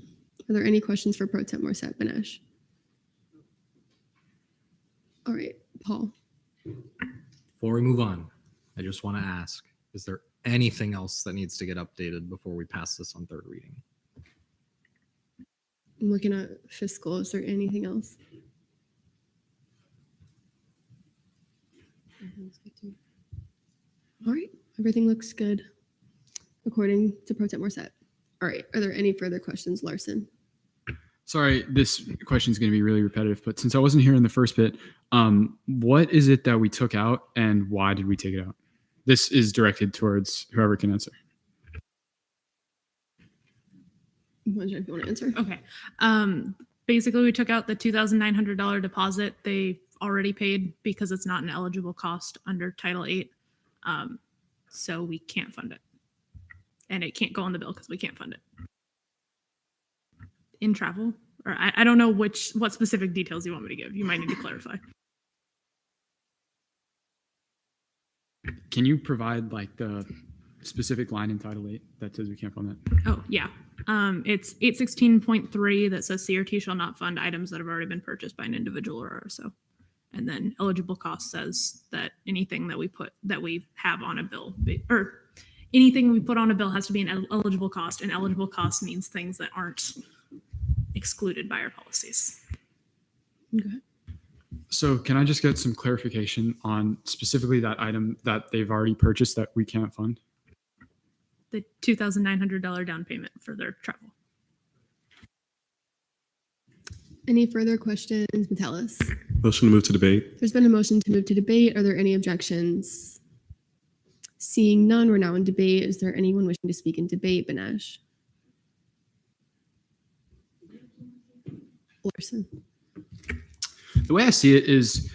Are there any questions for Pro Temp Morissette, Benesh? All right, Paul. Before we move on, I just want to ask, is there anything else that needs to get updated before we pass this on third reading? I'm looking at fiscal. Is there anything else? All right, everything looks good according to Pro Temp Morissette. All right, are there any further questions, Larson? Sorry, this question is going to be really repetitive, but since I wasn't here in the first bit, what is it that we took out and why did we take it out? This is directed towards whoever can answer. Imagine if you want to answer. Okay. Basically, we took out the $2,900 deposit they already paid because it's not an eligible cost under Title VIII. So we can't fund it. And it can't go on the bill because we can't fund it. In travel, or I don't know what specific details you want me to give. You might need to clarify. Can you provide like the specific line in Title VIII that says we can't fund that? Oh, yeah. It's 816.3 that says CRT shall not fund items that have already been purchased by an individual or RSO. And then eligible cost says that anything that we have on a bill, or anything we put on a bill has to be an eligible cost, and eligible cost means things that aren't excluded by our policies. Okay. So can I just get some clarification on specifically that item that they've already purchased that we can't fund? The $2,900 down payment for their travel. Any further questions, Metellus? Motion to move to debate. There's been a motion to move to debate. Are there any objections? Seeing none, we're now in debate. Is there anyone wishing to speak in debate, Banesh? Larson. The way I see it is,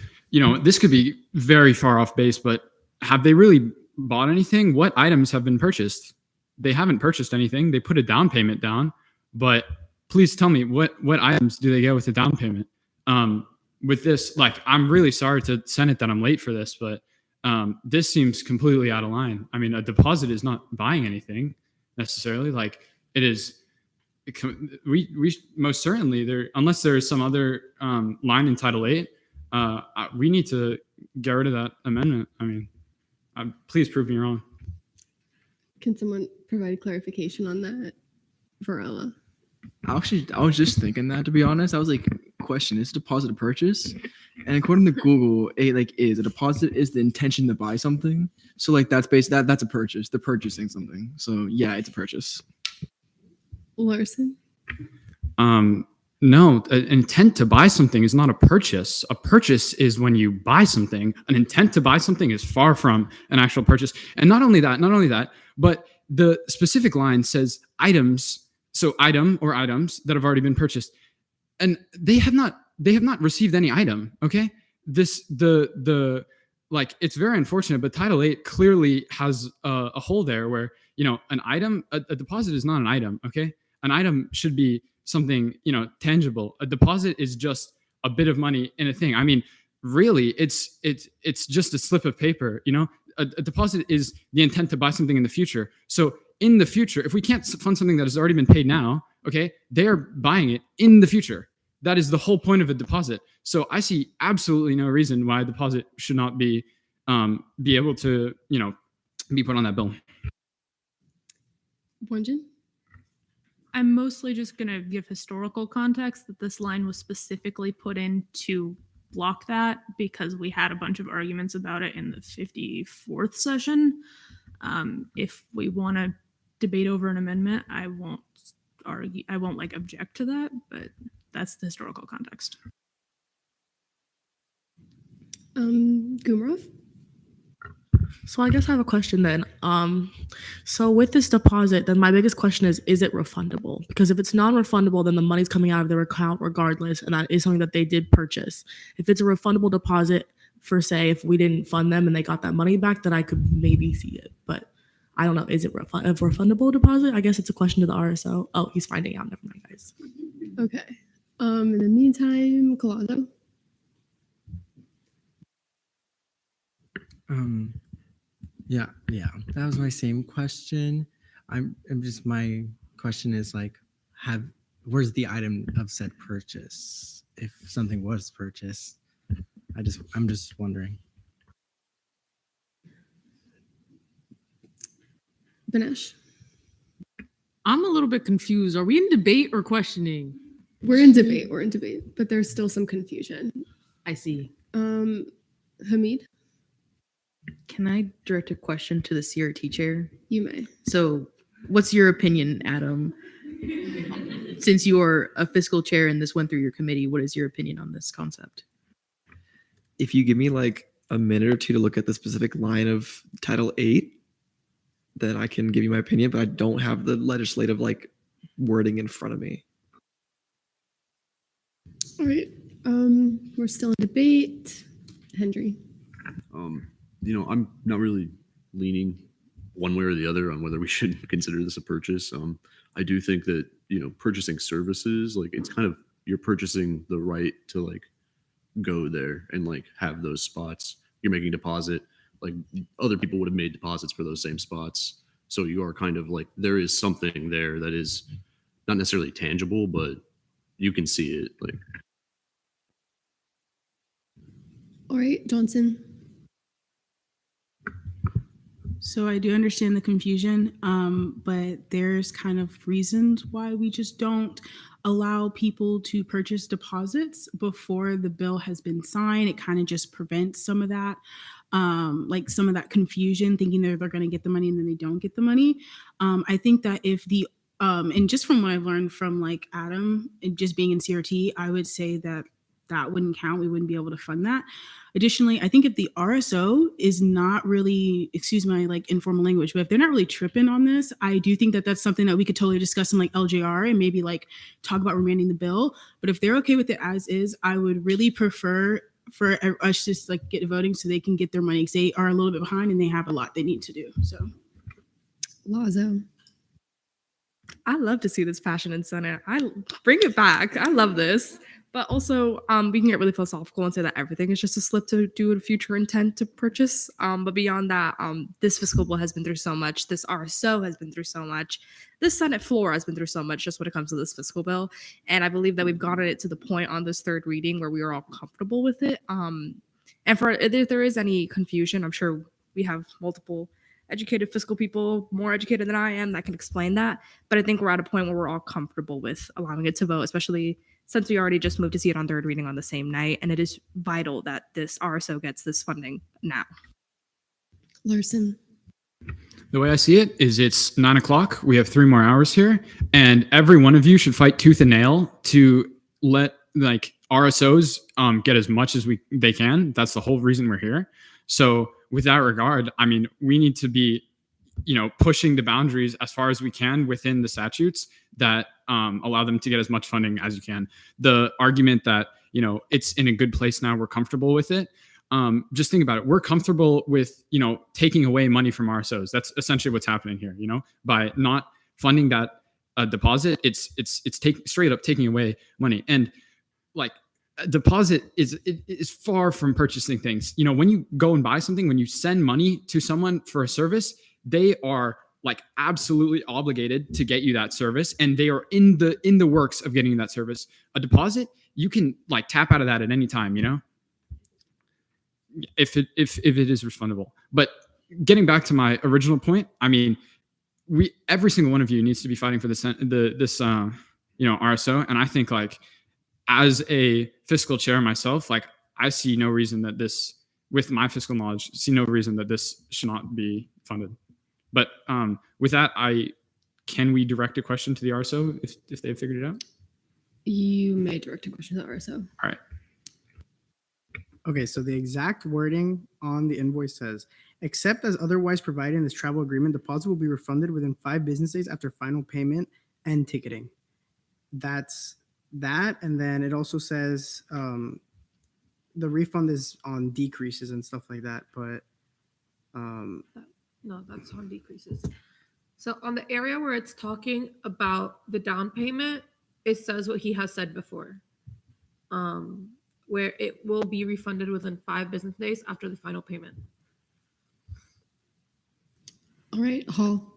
this could be very far off base, but have they really bought anything? What items have been purchased? They haven't purchased anything. They put a down payment down, but please tell me what items do they get with the down payment? With this, I'm really sorry to Senate that I'm late for this, but this seems completely out of line. I mean, a deposit is not buying anything necessarily. It is. We most certainly there, unless there is some other line in Title VIII, we need to get rid of that amendment. I mean, please prove me wrong. Can someone provide clarification on that, Varela? I was just thinking that, to be honest. I was like, question, is deposit a purchase? And according to Google, is a deposit is the intention to buy something. So that's that's a purchase. They're purchasing something. So yeah, it's a purchase. Larson? No, an intent to buy something is not a purchase. A purchase is when you buy something. An intent to buy something is far from an actual purchase. And not only that, but the specific line says items. So item or items that have already been purchased. And they have not received any item. Okay. It's very unfortunate, but Title VIII clearly has a hole there where, an item, a deposit is not an item. Okay. An item should be something, tangible. A deposit is just a bit of money in a thing. I mean, really, it's just a slip of paper. A deposit is the intent to buy something in the future. So in the future, if we can't fund something that has already been paid now, okay, they are buying it in the future. That is the whole point of a deposit. So I see absolutely no reason why a deposit should not be able to, be put on that bill. Wanjin? I'm mostly just going to give historical context that this line was specifically put in to block that because we had a bunch of arguments about it in the 54th session. If we want to debate over an amendment, I won't object to that, but that's the historical context. Gumrov? So I guess I have a question then. So with this deposit, then my biggest question is it refundable? Because if it's non-refundable, then the money's coming out of their account regardless, and that is something that they did purchase. If it's a refundable deposit, for say, if we didn't fund them and they got that money back, then I could maybe see it. But I don't know. Is it a refundable deposit? I guess it's a question to the RSO. Oh, he's finding out. Never mind, guys. Okay. In the meantime, Colado? Yeah, that was my same question. My question is where's the item of said purchase if something was purchased? I'm just wondering. Banesh? I'm a little bit confused. Are we in debate or questioning? We're in debate, but there's still some confusion. I see. Hamid? Can I direct a question to the CRT chair? You may. So, what's your opinion, Adam? since you're a fiscal chair and this went through your committee, what is your opinion on this concept? If you give me like a minute or two to look at the specific line of Title 8, then I can give you my opinion, but I don't have the legislative like wording in front of me. All right. We're still in debate. Henry. I'm not really leaning one way or the other on whether we should consider this a purchase. I do think that, purchasing services, like it's kind of, you're purchasing the right to like go there and like have those spots. You're making deposit, like other people would have made deposits for those same spots. So you are kind of like, there is something there that is not necessarily tangible, but you can see it. Like, All right, Johnson. So I do understand the confusion, but there's kind of reasons why we just don't allow people to purchase deposits before the bill has been signed. It kind of just prevents some of that, like some of that confusion, thinking they're going to get the money and then they don't get the money. I think that if the and just from what I've learned from like Adam and just being in CRT, I would say that that wouldn't count. We wouldn't be able to fund that. Additionally, I think if the RSO is not really, excuse my like informal language, but if they're not really tripping on this, I do think that that's something that we could totally discuss in like LJR and maybe like talk about remanding the bill. But if they're okay with it as is, I would really prefer for us to just like get voting so they can get their money because they are a little bit behind and they have a lot they need to do. So, Lazo. I love to see this passion in Senate. I bring it back. I love this. But also, we can get really philosophical and say that everything is just a slip to do a future intent to purchase. But beyond that, this fiscal bill has been through so much. This RSO has been through so much. This Senate floor has been through so much just when it comes to this fiscal bill. And I believe that we've gotten it to the point on this third reading where we are all comfortable with it. And for if there is any confusion, I'm sure we have multiple educated fiscal people, more educated than I am, that can explain that. But I think we're at a point where we're all comfortable with allowing it to vote, especially since we already just moved to see it on third reading on the same night. And it is vital that this RSO gets this funding now. Larson. The way I see it is it's 9 o'clock. We have 3 more hours here, and every one of you should fight tooth and nail to let like RSOs get as much as they can. That's the whole reason we're here. So with that regard, I mean, we need to be, pushing the boundaries as far as we can within the statutes that allow them to get as much funding as you can. The argument that, it's in a good place now, we're comfortable with it. Just think about it. We're comfortable with, taking away money from RSOs. That's essentially what's happening here, by not funding that deposit, it's straight up taking away money. And like, a deposit is far from purchasing things. When you go and buy something, when you send money to someone for a service, they are like absolutely obligated to get you that service, and they are in the works of getting that service. A deposit, you can like tap out of that at any time, if it is refundable. But getting back to my original point, I mean, every single one of you needs to be fighting for this RSO, and I think like, as a fiscal chair myself, like I see no reason that this, with my fiscal knowledge, see no reason that this should not be funded. But with that, can we direct a question to the RSO if they've figured it out? You may direct a question to the RSO. All right. Okay, so the exact wording on the invoice says, except as otherwise provided in this travel agreement, deposit will be refunded within 5 business days after final payment and ticketing. That's that. And then it also says the refund is on decreases and stuff like that. But no, that's on decreases. So on the area where it's talking about the down payment, it says what he has said before, where it will be refunded within 5 business days after the final payment. All right, Hall.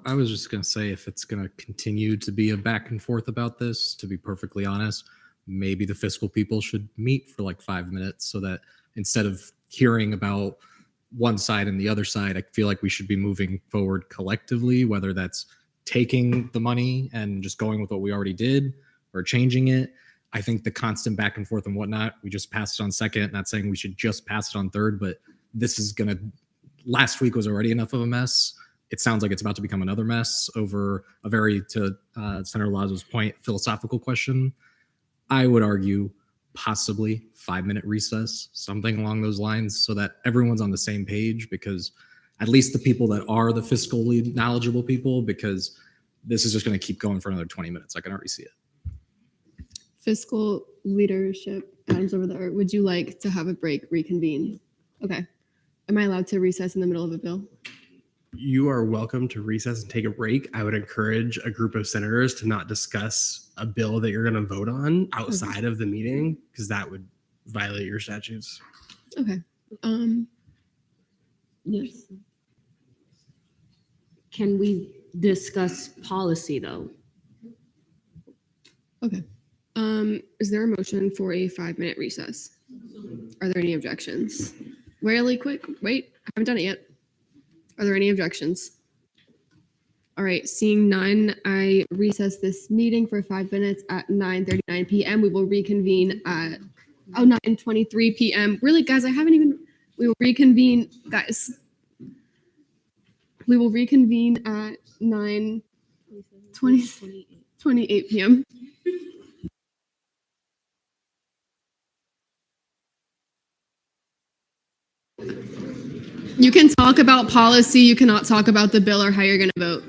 I was just going to say, if it's going to continue to be a back and forth about this, to be perfectly honest, maybe the fiscal people should meet for like 5 minutes so that instead of hearing about one side and the other side, I feel like we should be moving forward collectively, whether that's taking the money and just going with what we already did or changing it. I think the constant back and forth and whatnot, we just passed it on second, not saying we should just pass it on third, but this is going to, last week was already enough of a mess. it sounds like it's about to become another mess over a very, to Senator Lazo's point, philosophical question. I would argue possibly 5-minute recess, something along those lines, so that everyone's on the same page, because at least the people that are the fiscally knowledgeable people, because this is just going to keep going for another 20 minutes. I can already see it. Fiscal leadership, Adam's over there. Would you like to have a break, reconvene? Okay. Am I allowed to recess in the middle of a bill? You are welcome to recess and take a break. I would encourage a group of senators to not discuss a bill that you're going to vote on outside of the meeting, because that would violate your statutes. Okay. Yes. Can we discuss policy though? Okay. Is there a motion for a 5-minute recess? Are there any objections? Really quick. Wait, I haven't done it yet. Are there any objections? All right, seeing none, I recess this meeting for 5 minutes at 9:39 p.m. We will reconvene at 9:23 p.m. Really, guys, we will reconvene, guys. We will reconvene at 9:28 p.m. You can talk about policy, you cannot talk about the bill or how you're going to vote.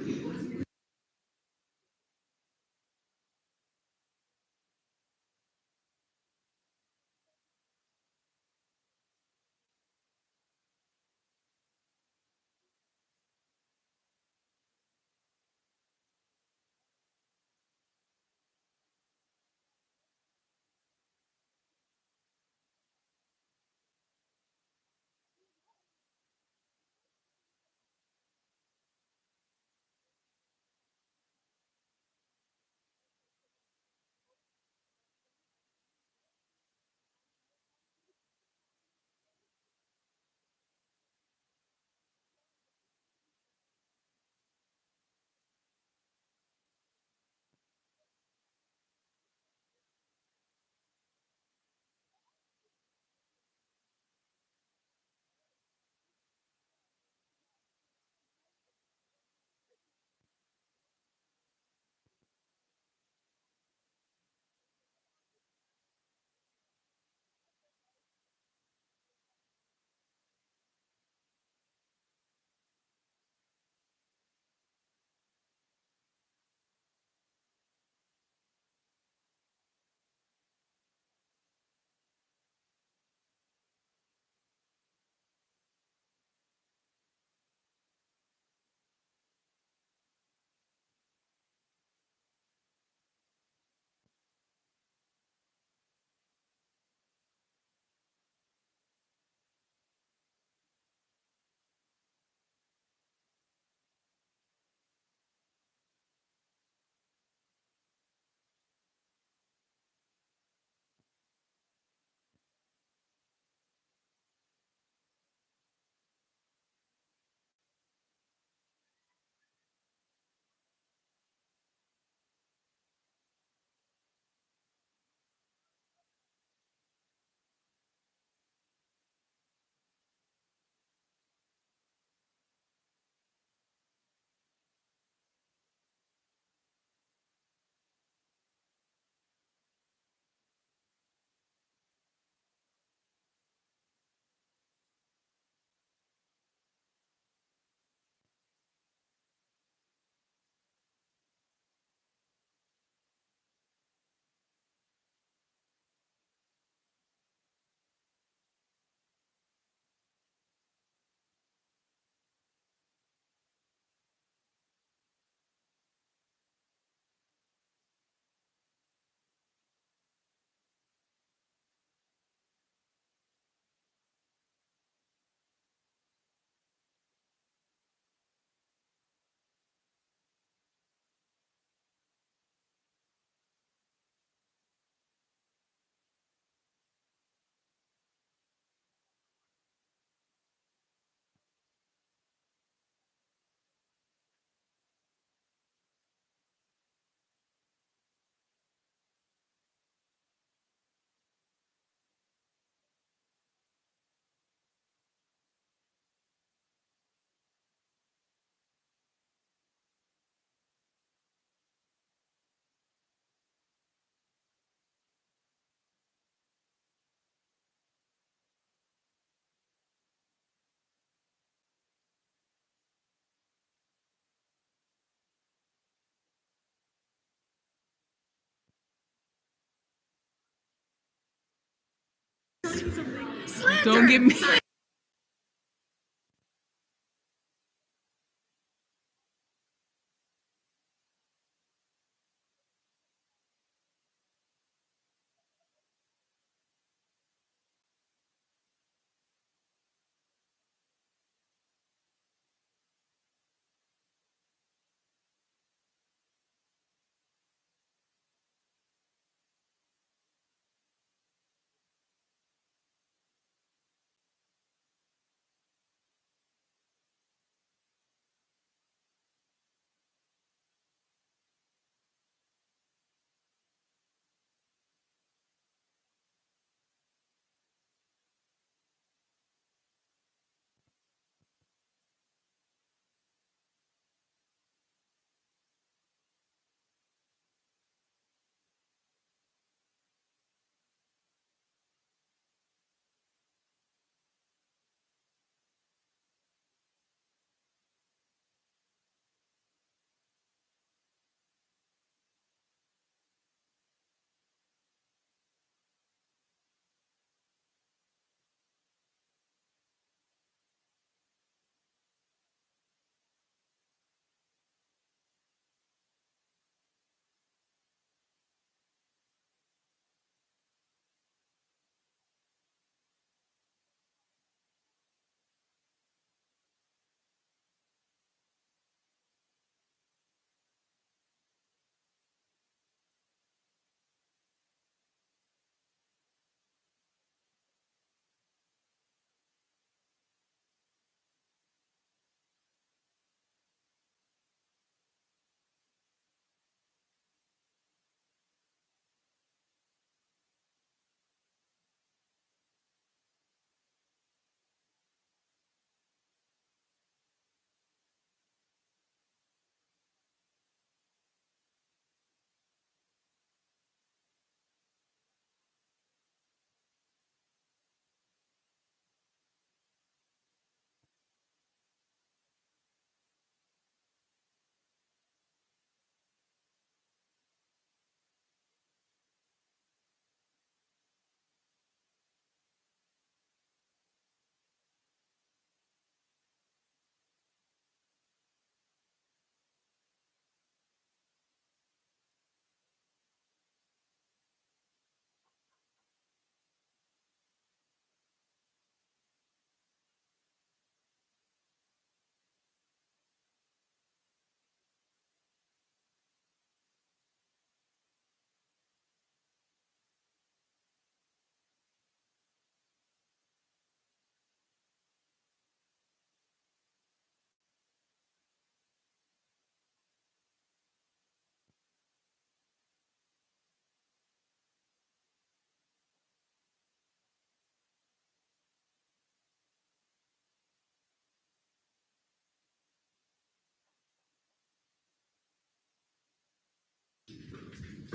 Don't get me.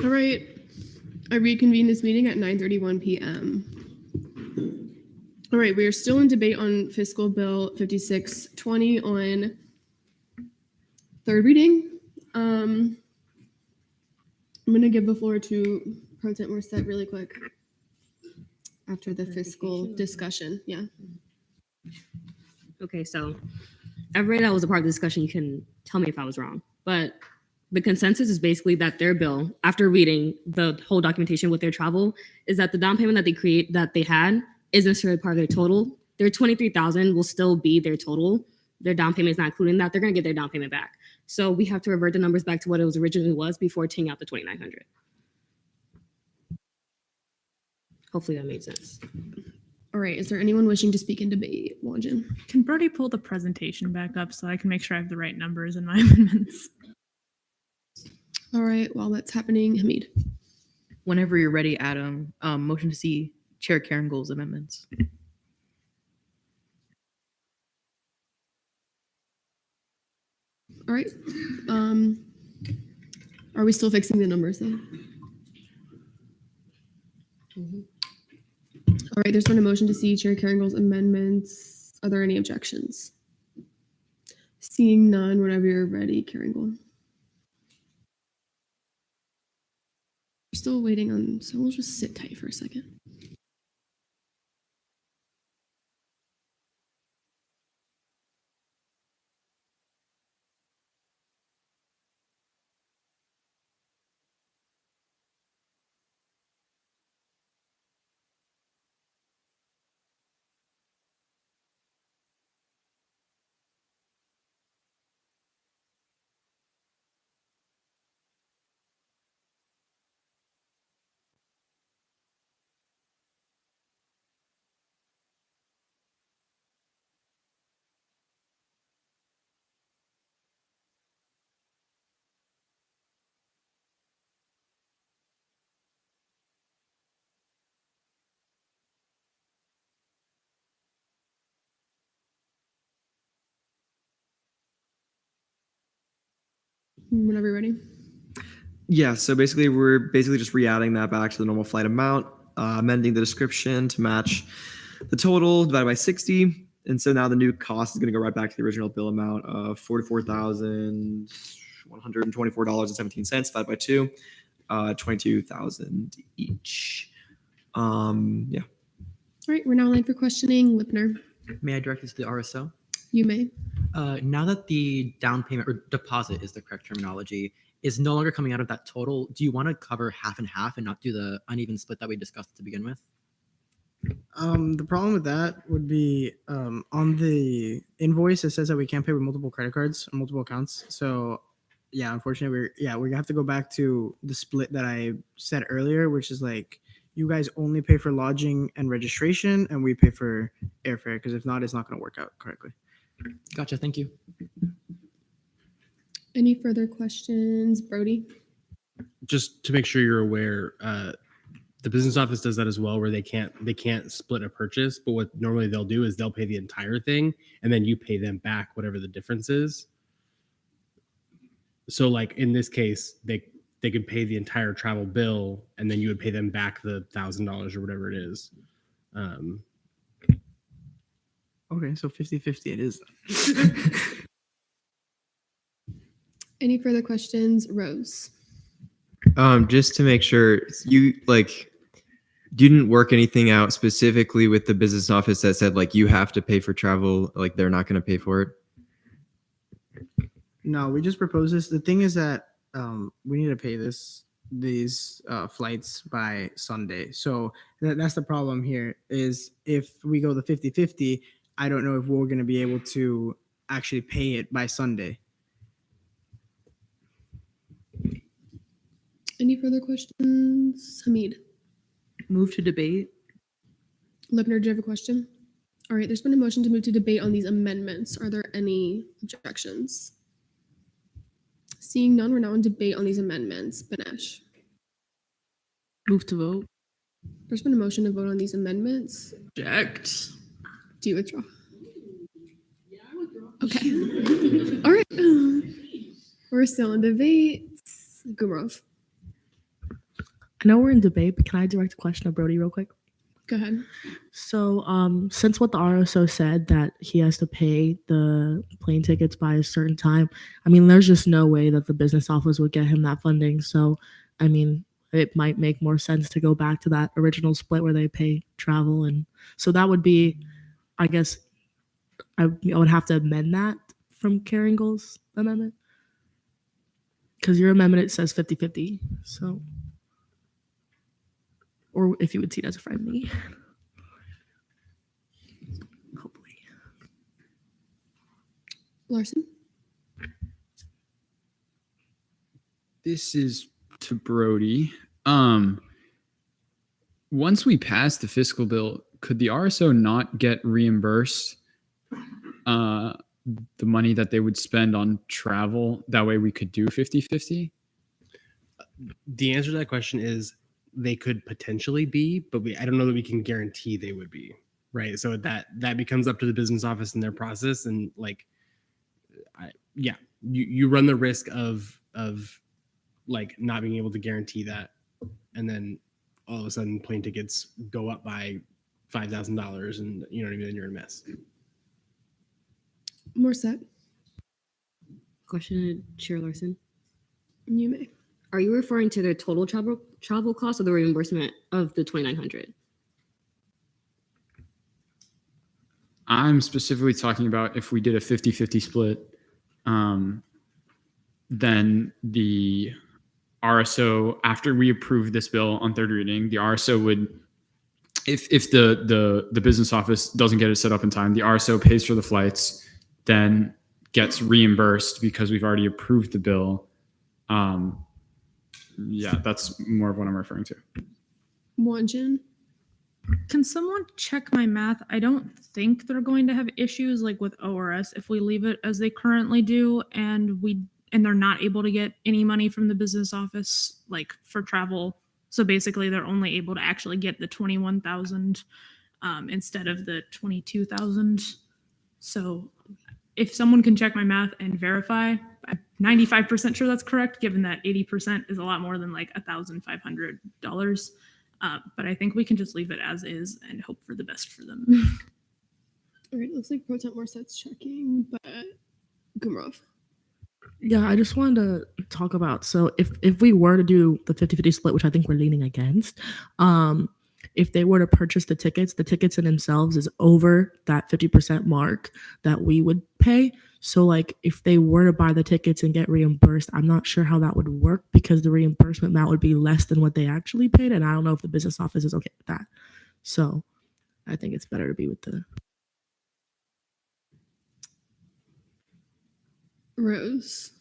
All right. I reconvene this meeting at 9:31 p.m. All right, we are still in debate on fiscal bill 5620 on third reading. I'm going to give the floor to Pro Tem Morissette really quick after the fiscal discussion. Yeah. Okay, so everybody that was a part of the discussion, you can tell me if I was wrong, but the consensus is basically that their bill, after reading the whole documentation with their travel, is that the down payment that they had isn't necessarily part of their total. Their 23,000 will still be their total. Their down payment is not including that. They're going to get their down payment back. So we have to revert the numbers back to what it was originally was before taking out the 2,900. Hopefully that made sense. All right. Is there anyone wishing to speak in debate? Wanjin. Can Brody pull the presentation back up so I can make sure I have the right numbers in my amendments? All right. While that's happening, Hamid. Whenever you're ready, Adam, motion to see Chair Karen Gold's amendments. All right. Are we still fixing the numbers though? All right, there's been a motion to see Chair Karen Gold's amendments. Are there any objections? Seeing none, whenever you're ready, Karen Gold. We're still waiting on, so we'll just sit tight for a second. Whenever you're ready. Yeah, so basically we're basically just re-adding that back to the normal flight amount, amending the description to match the total divided by 60. And so now the new cost is going to go right back to the original bill amount of $44,124.17 divided by 2, 22,000 each. Yeah. All right, we're now line for questioning. Lipner, May I direct this to the RSO? you may. Now that the down payment or deposit is the correct terminology, is no longer coming out of that total, do you want to cover half and half and not do the uneven split that we discussed to begin with? The problem with that would be on the invoice it says that we can't pay with multiple credit cards or multiple accounts. So yeah, unfortunately we're gonna have to go back to the split that I said earlier, which is like you guys only pay for lodging and registration and we pay for airfare, because if not, it's not gonna work out correctly. Gotcha. Thank you. Any further questions, Brody? Just to make sure you're aware, the business office does that as well, where they can't split a purchase, but what normally they'll do is they'll pay the entire thing and then you pay them back whatever the difference is. So like in this case, they could pay the entire travel bill and then you would pay them back the $1,000 or whatever it is. Okay, so 50-50 it is. Any further questions, Rose? Just to make sure, you didn't work anything out specifically with the business office that said like you have to pay for travel, like they're not going to pay for it. No, we just proposed this. The thing is that we need to pay these flights by Sunday. So that's the problem here, is if we go the 50-50, I don't know if we're going to be able to actually pay it by Sunday. Any further questions? Hamid. Move to debate. Lipner, do you have a question? All right, there's been a motion to move to debate on these amendments. Are there any objections? Seeing none, we're now in debate on these amendments. Banesh. Move to vote. There's been a motion to vote on these amendments. Object. Do you withdraw? Okay. All right. We're still in debate. Gumrov. I know we're in debate, but can I direct a question to Brody real quick? Go ahead. So, since what the RSO said that he has to pay the plane tickets by a certain time, I mean, there's just no way that the business office would get him that funding. So, I mean, it might make more sense to go back to that original split where they pay travel. And so that would be, I guess, I would have to amend that from Caringle's amendment. Because your amendment, it says 50-50. So, or if you would see it as a friendly. Hopefully. Larson. This is to Brody. Once we pass the fiscal bill, could the RSO not get reimbursed the money that they would spend on travel? That way we could do 50-50? The answer to that question is they could potentially be, but I don't know that we can guarantee they would be, right? So that becomes up to the business office and their process, and like, you run the risk of like not being able to guarantee that, and then all of a sudden plane tickets go up by $5,000, and you know what I mean, then you're in a mess. More set. Question to Chair Larson. You may. Are you referring to the total travel cost or the reimbursement of the $2,900? I'm specifically talking about if we did a 50-50 split, then the RSO, after we approve this bill on third reading, the RSO would, if the business office doesn't get it set up in time, the RSO pays for the flights, then gets reimbursed because we've already approved the bill. Yeah, that's more of what I'm referring to. Wanjin. Can someone check my math? I don't think they're going to have issues like with ORS if we leave it as they currently do, and they're not able to get any money from the business office like for travel. So basically, they're only able to actually get the 21,000 instead of the 22,000. So if someone can check my math and verify, I'm 95% sure that's correct, given that 80% is a lot more than like $1,500. But I think we can just leave it as is and hope for the best for them. All right, looks like Pro Temp Morset's checking, but Gumrov. Yeah, I just wanted to talk about, so if we were to do the 50-50 split, which I think we're leaning against, if they were to purchase the tickets in themselves is over that 50% mark that we would pay. So like if they were to buy the tickets and get reimbursed, I'm not sure how that would work because the reimbursement amount would be less than what they actually paid. And I don't know if the business office is okay with that. So I think it's better to be with the Rose.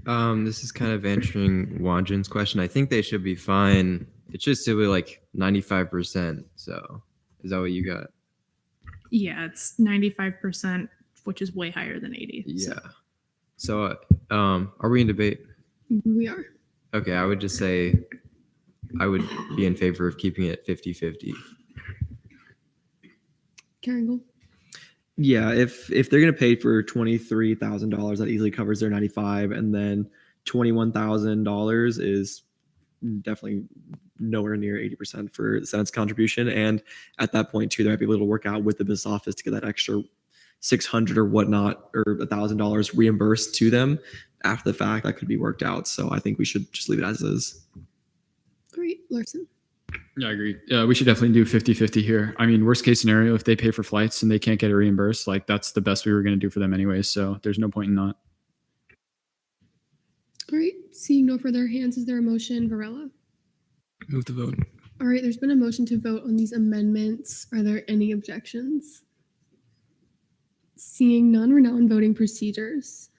This is kind of answering Wanjin's question. I think they should be fine. It's just still like 95%. So is that what you got? Yeah, it's 95%, which is way higher than 80. Yeah. So are we in debate? We are. Okay, I would just say I would be in favor of keeping it 50-50. Caringle. Yeah, if they're gonna pay for $23,000, that easily covers their 95, and then $21,000 is definitely nowhere near 80% for the Senate's contribution. And at that point too, there might be a little work out with the business office to get that extra $600 or whatnot or $1,000 reimbursed to them after the fact. That could be worked out. So I think we should just leave it as is. Great, Larson. Yeah, I agree. We should definitely do 50-50 here. I mean, worst case scenario, if they pay for flights and they can't get it reimbursed, like that's the best we were going to do for them anyway. So there's no point in not. All right, seeing no further hands, is there a motion? Varela? Move the vote. All right, there's been a motion to vote on these amendments. Are there any objections? Seeing none, we're now on voting procedures.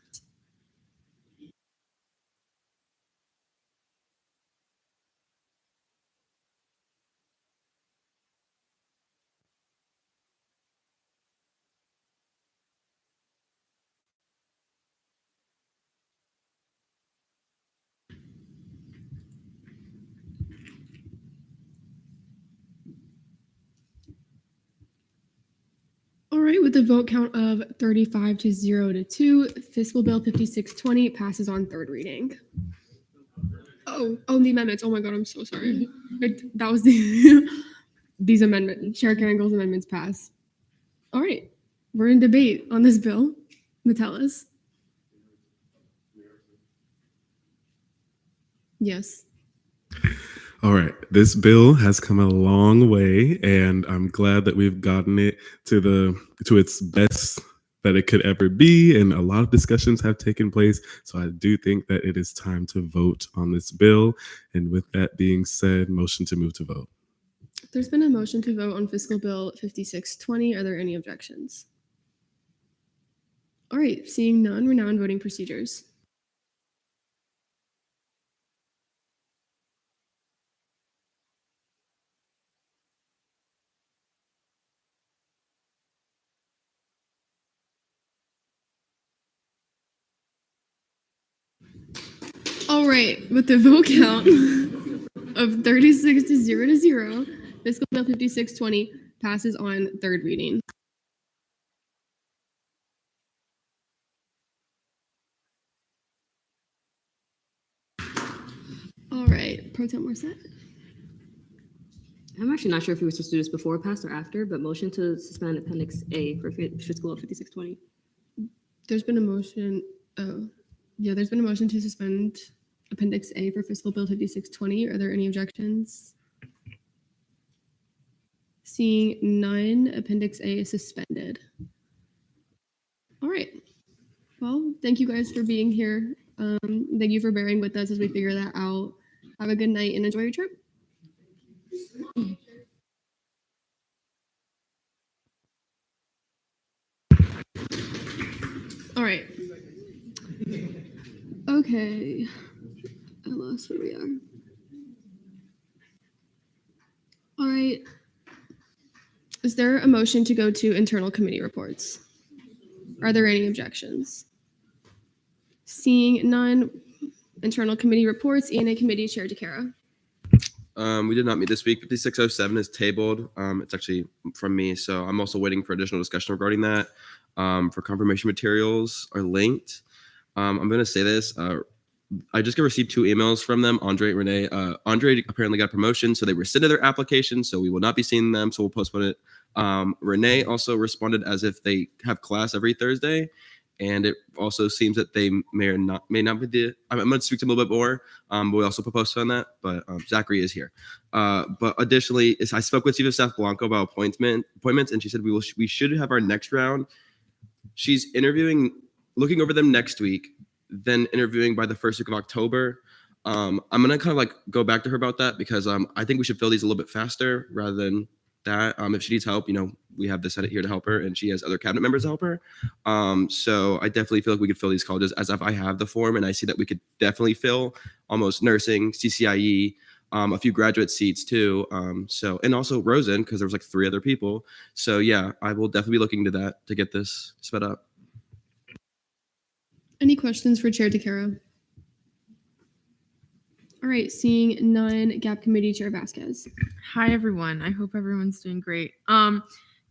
All right, with the vote count of 35 to 0 to 2, Fiscal Bill 5620 passes on third reading. Oh, the amendments. Oh my God, I'm so sorry. That was these amendments. Chair Carringle's amendments pass. All right, we're in debate on this bill. Metellus. Yes. All right, this bill has come a long way, and I'm glad that we've gotten it to its best that it could ever be, and a lot of discussions have taken place. So I do think that it is time to vote on this bill. And with that being said, motion to move to vote. There's been a motion to vote on Fiscal Bill 5620. Are there any objections? All right, seeing none, we're now in voting procedures. All right, with the vote count of 36 to 0 to 0, Fiscal Bill 5620 passes on third reading. All right, Pro Temp Morset. I'm actually not sure if we were supposed to do this before it passed or after, but motion to suspend Appendix A for Fiscal Bill 5620. There's been a motion. There's been a motion to suspend Appendix A for Fiscal Bill 5620. Are there any objections? Seeing none, Appendix A is suspended. All right. Well, thank you guys for being here. Thank you for bearing with us as we figure that out. Have a good night and enjoy your trip. All right. Okay. I lost where we are. All right. Is there a motion to go to internal committee reports? Are there any objections? Seeing none, internal committee reports, ENA Committee Chair DeCara. We did not meet this week. 5607 is tabled. It's actually from me, so I'm also waiting for additional discussion regarding that. For confirmation materials are linked. I'm going to say this. I just received 2 emails from them, Andre and Renee. Andre apparently got a promotion, so they rescinded their application, so we will not be seeing them, so we'll postpone it. Renee also responded as if they have class every Thursday, and it also seems that they may not be the. I'm going to speak to them a little bit more, but we also postpone that. But Zachary is here. But additionally, I spoke with Chief of Staff Blanco about appointments, and she said we should have our next round. She's looking over them next week, then interviewing by the first week of October. I'm gonna kind of like go back to her about that because I think we should fill these a little bit faster rather than that. If she needs help, we have the Senate here to help her, and she has other cabinet members to help her. So I definitely feel like we could fill these colleges as if I have the form, and I see that we could definitely fill almost nursing, CCIE, a few graduate seats too. And also Rosen, because there was like 3 other people. So yeah, I will definitely be looking to that to get this sped up. Any questions for Chair DeCaro? All right, seeing none, GAP Committee Chair Vasquez. Hi everyone. I hope everyone's doing great.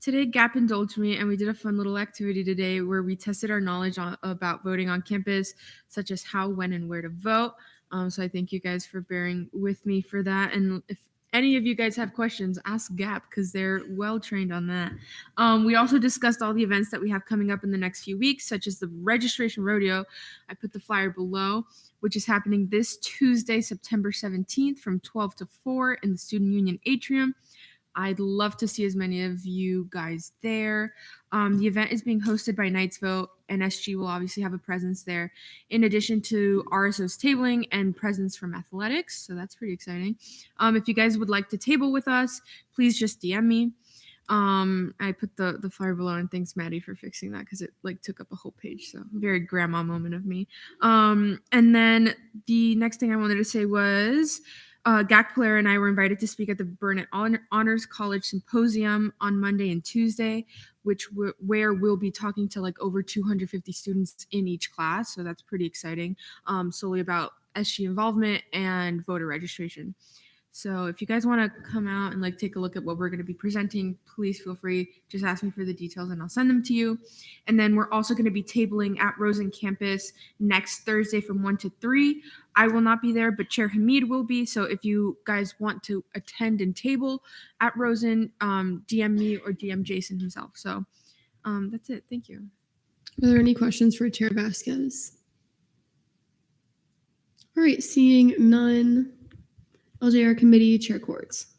Today GAP indulged me and we did a fun little activity today where we tested our knowledge about voting on campus, such as how, when, and where to vote. So I thank you guys for bearing with me for that. And if any of you guys have questions, ask GAP because they're well trained on that. We also discussed all the events that we have coming up in the next few weeks, such as the registration rodeo. I put the flyer below, which is happening this Tuesday, September 17th from 12 to 4 in the Student Union Atrium. I'd love to see as many of you guys there. The event is being hosted by Knights Vote, and SG will obviously have a presence there, in addition to RSO's tabling and presence from athletics. So that's pretty exciting. If you guys would like to table with us, please just DM me. I put the flyer below, and thanks Maddie for fixing that because it took up a whole page. So very grandma moment of me. And then the next thing I wanted to say was Gak Polaire and I were invited to speak at the Burnett Honors College Symposium on Monday and Tuesday, where we'll be talking to over 250 students in each class. So that's pretty exciting, solely about SG involvement and voter registration. So if you guys want to come out and take a look at what we're going to be presenting, please feel free. Just ask me for the details and I'll send them to you. And then we're also going to be tabling at Rosen campus next Thursday from 1 to 3. I will not be there, but Chair Hamid will be. So if you guys want to attend and table at Rosen, DM me or DM Jason himself. So that's it. Thank you. Are there any questions for Chair Vasquez? All right, seeing none. LJR Committee Chair Quartz.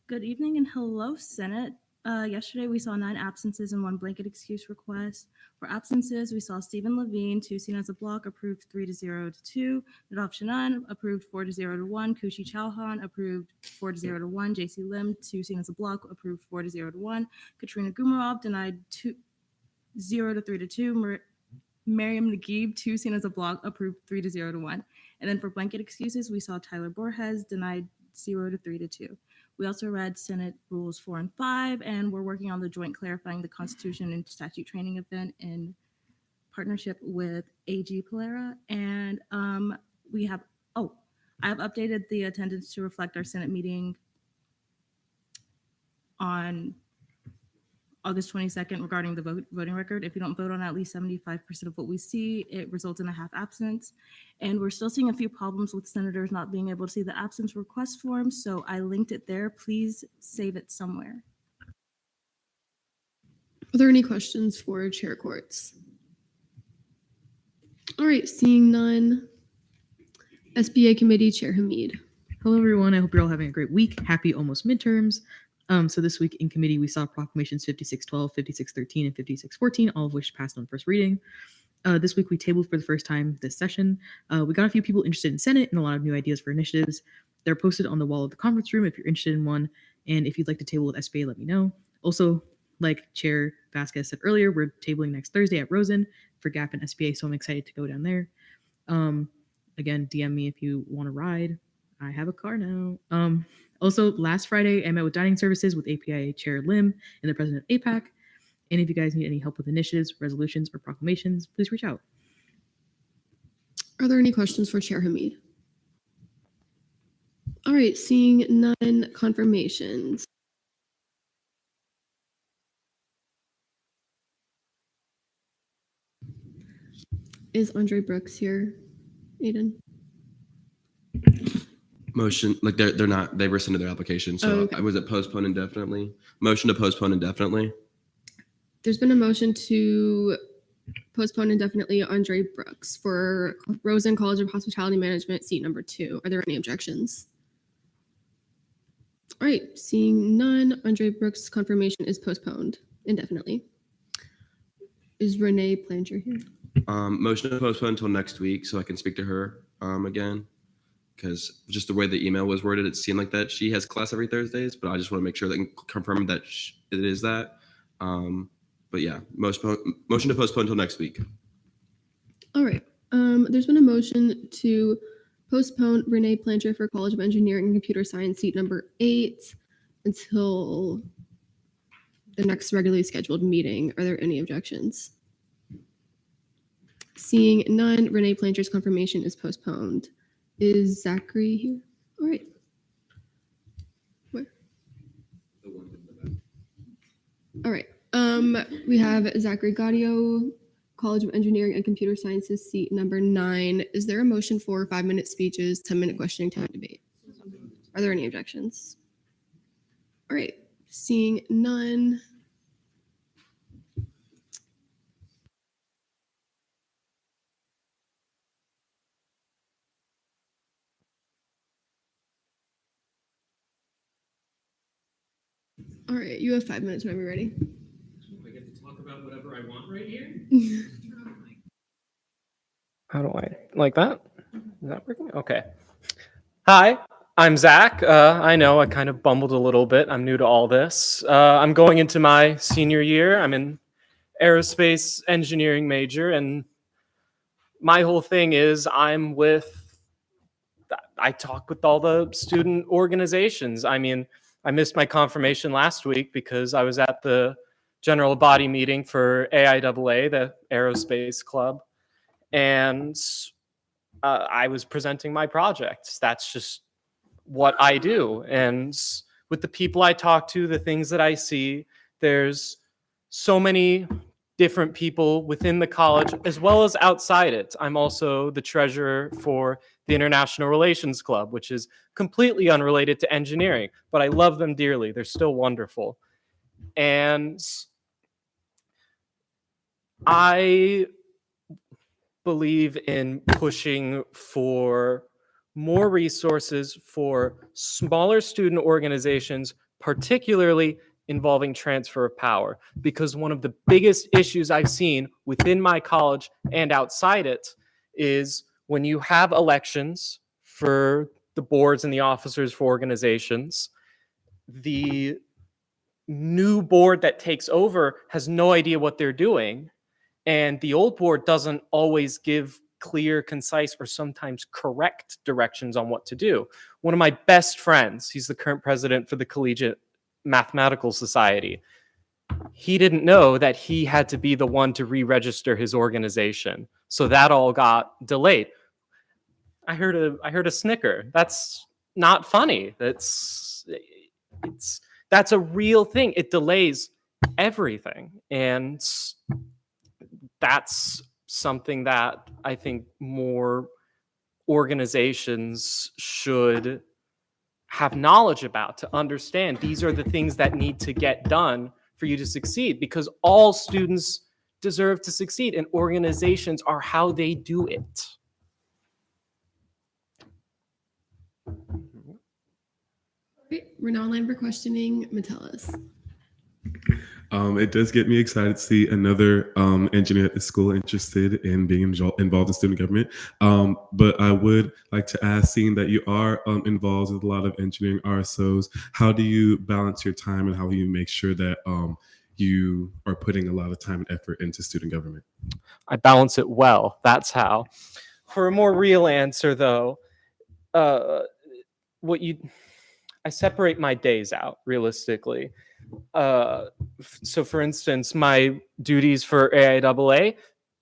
Good evening and hello, Senate. Yesterday we saw 9 absences and 1 blanket excuse request. For absences, we saw Stephen Levine, 2 seen as a block, approved 3-0 to 2. Nadaf Shanan, approved 4-0 to 1. Kushi Chauhan, approved 4-0 to 1. JC Lim, 2 seen as a block, approved 4-0 to 1. Katrina Gumarov, denied 2-0 to 3 to 2. Miriam Naguib, 2 seen as a block, approved 3-0 to 1. And then for blanket excuses, we saw Tyler Borges, denied 0 to 3 to 2. We also read Senate Rules 4 and 5, and we're working on the joint clarifying the Constitution and statute training event in partnership with AG Polera. And I have updated the attendance to reflect our Senate meeting on August 22nd regarding the voting record. If you don't vote on at least 75% of what we see, it results in a half absence. And we're still seeing a few problems with senators not being able to see the absence request form. So I linked it there. Please save it somewhere. Are there any questions for Chair Quartz? All right, seeing none. SBA Committee Chair Hamid. Hello, everyone. I hope you're all having a great week. Happy almost midterms. So this week in committee, we saw proclamations 5612, 5613, and 5614, all of which passed on first reading. This week, we tabled for the first time this session. We got a few people interested in Senate and a lot of new ideas for initiatives. They're posted on the wall of the conference room if you're interested in one. And if you'd like to table with SBA, let me know. Also, like Chair Vasquez said earlier, we're tabling next Thursday at Rosen for GAP and SBA, so I'm excited to go down there. Again, DM me if you want to ride. I have a car now. Also, last Friday, I met with Dining Services with APIA Chair Lim and the president of APAC. And if you guys need any help with initiatives, resolutions, or proclamations, please reach out. Are there any questions for Chair Hamid? All right, seeing none confirmations. Is Andre Brooks here, Aiden? Motion, like they're not, they rescinded their application. So Oh, okay. was it postponed indefinitely? Motion to postpone indefinitely. There's been a motion to postpone indefinitely Andre Brooks for Rosen College of Hospitality Management, seat number 2. Are there any objections? All right, seeing none, Andre Brooks' confirmation is postponed indefinitely. Is Renee Planger here? Motion to postpone until next week so I can speak to her again. Because just the way the email was worded, it seemed like that she has class every Thursdays, but I just want to make sure that I can confirm that it is that. But yeah, motion to postpone until next week. All right. There's been a motion to postpone Renee Planger for College of Engineering and Computer Science, seat number 8, until the next regularly scheduled meeting. Are there any objections? Seeing none, Renee Planger's confirmation is postponed. Is Zachary here? All right. Where? All right. We have Zachary Gaudio, College of Engineering and Computer Sciences, seat number 9. Is there a motion for 5-minute speeches, 10-minute questioning time debate? Are there any objections? All right. Seeing none. All right, you have 5 minutes whenever you're ready. I get to talk about whatever I want right here? How do I like that? Is that working? Okay. Hi, I'm Zach. I know I kind of bumbled a little bit. I'm new to all this. I'm going into my senior year. I'm an aerospace engineering major, and my whole thing is I talk with all the student organizations. I mean, I missed my confirmation last week because I was at the general body meeting for AIAA, the Aerospace Club, and I was presenting my project. That's just what I do. And with the people I talk to, the things that I see, there's so many different people within the college as well as outside it. I'm also the treasurer for the International Relations Club, which is completely unrelated to engineering, but I love them dearly. They're still wonderful. And I believe in pushing for more resources for smaller student organizations, particularly involving transfer of power, because one of the biggest issues I've seen within my college and outside it is when you have elections for the boards and the officers for organizations, the new board that takes over has no idea what they're doing, and the old board doesn't always give clear, concise, or sometimes correct directions on what to do. One of my best friends, he's the current president for the Collegiate Mathematical Society. He didn't know that he had to be the one to re-register his organization. So that all got delayed. I heard a snicker. That's not funny. That's a real thing. It delays everything. And that's something that I think more organizations should have knowledge about, to understand these are the things that need to get done for you to succeed, because all students deserve to succeed and organizations are how they do it. Great. We're now online for questioning. Metellus. It does get me excited to see another engineer at the school interested in being involved in student government. But I would like to ask, seeing that you are involved with a lot of engineering RSOs, how do you balance your time and how do you make sure that you are putting a lot of time and effort into student government? I balance it well. That's how. For a more real answer, though, I separate my days out realistically. So for instance, my duties for AIAA,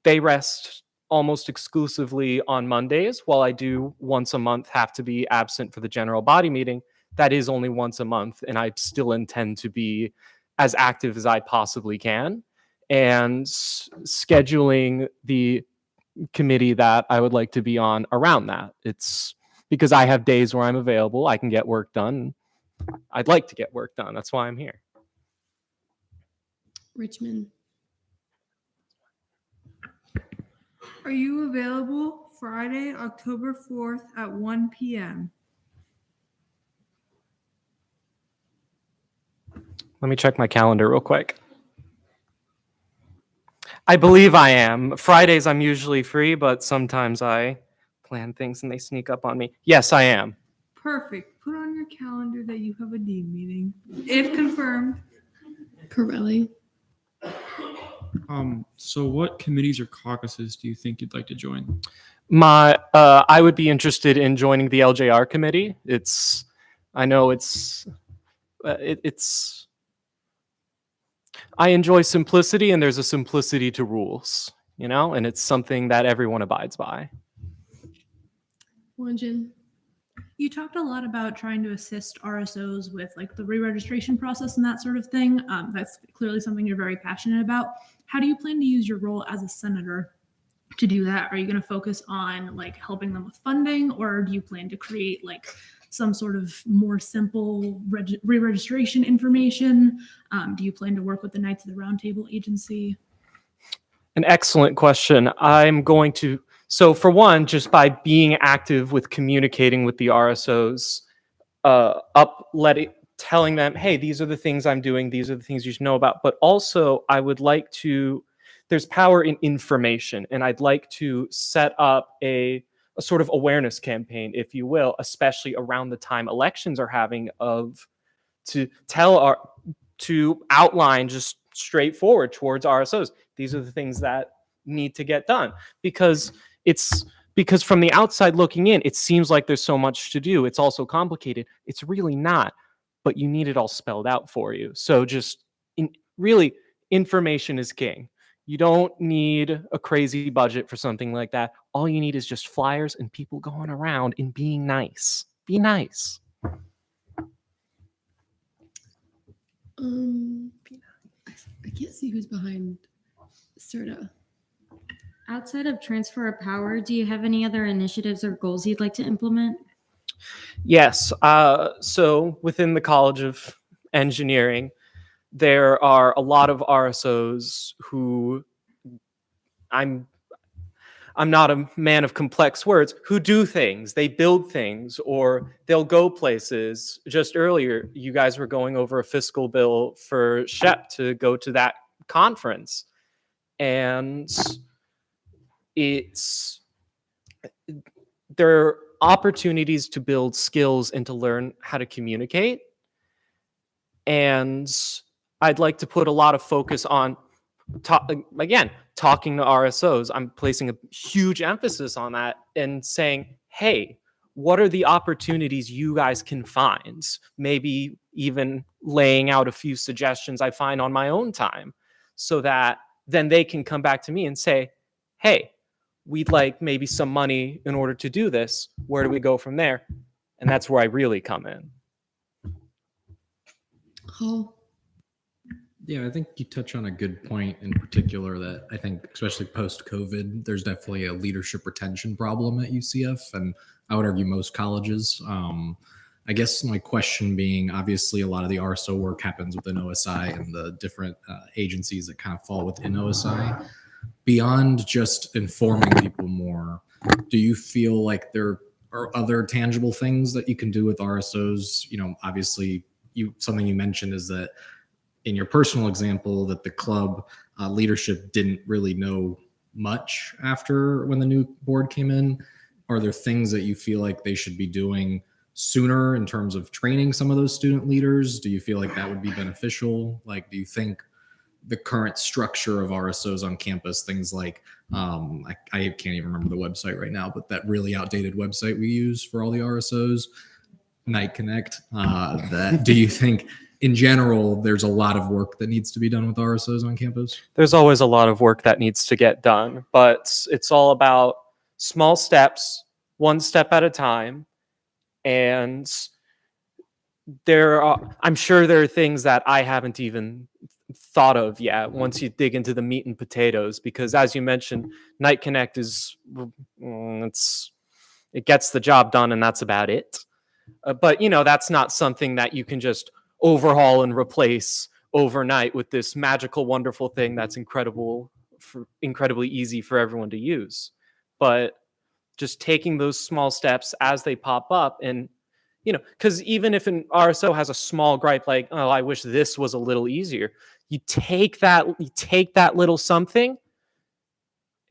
they rest almost exclusively on Mondays, while I do once a month have to be absent for the general body meeting. That is only once a month, and I still intend to be as active as I possibly can. And scheduling the committee that I would like to be on around that. It's because I have days where I'm available, I can get work done. I'd like to get work done. That's why I'm here. Richmond. Are you available Friday, October 4th at 1 p.m.? Let me check my calendar real quick. I believe I am. Fridays I'm usually free, but sometimes I plan things and they sneak up on me. Yes, I am. Perfect. Put on your calendar that you have a dean meeting. If confirmed. Corelli. So what committees or caucuses do you think you'd like to join? I would be interested in joining the LJR committee. I know it's I enjoy simplicity, and there's a simplicity to rules, and it's something that everyone abides by. Wanjin. You talked a lot about trying to assist RSOs with like the re-registration process and that sort of thing. That's clearly something you're very passionate about. How do you plan to use your role as a senator to do that? Are you going to focus on like helping them with funding, or do you plan to create like some sort of more simple re-registration information? Do you plan to work with the Knights of the Round Table agency? An excellent question. So for one, just by being active with communicating with the RSOs, telling them, hey, these are the things I'm doing, these are the things you should know about. But also I would like there's power in information, and I'd like to set up a sort of awareness campaign, if you will, especially around the time elections are having, to outline just straightforward towards RSOs. These are the things that need to get done, because from the outside looking in, it seems like there's so much to do. It's also complicated. It's really not, but you need it all spelled out for you. So really, information is king. You don't need a crazy budget for something like that. All you need is just flyers and people going around and being nice. Be nice. I can't see who's behind Serta. Outside of transfer of power, do you have any other initiatives or goals you'd like to implement? Yes. So within the College of Engineering, there are a lot of RSOs who I'm not a man of complex words, who do things. They build things, or they'll go places. Just earlier, you guys were going over a fiscal bill for SHEP to go to that conference. And there are opportunities to build skills and to learn how to communicate. And I'd like to put a lot of focus on, talking to RSOs. I'm placing a huge emphasis on that and saying, hey, what are the opportunities you guys can find? Maybe even laying out a few suggestions I find on my own time, so that then they can come back to me and say, hey, we'd like maybe some money in order to do this. Where do we go from there? And that's where I really come in. Hall. Yeah, I think you touch on a good point in particular, that I think, especially post-COVID, there's definitely a leadership retention problem at UCF, and I would argue most colleges. I guess my question being, obviously a lot of the RSO work happens within OSI and the different agencies that kind of fall within OSI. Beyond just informing people more, do you feel like there are other tangible things that you can do with RSOs? Obviously something you mentioned is that in your personal example, that the club leadership didn't really know much after when the new board came in. Are there things that you feel like they should be doing sooner in terms of training some of those student leaders? Do you feel like that would be beneficial? Like, do you think the current structure of RSOs on campus, things like, I can't even remember the website right now, but that really outdated website we use for all the RSOs, Night Connect, do you think in general, there's a lot of work that needs to be done with RSOs on campus. There's always a lot of work that needs to get done, but it's all about small steps, one step at a time. And I'm sure there are things that I haven't even thought of yet once you dig into the meat and potatoes, because as you mentioned, Night Connect it gets the job done and that's about it. But that's not something that you can just overhaul and replace overnight with this magical, wonderful thing that's incredibly easy for everyone to use. But just taking those small steps as they pop up, and because even if an RSO has a small gripe like, oh, I wish this was a little easier, you take that little something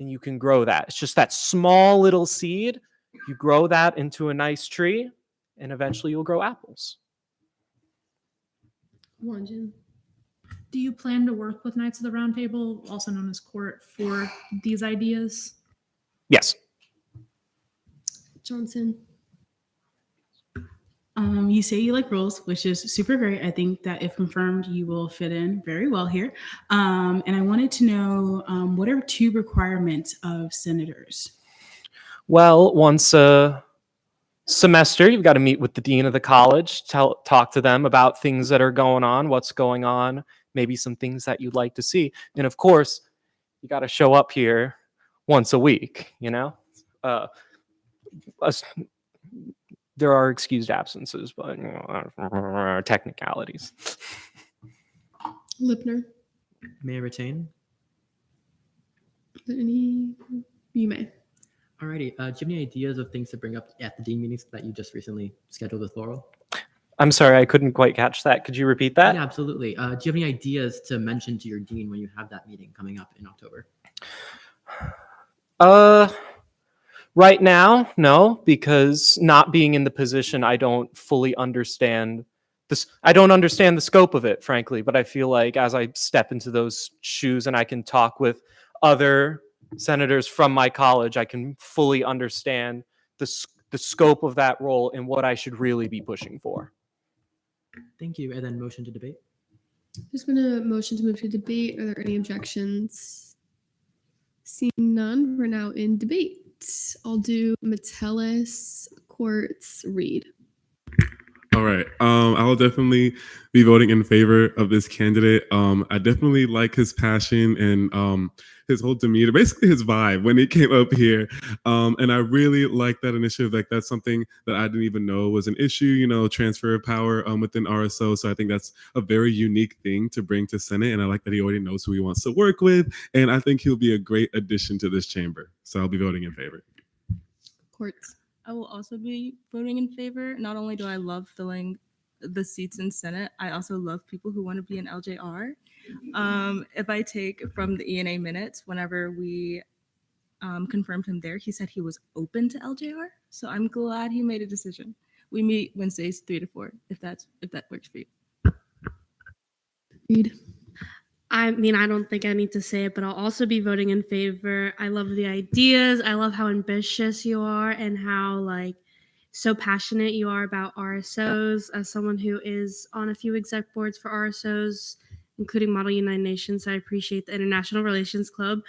and you can grow that. It's just that small little seed. You grow that into a nice tree, and eventually you'll grow apples. Wanjin. Do you plan to work with Knights of the Round Table, also known as Court, for these ideas? Yes. Johnson. You say you like rules, which is super great. I think that if confirmed, you will fit in very well here. And I wanted to know, what are 2 requirements of senators? Well, once a semester, you've got to meet with the dean of the college, talk to them about things that are going on, what's going on, maybe some things that you'd like to see. And of course, you got to show up here once a week, there are excused absences, but technicalities. Lipner. May I retain? You may. Alrighty. Do you have any ideas of things to bring up at the dean meetings that you just recently scheduled with Laurel? I'm sorry, I couldn't quite catch that. Could you repeat that? Yeah, absolutely. Do you have any ideas to mention to your dean when you have that meeting coming up in October? Right now, no, because not being in the position, I don't fully understand this. I don't understand the scope of it, frankly, but I feel like as I step into those shoes and I can talk with other senators from my college, I can fully understand the scope of that role and what I should really be pushing for. Thank you. And then motion to debate. There's been a motion to move to debate. Are there any objections? Seeing none, we're now in debate. I'll do Metellus, Quartz, Reed. All right. I'll definitely be voting in favor of this candidate. I definitely like his passion and his whole demeanor, basically his vibe when he came up here. And I really like that initiative. Like that's something that I didn't even know was an issue, transfer of power within RSO. So I think that's a very unique thing to bring to Senate. And I like that he already knows who he wants to work with. And I think he'll be a great addition to this chamber. So I'll be voting in favor. Quartz. I will also be voting in favor. Not only do I love filling the seats in Senate, I also love people who want to be in LJR. If I take from the ENA minutes, whenever we confirmed him there, he said he was open to LJR. So I'm glad he made a decision. We meet Wednesdays 3 to 4, if that works for you. Reed. I mean, I don't think I need to say it, but I'll also be voting in favor. I love the ideas. I love how ambitious you are and how so passionate you are about RSOs. As someone who is on a few exec boards for RSOs, including Model United Nations, I appreciate the International Relations Club.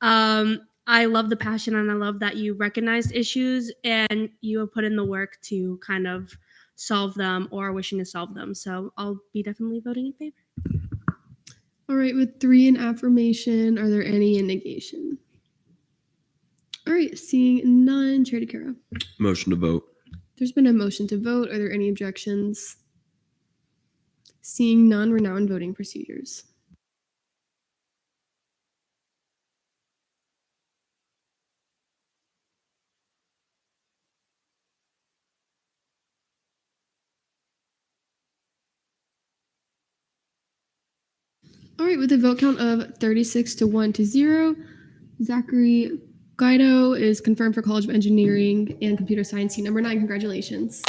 I love the passion and I love that you recognized issues and you have put in the work to kind of solve them or are wishing to solve them. So I'll be definitely voting in favor. All right, with 3 in affirmation, are there any in negation? All right, seeing none, Chair DeCaro. Motion to vote. There's been a motion to vote. Are there any objections? Seeing none, we're now in voting procedures. All right, with a vote count of 36 to 1 to 0, Zachary Guido is confirmed for College of Engineering and Computer Science seat number 9. Congratulations.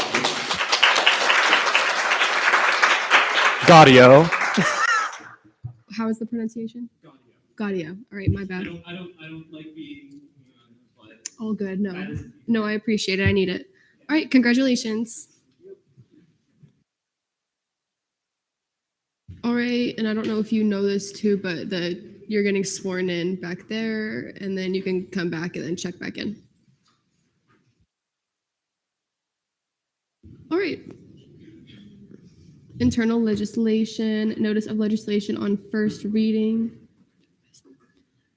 Gaudio. How is the pronunciation? Gaudio. All right, my bad. I don't like being. All good. No, I appreciate it. I need it. All right, congratulations. All right, and I don't know if you know this too, but you're getting sworn in back there, and then you can come back and then check back in. All right. Internal legislation, notice of legislation on first reading.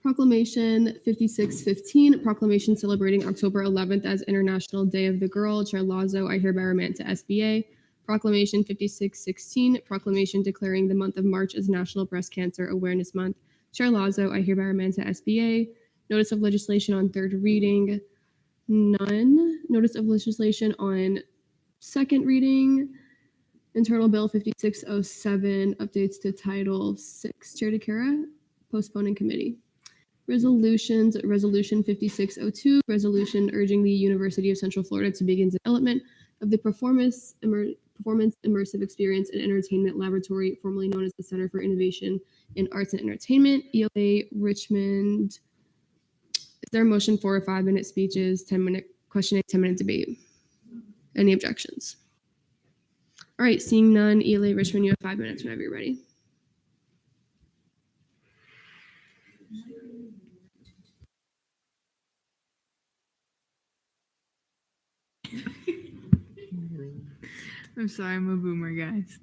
Proclamation 5615, proclamation celebrating October 11th as International Day of the Girl. Chair Lazo, I hereby remand to SBA. Proclamation 5616, proclamation declaring the month of March as National Breast Cancer Awareness Month. Chair Lazo, I hereby remand to SBA. Notice of legislation on third reading, none. Notice of legislation on second reading, Internal Bill 5607, updates to Title 6. Chair DeCara, postponing committee. Resolutions, Resolution 5602, resolution urging the University of Central Florida to begin development of the Performance Immersive Experience and Entertainment Laboratory, formerly known as the Center for Innovation in Arts and Entertainment, ELA Richmond. Is there a motion for 5-minute speeches, 10-minute questioning, 10-minute debate? Any objections? All right, seeing none, ELA Richmond, you have 5 minutes whenever you're ready. I'm sorry, I'm a boomer, guys.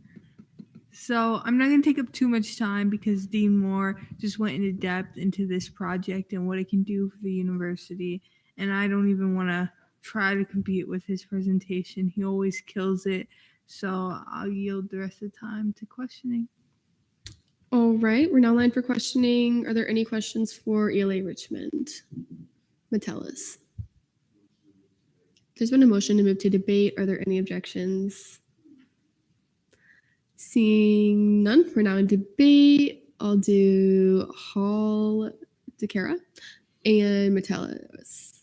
So I'm not going to take up too much time because Dean Moore just went into depth into this project and what it can do for the university. And I don't even want to try to compete with his presentation. He always kills it. So I'll yield the rest of the time to questioning. All right, we're now lined for questioning. Are there any questions for ELA Richmond? Metellus. There's been a motion to move to debate. Are there any objections? Seeing none, we're now in debate. I'll do Hall, DeCara, and Metellus.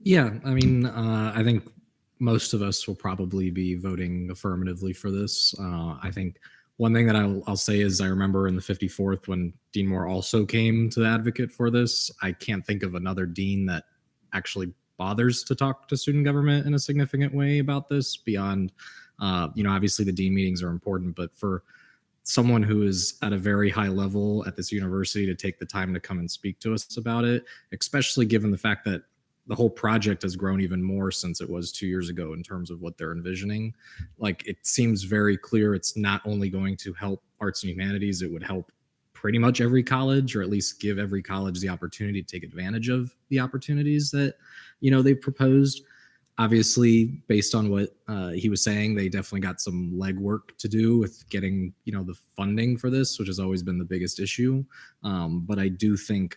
Yeah, I mean, I think most of us will probably be voting affirmatively for this. I think one thing that I'll say is I remember in the 54th when Dean Moore also came to advocate for this. I can't think of another dean that actually bothers to talk to student government in a significant way about this beyond, obviously the dean meetings are important, but for someone who is at a very high level at this university to take the time to come and speak to us about it, especially given the fact that the whole project has grown even more since it was 2 years ago in terms of what they're envisioning. Like, it seems very clear it's not only going to help arts and humanities, it would help pretty much every college, or at least give every college the opportunity to take advantage of the opportunities that, they've proposed. Obviously, based on what he was saying, they definitely got some legwork to do with getting, the funding for this, which has always been the biggest issue. But I do think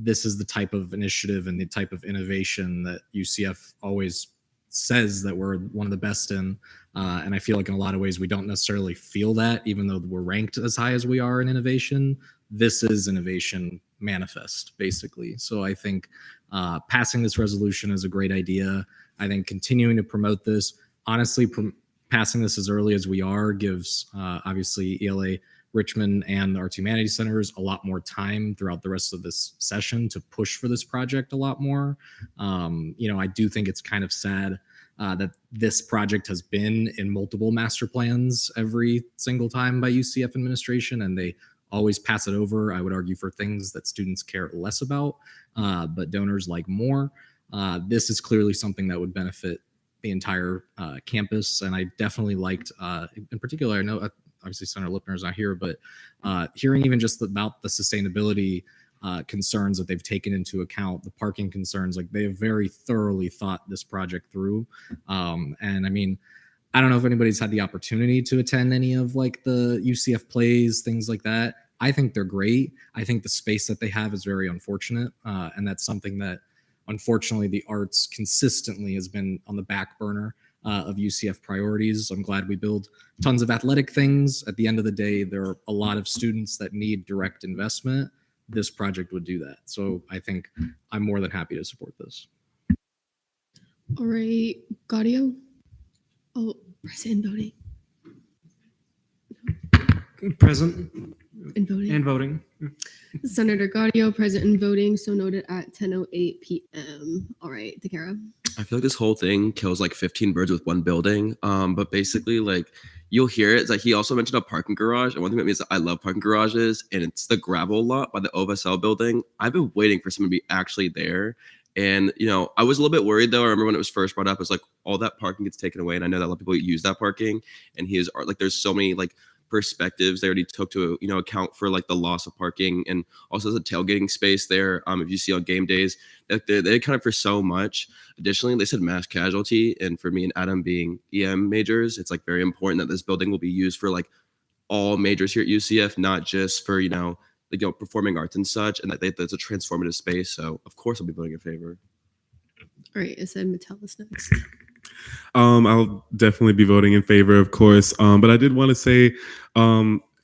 this is the type of initiative and the type of innovation that UCF always says that we're one of the best in. And I feel like in a lot of ways, we don't necessarily feel that, even though we're ranked as high as we are in innovation. This is innovation manifest, basically. So I think passing this resolution is a great idea. I think continuing to promote this, honestly, passing this as early as we are gives obviously ELA Richmond and the Arts Humanities Centers a lot more time throughout the rest of this session to push for this project a lot more. I do think it's kind of sad that this project has been in multiple master plans every single time by UCF administration, and they always pass it over, I would argue, for things that students care less about, but donors like more. This is clearly something that would benefit the entire campus, and I definitely liked, in particular, I know obviously Senator Lipner is not here, but hearing even just about the sustainability concerns that they've taken into account, the parking concerns, like they have very thoroughly thought this project through. And I mean, I don't know if anybody's had the opportunity to attend any of like the UCF plays, things like that. I think they're great. I think the space that they have is very unfortunate. And that's something that unfortunately the arts consistently has been on the back burner of UCF priorities. I'm glad we build tons of athletic things. At the end of the day, there are a lot of students that need direct investment. This project would do that. So I think I'm more than happy to support this. All right, Gaudio. Oh, present and voting. Present And voting. and voting. Senator Gaudio, present and voting, so noted at 10:08 p.m. All right, DeCara. I feel like this whole thing kills like 15 birds with one building. But basically, like, you'll hear it. It's like he also mentioned a parking garage. And one thing that means that I love parking garages, and it's the gravel lot by the OVSL building. I've been waiting for someone to be actually there. And, I was a little bit worried though. I remember when it was first brought up, it was like all that parking gets taken away. And I know that a lot of people use that parking, and there's so many like perspectives they already took to, account for like the loss of parking, and also the tailgating space there. If you see on game days, they account for so much. Additionally, they said mass casualty. And for me and Adam being EM majors, it's like very important that this building will be used for like all majors here at UCF, not just for, performing arts and such, and that's a transformative space. So of course I'll be voting in favor. All right, I said Metellus next. I'll definitely be voting in favor, of course. But I did want to say,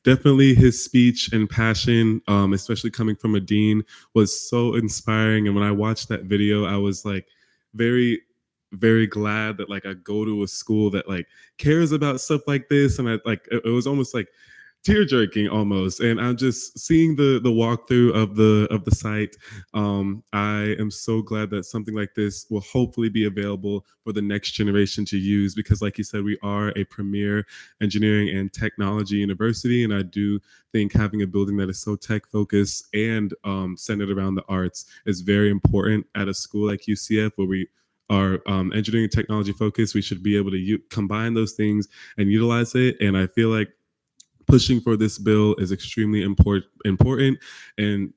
definitely his speech and passion, especially coming from a dean, was so inspiring. And when I watched that video, I was like very, very glad that like I go to a school that like cares about stuff like this. And it was almost like tear jerking almost. And I'm just seeing the walkthrough of the site. I am so glad that something like this will hopefully be available for the next generation to use, because like you said, we are a premier engineering and technology university. And I do think having a building that is so tech focused and centered around the arts is very important at a school like UCF, where we are engineering and technology focused. We should be able to combine those things and utilize it. And I feel like pushing for this bill is extremely important, and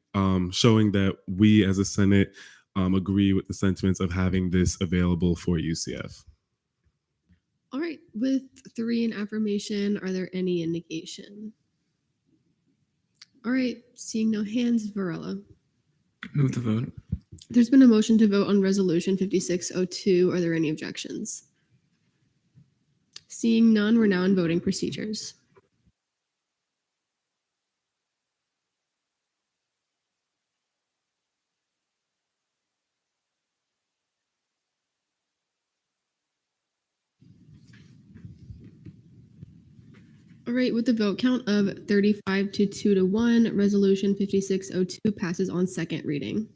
showing that we as a Senate agree with the sentiments of having this available for UCF. All right, with 3 in affirmation, are there any in negation? All right, seeing no hands, Varela. Move the vote. There's been a motion to vote on Resolution 5602. Are there any objections? Seeing none, we're now in voting procedures. All right, with the vote count of 35 to 2 to 1, Resolution 5602 passes on second reading.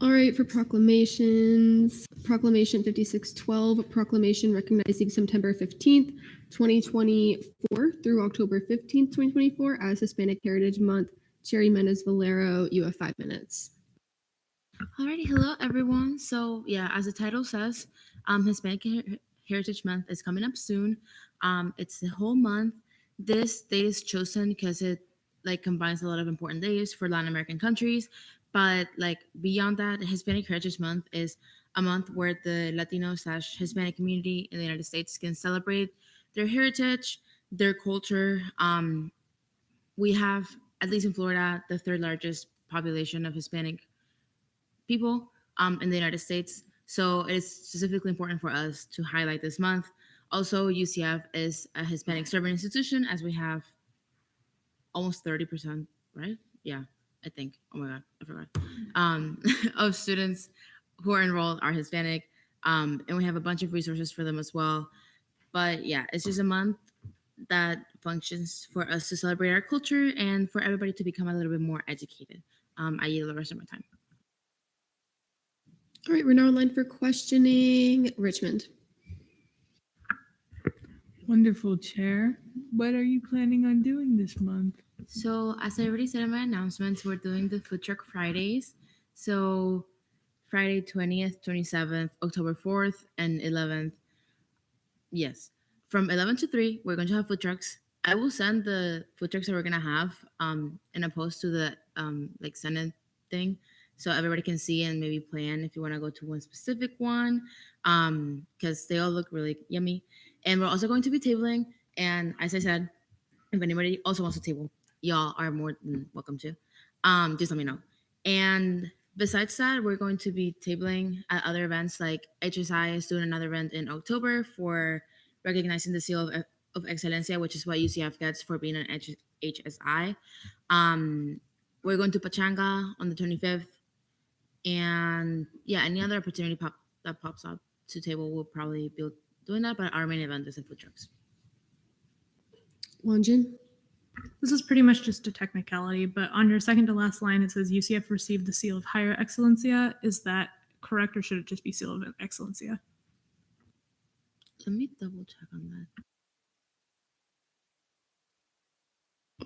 All right, for proclamations, Proclamation 5612, proclamation recognizing September 15th, 2024 through October 15th, 2024 as Hispanic Heritage Month. Cherry Mendez Valero, you have 5 minutes. Alrighty, hello everyone. So yeah, as the title says, Hispanic Heritage Month is coming up soon. It's the whole month. This day is chosen because it like combines a lot of important days for Latin American countries. But like beyond that, Hispanic Heritage Month is a month where the Latino/Hispanic community in the United States can celebrate their heritage, their culture. We have, at least in Florida, the 3rd largest population of Hispanic people in the United States. So it is specifically important for us to highlight this month. Also, UCF is a Hispanic serving institution, as we have almost 30%, right? Yeah, I think. Oh my God, I forgot. Of students who are enrolled are Hispanic. And we have a bunch of resources for them as well. But yeah, it's just a month that functions for us to celebrate our culture and for everybody to become a little bit more educated. I yield the rest of my time. All right, we're now online for questioning. Richmond. Wonderful, Chair. What are you planning on doing this month? So as I already said in my announcements, we're doing the Food Truck Fridays. So Friday 20th, 27th, October 4th, and 11th. Yes. From 11 to 3, we're going to have food trucks. I will send the food trucks that we're going to have in a post to the like Senate thing, so everybody can see and maybe plan if you want to go to one specific one, because they all look really yummy. And we're also going to be tabling. And as I said, if anybody also wants to table, y'all are more than welcome to. Just let me know. And besides that, we're going to be tabling at other events, like HSI is doing another event in October for recognizing the Seal of Excelencia, which is what UCF gets for being an HSI. We're going to Pachanga on the 25th. And yeah, any other opportunity that pops up to table, we'll probably be doing that, but our main event is in food trucks. Wanjin? This is pretty much just a technicality, but on your second to last line, it says UCF received the Seal of Higher Excellencia. Is that correct, or should it just be Seal of Excellencia? Let me double check on that.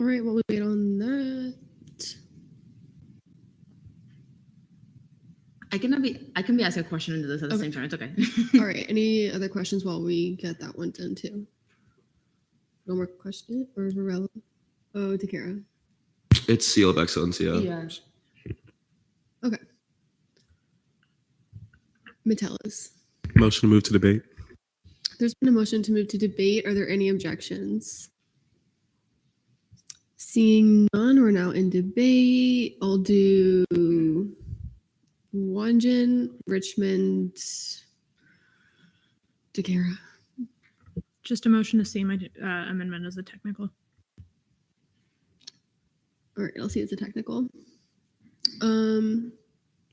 All right, while we wait on that. I can be asking a question into this at the Okay. same time. It's okay. All right, any other questions while we get that one done too? No more question or Varela? Oh, Takara. It's Seal of Excellencia. Yeah. Okay. Metellus. Motion to move to debate. There's been a motion to move to debate. Are there any objections? Seeing none, we're now in debate. I'll do Wanjin, Richmond, Takara. Just a motion to see my amendment as a technical. All right, I'll see it's a technical.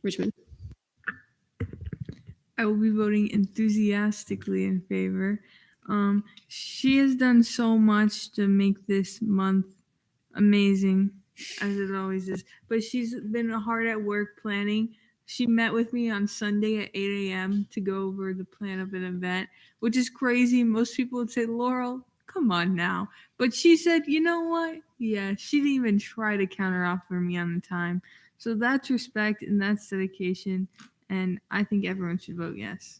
Richmond. I will be voting enthusiastically in favor. She has done so much to make this month amazing, as it always is. But she's been hard at work planning. She met with me on Sunday at 8 a.m. to go over the plan of an event, which is crazy. Most people would say, Laurel, come on now. But she said, you know what? Yeah, she didn't even try to counteroffer me on the time. So that's respect and that's dedication. And I think everyone should vote yes.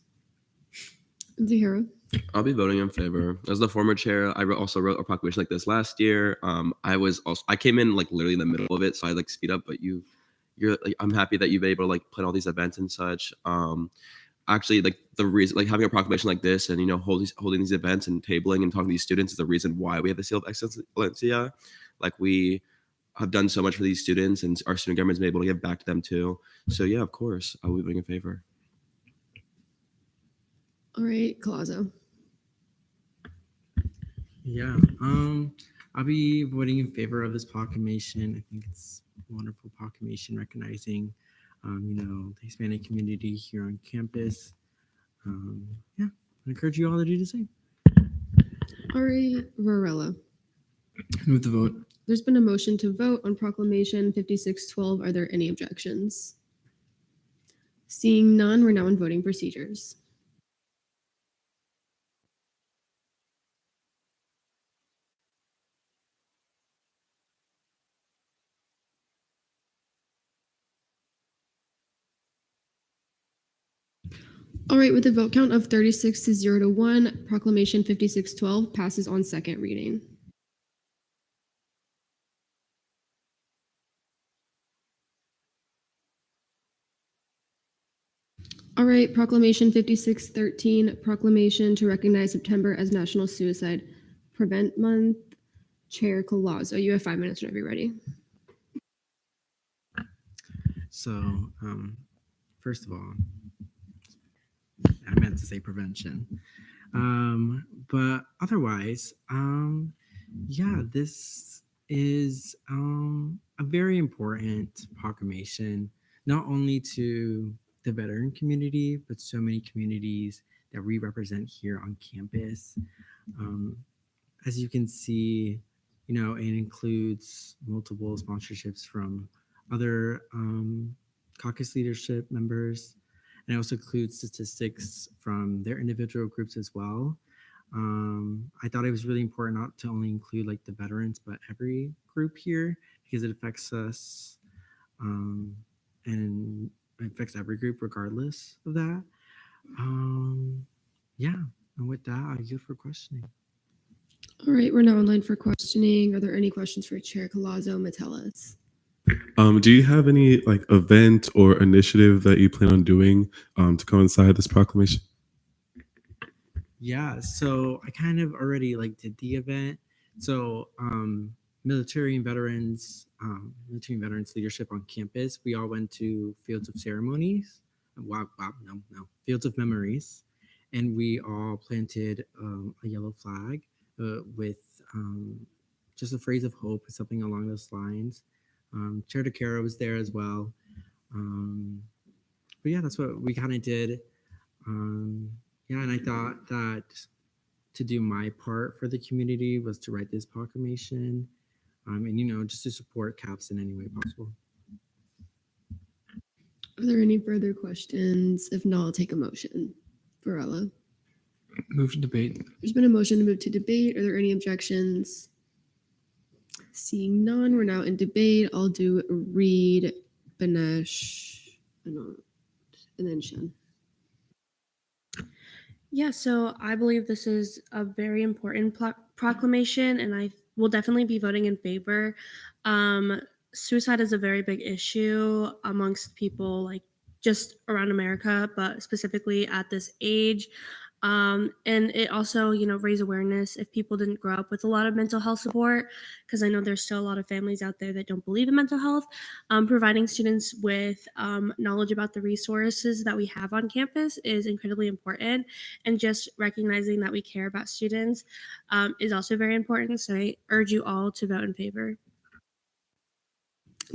Zahira. I'll be voting in favor. As the former chair, I also wrote a proclamation like this last year. I came in like literally in the middle of it, so I like speed up. But you're like, I'm happy that you've been able to like put all these events and such. Actually, like the reason, like having a proclamation like this, and holding these events and tabling and talking to these students is the reason why we have the Seal of Excellencia. Like we have done so much for these students, and our student government's been able to give back to them too. So yeah, of course, I will be voting in favor. All right, Colazo. Yeah, I'll be voting in favor of this proclamation. I think it's a wonderful proclamation recognizing, the Hispanic community here on campus. Yeah, I encourage you all to do the same. All right, Varela. Move the vote. There's been a motion to vote on Proclamation 5612. Are there any objections? Seeing none, we're now in voting procedures. All right, with a vote count of 36 to 0 to 1, Proclamation 5612 passes on second reading. All right, Proclamation 5613, proclamation to recognize September as National Suicide Prevent Month. Chair Colazo, you have 5 minutes whenever you're ready. So, first of all, I meant to say prevention. But otherwise, yeah, this is a very important proclamation, not only to the veteran community, but so many communities that we represent here on campus. As you can see, it includes multiple sponsorships from other caucus leadership members, and it also includes statistics from their individual groups as well. I thought it was really important not to only include like the veterans, but every group here, because it affects us and it affects every group regardless of that. Yeah, and with that, I yield for questioning. All right, we're now online for questioning. Are there any questions for Chair Colazo Metellus? Do you have any like event or initiative that you plan on doing to coincide this proclamation? Yeah, so I kind of already like did the event. So military and veterans leadership on campus, we all went to Fields of Ceremonies. Fields of Memories, and we all planted a yellow flag with just a phrase of hope, something along those lines. Chair Takara was there as well. But yeah, that's what we kind of did. Yeah, and I thought that to do my part for the community was to write this proclamation, and just to support CAPS in any way possible. Are there any further questions? If not, I'll take a motion. Varela. Move to debate. There's been a motion to move to debate. Are there any objections? Seeing none, we're now in debate. I'll do Reed, Banesh, and then Shen. Yeah, so I believe this is a very important proclamation, and I will definitely be voting in favor. Suicide is a very big issue amongst people, like just around America, but specifically at this age. And it also, raise awareness if people didn't grow up with a lot of mental health support, because I know there's still a lot of families out there that don't believe in mental health. Providing students with knowledge about the resources that we have on campus is incredibly important, and just recognizing that we care about students is also very important. So I urge you all to vote in favor.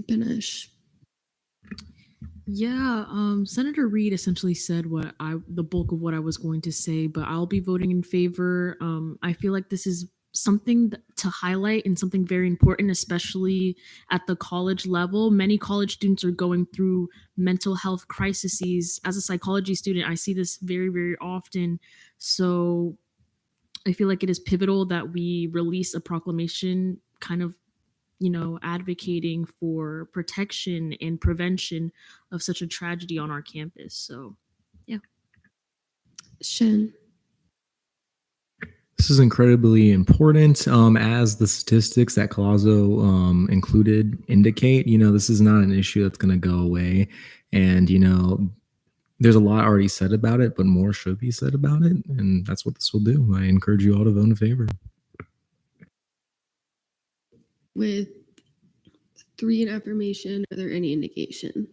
Banesh. Yeah, Senator Reed essentially said the bulk of what I was going to say, but I'll be voting in favor. I feel like this is something to highlight and something very important, especially at the college level. Many college students are going through mental health crises. As a psychology student, I see this very, very often. So I feel like it is pivotal that we release a proclamation kind of advocating for protection and prevention of such a tragedy on our campus. So, yeah. Shen. This is incredibly important. As the statistics that Colazo included indicate, this is not an issue that's going to go away. And, there's a lot already said about it, but more should be said about it. And that's what this will do. I encourage you all to vote in favor. With 3 in affirmation, are there any indication?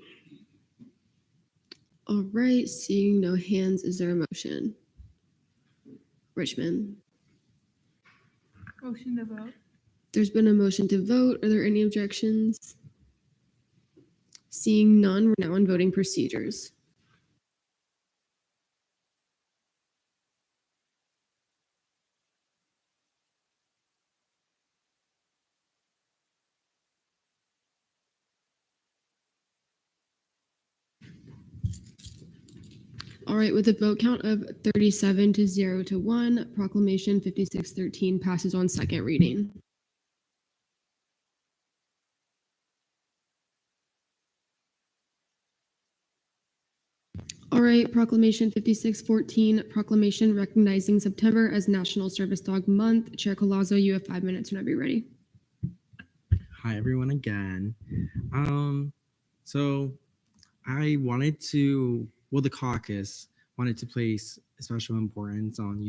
All right, seeing no hands, is there a motion? Richmond. Motion to vote. There's been a motion to vote. Are there any objections? Seeing none, we're now on voting procedures. All right, with a vote count of 37 to 0 to 1, Proclamation 5613 passes on second reading. All right, Proclamation 5614, Proclamation recognizing September as National Service Dog Month. Chair Colazo, you have 5 minutes whenever you're ready. Hi, everyone, again. So I wanted to, the caucus wanted to place special importance on,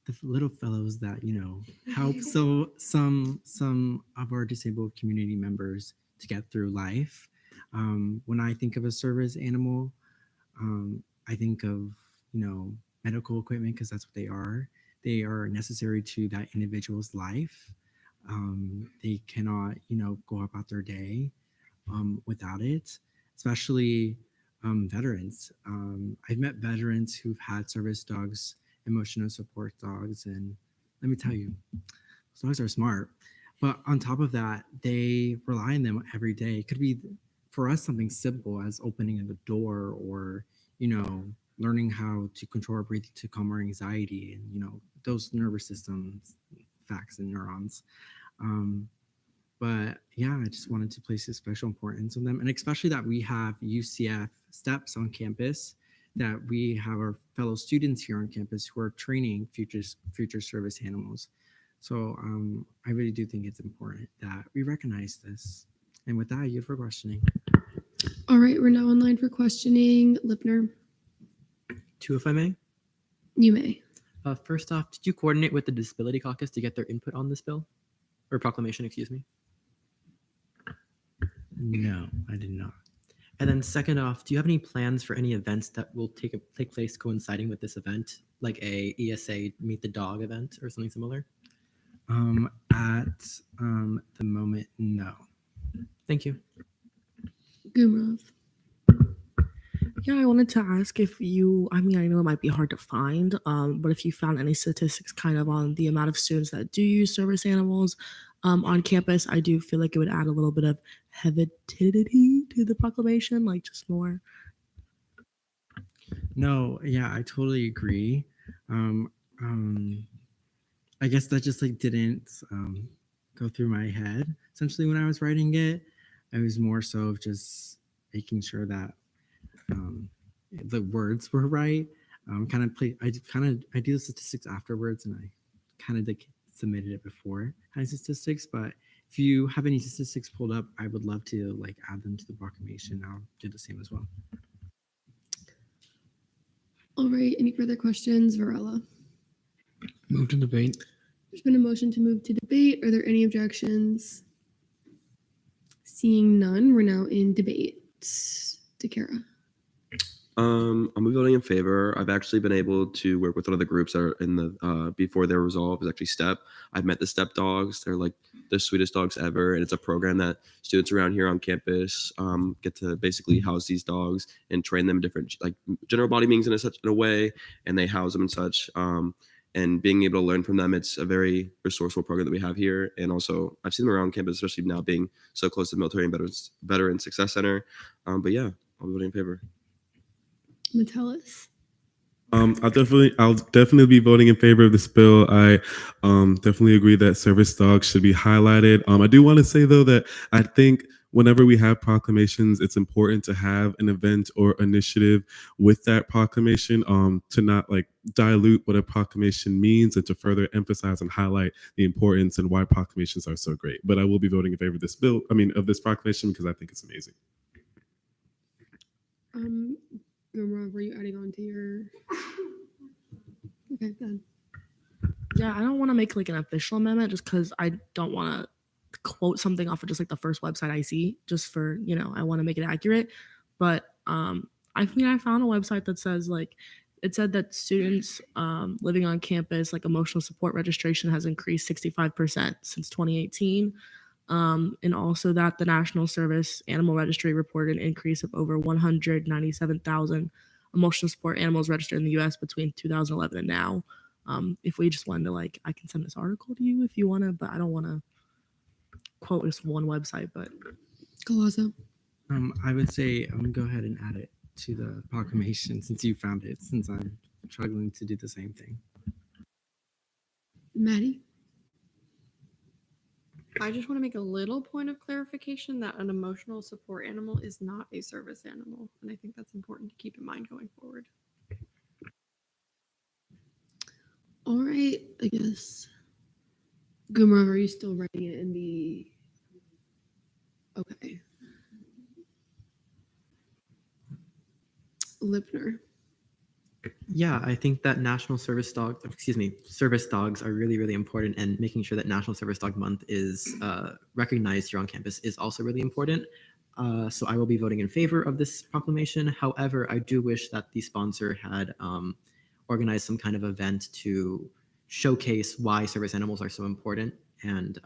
the little fellows that, help some of our disabled community members to get through life. When I think of a service animal, I think of, medical equipment, because that's what they are. They are necessary to that individual's life. They cannot, go about their day without it, especially veterans. I've met veterans who've had service dogs, emotional support dogs, and let me tell you, those dogs are smart. But on top of that, they rely on them every day. It could be for us something simple as opening a door, or learning how to control our breathing to calm our anxiety, and those nervous systems, facts and neurons. But yeah, I just wanted to place a special importance on them, and especially that we have UCF steps on campus, that we have our fellow students here on campus who are training future service animals. So I really do think it's important that we recognize this. And with that, I yield for questioning. All right, we're now online for questioning. Lipner, 2, if I may. you may. First off, did you coordinate with the Disability Caucus to get their input on this bill? Or proclamation, excuse me. No, I did not. And then second off, do you have any plans for any events that will take place coinciding with this event, like a ESA Meet the Dog event or something similar? At the moment, no. Thank you. Gumrov. Yeah, I wanted to ask if you, I know it might be hard to find, but if you found any statistics kind of on the amount of students that do use service animals, on campus, I do feel like it would add a little bit of heavy to the proclamation, like just more. No, yeah, I totally agree. Um, I guess that just like didn't go through my head. Essentially, when I was writing it, I was more so of just making sure that the words were right. I do the statistics afterwards, and I kind of like submitted it before I had statistics. But if you have any statistics pulled up, I would love to like add them to the proclamation. I'll do the same as well. All right, any further questions, Varela? Move to debate. There's been a motion to move to debate. Are there any objections? Seeing none, we're now in debate. DeCara. I'm voting in favor. I've actually been able to work with one of the groups that are in the before their resolve is actually STEP. I've met the STEP dogs. They're like the sweetest dogs ever, and it's a program that students around here on campus get to basically house these dogs and train them different like general body meetings in a way, and they house them and such. And being able to learn from them, it's a very resourceful program that we have here. And also, I've seen them around campus, especially now being so close to the Military and Veterans Success Center. But yeah, I'll be voting in favor. Metellus. I'll definitely be voting in favor of this bill. I definitely agree that service dogs should be highlighted. I do want to say though that I think whenever we have proclamations, it's important to have an event or initiative with that proclamation to not like dilute what a proclamation means and to further emphasize and highlight the importance and why proclamations are so great. But I will be voting in favor of this bill, of this proclamation because I think it's amazing. Gumra, were you adding on to your? Okay, good. Yeah, I don't want to make like an official amendment just because I don't want to quote something off of just like the first website I see, just for, I want to make it accurate. But I found a website that says like, it said that students living on campus, like emotional support registration has increased 65% since 2018. And also that the National Service Animal Registry reported an increase of over 197,000 emotional support animals registered in the U.S. between 2011 and now. If we just wanted to I can send this article to you if you want to, but I don't want to quote just one website. But Colazo. I would say I'm gonna go ahead and add it to the proclamation since you found it, since I'm struggling to do the same thing. Maddie. I just want to make a little point of clarification that an emotional support animal is not a service animal. And I think that's important to keep in mind going forward. All right, I guess. Gumra, are you still writing it in the? Okay. Lipner. Yeah, I think that service dogs are really, really important, and making sure that National Service Dog Month is recognized here on campus is also really important. So I will be voting in favor of this proclamation. However, I do wish that the sponsor had organized some kind of event to showcase why service animals are so important and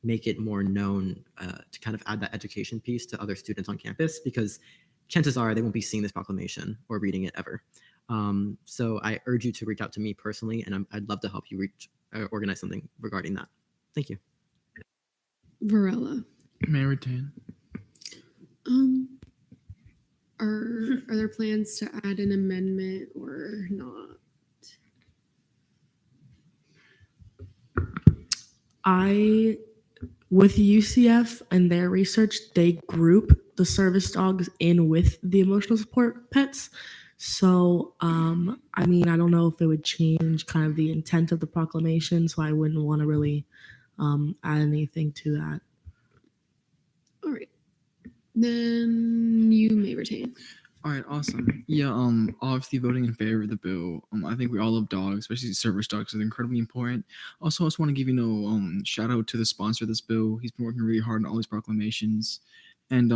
make it more known to kind of add that education piece to other students on campus, because chances are they won't be seeing this proclamation or reading it ever. So I urge you to reach out to me personally, and I'd love to help you organize something regarding that. Thank you. Varela. May I retain? Are there plans to add an amendment or not? With UCF and their research, they group the service dogs in with the emotional support pets. So, I don't know if it would change kind of the intent of the proclamation, so I wouldn't want to really add anything to that. All right. Then you may retain. All right, awesome. Yeah, obviously voting in favor of the bill. I think we all love dogs, especially service dogs. They're incredibly important. Also, I just want to give shout out to the sponsor of this bill. He's been working really hard on all these proclamations, and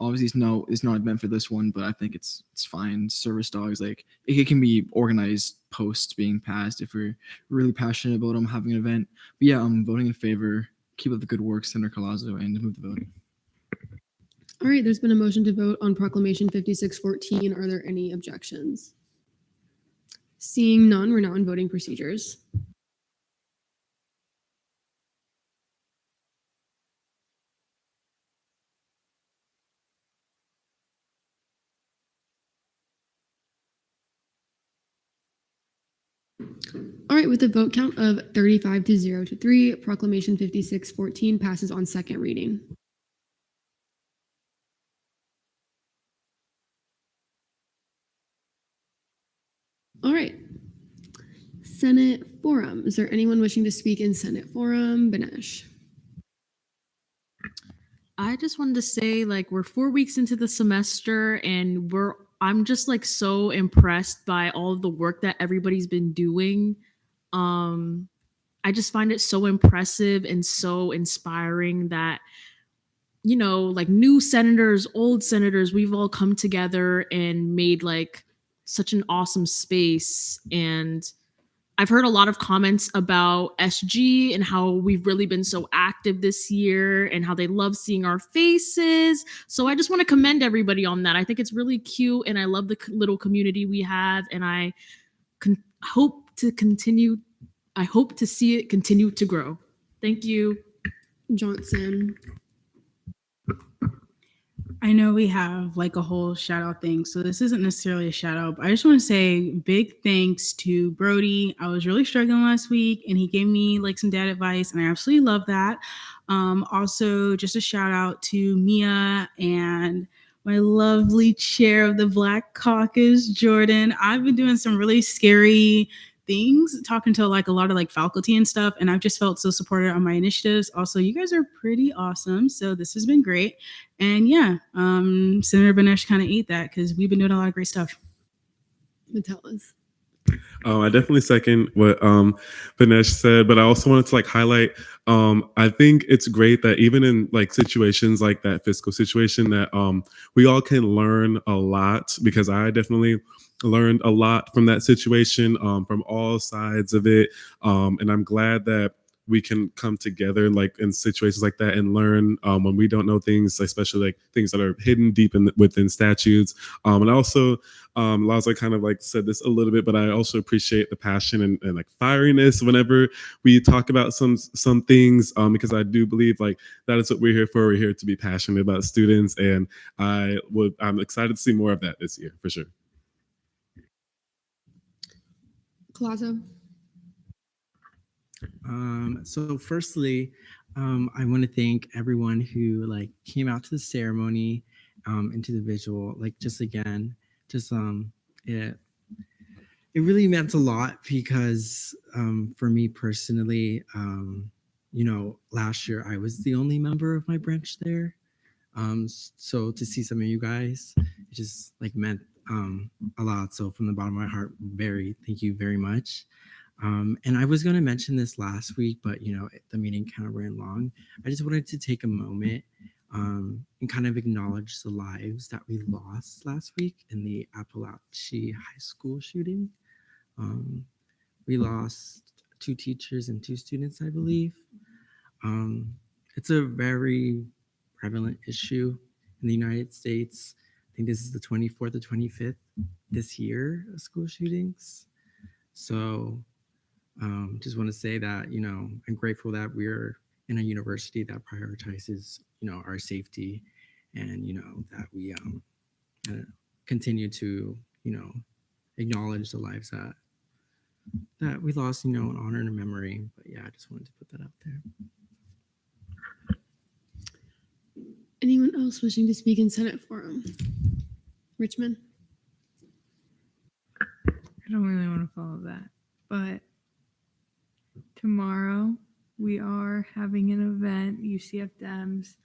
obviously it's not meant for this one, but I think it's fine. Service dogs, it can be organized post being passed if we're really passionate about having an event. But yeah, I'm voting in favor. Keep up the good work, Senator Colazo, and move the vote. All right, there's been a motion to vote on Proclamation 5614. Are there any objections? Seeing none, we're now in voting procedures. All right, with a vote count of 35 to 0 to 3, Proclamation 5614 passes on second reading. All right. Senate Forum. Is there anyone wishing to speak in Senate Forum? Banesh. I just wanted to say, like, we're 4 weeks into the semester, and I'm just like so impressed by all of the work that everybody's been doing. I just find it so impressive and so inspiring that, you know, like new senators, old senators, we've all come together and made like such an awesome space. And I've heard a lot of comments about SG and how we've really been so active this year and how they love seeing our faces. So I just want to commend everybody on that. I think it's really cute and I love the little community we have, and I hope to see it continue to grow. Thank you. Johnson. I know we have like a whole shout out thing, so this isn't necessarily a shout out, but I just want to say big thanks to Brody. I was really struggling last week and he gave me like some dad advice and I absolutely love that. Also, just a shout out to Mia and my lovely chair of the Black Caucus, Jordan. I've been doing some really scary things, talking to like a lot of like faculty and stuff, and I've just felt so supported on my initiatives. Also, you guys are pretty awesome, so this has been great. And yeah, Senator Banesh kind of ate that because we've been doing a lot of great stuff. Metellus. I definitely second what Banesh said, but I also wanted to like highlight. I think it's great that even in like situations like that fiscal situation, that we all can learn a lot, because I definitely learned a lot from that situation, from all sides of it, and I'm glad that we can come together like in situations like that and learn when we don't know things, especially like things that are hidden deep within statutes. And also, Laza kind of like said this a little bit, but I also appreciate the passion and like fieriness whenever we talk about some things, because I do believe like that is what we're here for. We're here to be passionate about students, and I'm excited to see more of that this year for sure. Colazo. So firstly, I want to thank everyone who like came out to the ceremony, and to the visual. Like just again, just it really meant a lot because for me personally, you know, last year I was the only member of my branch there. So to see some of you guys, it just like meant a lot. So from the bottom of my heart, thank you very much. And I was going to mention this last week, but you know, the meeting kind of ran long. I just wanted to take a moment and kind of acknowledge the lives that we lost last week in the Appalachia High School shooting. We lost 2 teachers and 2 students, I believe. It's a very prevalent issue in the United States. I think this is the 24th or 25th this year of school shootings. So just want to say that, you know, I'm grateful that we're in a university that prioritizes, you know, our safety, and, you know, that we continue to, you know, acknowledge the lives that we lost, you know, in honor and memory. But yeah, I just wanted to put that out there. Anyone else wishing to speak in Senate Forum? Richmond. I don't really want to follow that, but tomorrow we are having an event, UCF Dems,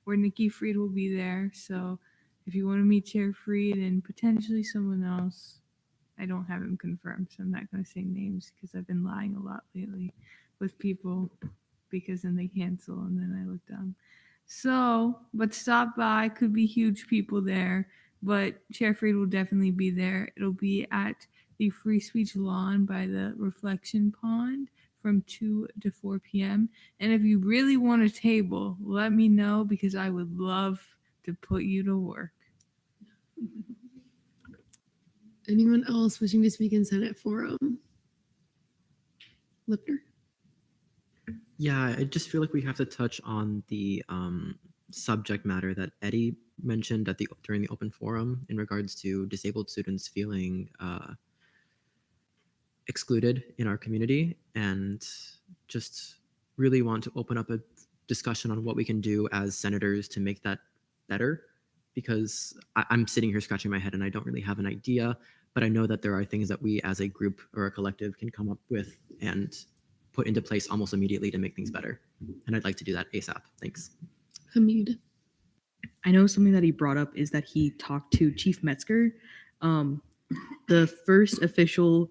where Nikki Fried will be there. So if you want to meet Chair Fried and potentially someone else, I don't have him confirmed, so I'm not going to say names because I've been lying a lot lately with people, because then they cancel and then I look dumb. So, but stop by, could be huge people there, but Chair Fried will definitely be there. It'll be at the Free Speech Lawn by the Reflection Pond from 2 to 4 p.m. And if you really want a table, let me know, because I would love to put you to work. Anyone else wishing to speak in Senate Forum? Lipner. Yeah, I just feel like we have to touch on the subject matter that Eddie mentioned during the open forum in regards to disabled students feeling excluded in our community, and just really want to open up a discussion on what we can do as senators to make that better, because I'm sitting here scratching my head and I don't really have an idea, but I know that there are things that we as a group or a collective can come up with and put into place almost immediately to make things better. And I'd like to do that ASAP. Thanks. Hamid. I know something that he brought up is that he talked to Chief Metzger. The first official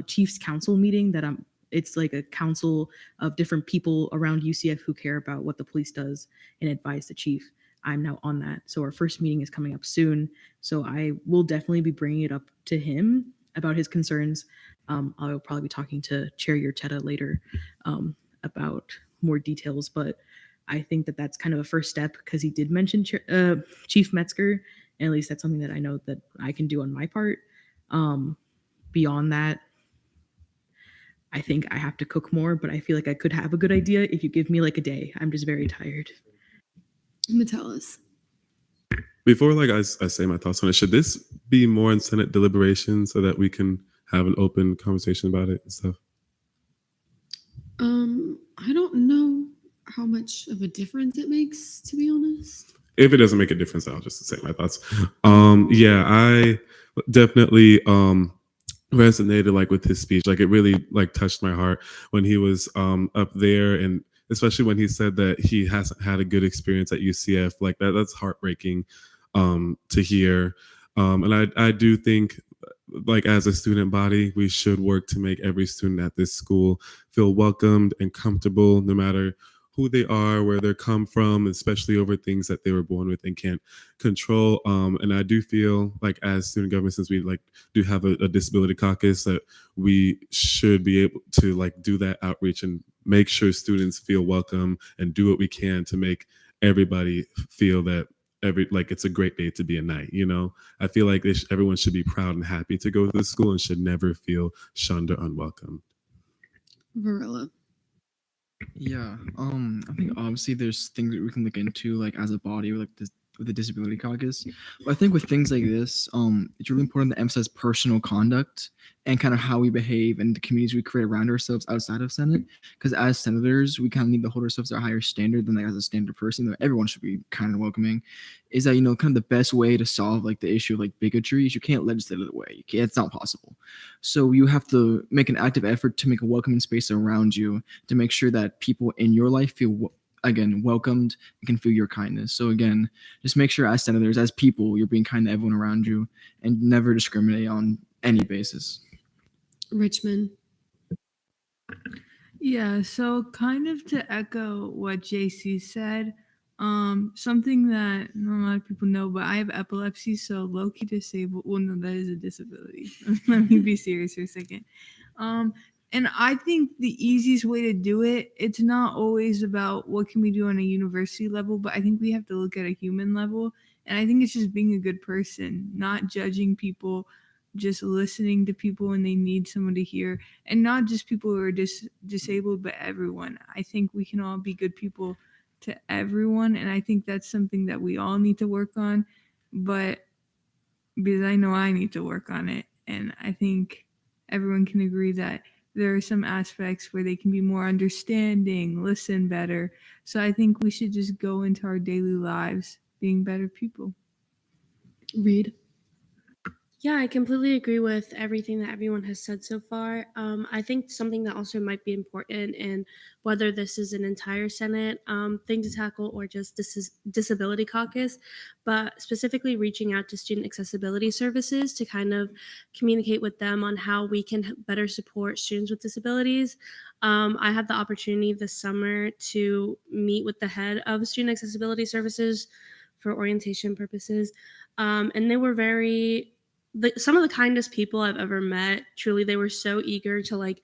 Chiefs Council meeting that it's like a council of different people around UCF who care about what the police does and advise the chief. I'm now on that. So our first meeting is coming up soon. So I will definitely be bringing it up to him about his concerns. I'll probably be talking to Chair Yurteta later about more details, but I think that that's kind of a first step because he did mention Chief Metzger, and at least that's something that I know that I can do on my part. Beyond that, I think I have to cook more, but I feel like I could have a good idea if you give me like a day. I'm just very tired. Metellus. Before I say my thoughts on it, should this be more in Senate deliberation so that we can have an open conversation about it and stuff? I don't know how much of a difference it makes, to be honest. If it doesn't make a difference, I'll just say my thoughts. Yeah, I definitely resonated with his speech. It really touched my heart when he was up there, and especially when he said that he hasn't had a good experience at UCF. That's heartbreaking to hear. And I do think as a student body, we should work to make every student at this school feel welcomed and comfortable, no matter who they are, where they come from, especially over things that they were born with and can't control. And I do feel as student government, since we do have a disability caucus, that we should be able to do that outreach and make sure students feel welcome and do what we can to make everybody feel that it's a great day to be a Knight. I feel everyone should be proud and happy to go to the school and should never feel shunned or unwelcome. Varela. Yeah, I think obviously there's things that we can look into as a body or with the disability caucus. But I think with things like this, it's really important to emphasize personal conduct and kind of how we behave and the communities we create around ourselves outside of Senate. Because as senators, we kind of need to hold ourselves to a higher standard than as a standard person. That everyone should be kind of welcoming. Is that kind of the best way to solve the issue of bigotry is you can't legislate it away. It's not possible. So you have to make an active effort to make a welcoming space around you to make sure that people in your life feel welcomed and can feel your kindness. So again, just make sure as senators, as people, you're being kind to everyone around you and never discriminate on any basis. Richmond. Yeah, so kind of to echo what JC said, something that not a lot of people know, but I have epilepsy, so low-key disabled. Well, no, that is a disability. Let me be serious for a second. And I think the easiest way to do it, it's not always about what can we do on a university level, but I think we have to look at a human level. And I think it's just being a good person, not judging people, just listening to people when they need someone to hear, and not just people who are disabled, but everyone. I think we can all be good people to everyone, and I think that's something that we all need to work on, but because I know I need to work on it, and I think everyone can agree that there are some aspects where they can be more understanding, listen better. So I think we should just go into our daily lives being better people. Reed. Yeah, I completely agree with everything that everyone has said so far. I think something that also might be important, and whether this is an entire Senate thing to tackle or just disability caucus, but specifically reaching out to student accessibility services to kind of communicate with them on how we can better support students with disabilities. I had the opportunity this summer to meet with the head of student accessibility services for orientation purposes, and they were some of the kindest people I've ever met. Truly, they were so eager to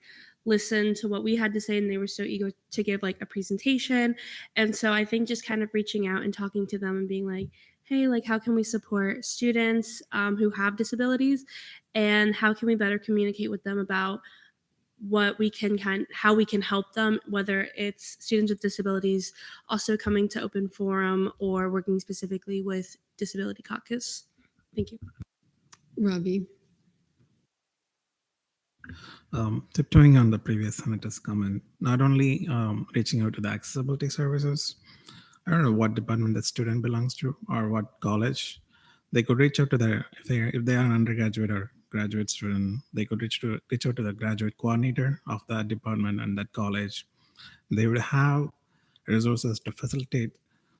listen to what we had to say, and they were so eager to give a presentation. And so I think just kind of reaching out and talking to them and being hey, how can we support students who have disabilities, and how can we better communicate with them about what we can how we can help them, whether it's students with disabilities also coming to open forum or working specifically with disability caucus. Thank you. Robbie. Tiptoeing on the previous senator's comment, not only reaching out to the accessibility services, I don't know what department the student belongs to or what college. They could reach out to their if they are an undergraduate or graduate student, they could reach out to the graduate coordinator of that department and that college. They would have resources to facilitate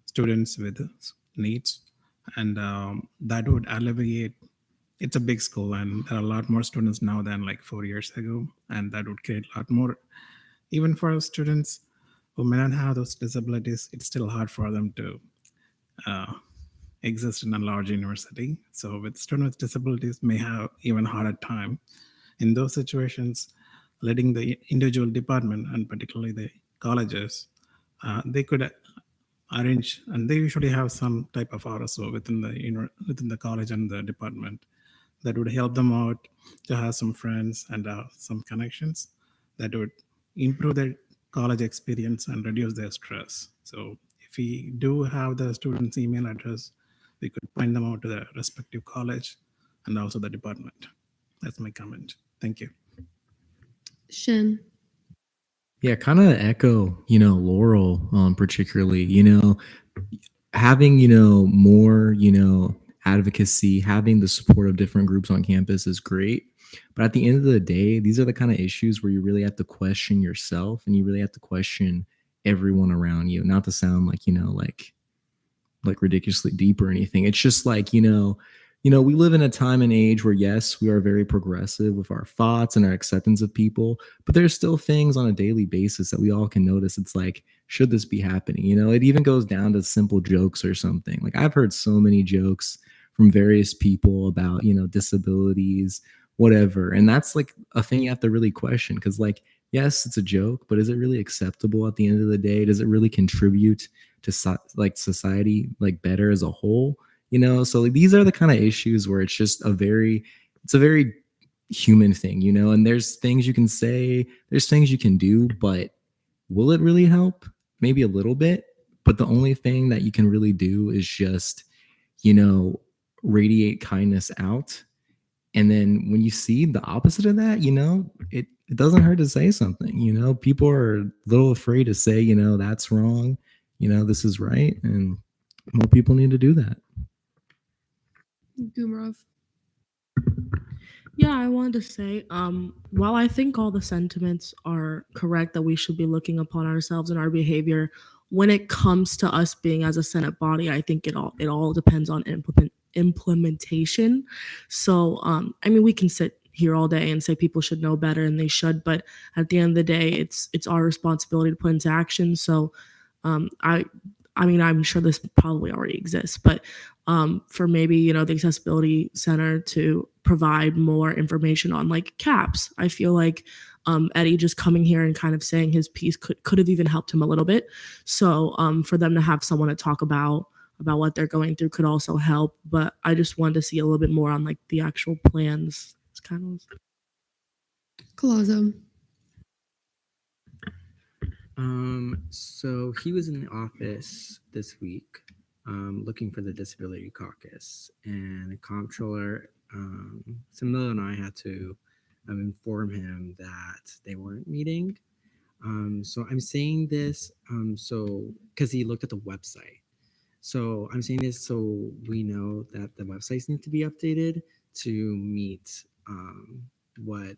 students with needs, and that would alleviate. It's a big school, and there are a lot more students now than like 4 years ago, and that would create a lot more. Even for students who may not have those disabilities, it's still hard for them to uh, exist in a large university. So with students with disabilities may have even harder time. In those situations, letting the individual department and particularly the colleges, they could arrange, and they usually have some type of RSO within the college and the department that would help them out to have some friends and some connections that would improve their college experience and reduce their stress. So if we do have the student's email address, we could point them out to the respective college and also the department. That's my comment. Thank you. Shin. Yeah, kind of echo, Laurel, particularly, having, more, advocacy, having the support of different groups on campus is great. But at the end of the day, these are the kind of issues where you really have to question yourself and you really have to question everyone around you. Not to sound like, like ridiculously deep or anything. It's just like, we live in a time and age where, yes, we are very progressive with our thoughts and our acceptance of people, but there's still things on a daily basis that we all can notice. It's like, should this be happening? It even goes down to simple jokes or something. Like I've heard so many jokes from various people about, disabilities, whatever. And that's like a thing you have to really question because, like, yes, it's a joke, but is it really acceptable at the end of the day? Does it really contribute to society like better as a whole? So like, these are the kind of issues where it's just a very human thing, and there's things you can say, there's things you can do, but will it really help? Maybe a little bit, but the only thing that you can really do is just, radiate kindness out. And then when you see the opposite of that, it doesn't hurt to say something. People are a little afraid to say, that's wrong, this is right, and more people need to do that. Gumrov. Yeah, I wanted to say, while I think all the sentiments are correct that we should be looking upon ourselves and our behavior, when it comes to us being as a Senate body, I think it all depends on implementation. So, I mean, we can sit here all day and say people should know better and they should, but at the end of the day, it's our responsibility to put into action. So, I mean, I'm sure this probably already exists, but for maybe, the Accessibility Center to provide more information on like caps. I feel like Eddie just coming here and kind of saying his piece could have even helped him a little bit. So for them to have someone to talk about what they're going through could also help. But I just wanted to see a little bit more on like the actual plans. It's kind of Colazo. So he was in the office this week, looking for the Disability Caucus, and the comptroller, Simila, and I had to inform him that they weren't meeting. So I'm saying this, because he looked at the website. So I'm saying this so we know that the websites need to be updated to meet what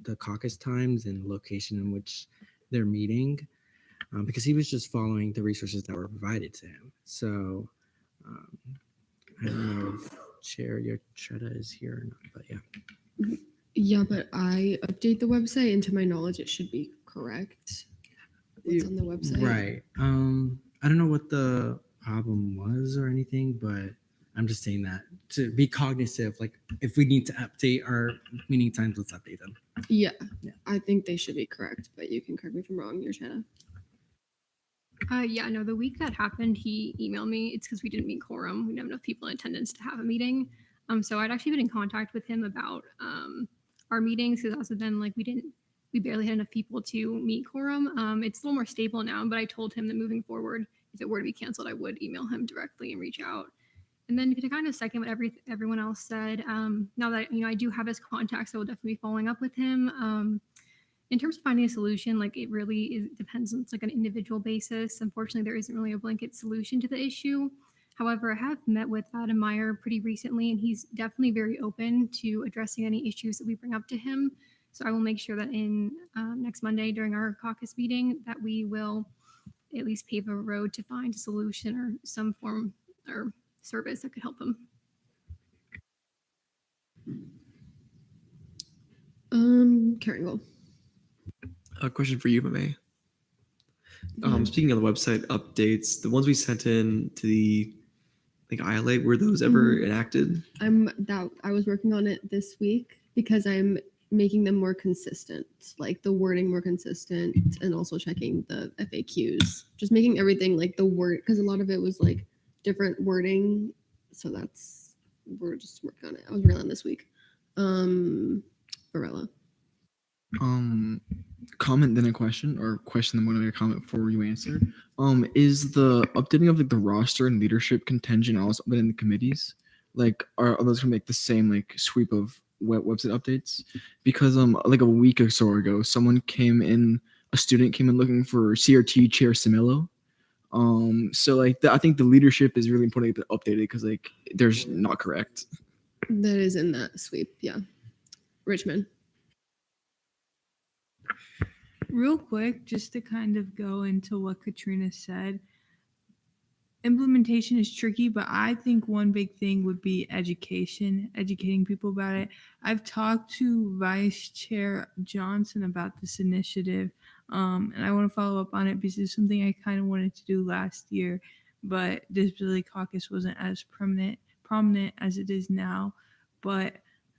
the caucus times and location in which they're meeting, because he was just following the resources that were provided to him. So I don't know if Chair Yochetta is here or not, but yeah. Yeah, but I update the website, and to my knowledge, it should be correct. What's on the website? Right. I don't know what the problem was or anything, but I'm just saying that to be cognizant, like if we need to update our meeting times, let's update them. Yeah, I think they should be correct, but you can correct me if I'm wrong, Yochetta. Yeah, no, the week that happened, he emailed me. It's because we didn't meet quorum. We didn't have enough people in attendance to have a meeting. So I'd actually been in contact with him about our meetings, because also then like we barely had enough people to meet quorum. It's a little more stable now, but I told him that moving forward, if it were to be canceled, I would email him directly and reach out. And then to kind of second what everyone else said, now that I do have his contacts, I will definitely be following up with him. In terms of finding a solution, like it really depends on like an individual basis. Unfortunately, there isn't really a blanket solution to the issue. However, I have met with Adam Meyer pretty recently, and he's definitely very open to addressing any issues that we bring up to him. So I will make sure that in next Monday during our caucus meeting that we will at least pave a road to find a solution or some form or service that could help him. Karen, go. A question for you, Mame. Speaking of the website updates, the ones we sent in to the ILA, were those ever enacted? I was working on it this week because I'm making them more consistent, like the wording more consistent, and also checking the FAQs, just making everything like the word, because a lot of it was like different wording. So we're just working on it. I was working on this week. Varela. Comment then a question, or question then one other comment before you answer. Is the updating of like the roster and leadership contingent also updating the committees? Like are those gonna make the same like sweep of website updates? Because like a week or so ago, a student came in looking for CRT chair Similo. So like I think the leadership is really important to update it because like there's not correct. That is in that sweep, yeah. Richmond. Real quick, just to kind of go into what Katrina said, implementation is tricky, but I think one big thing would be educating people about it. I've talked to Vice Chair Johnson about this initiative, and I want to follow up on it because it's something I kind of wanted to do last year, but Disability Caucus wasn't as prominent as it is now. But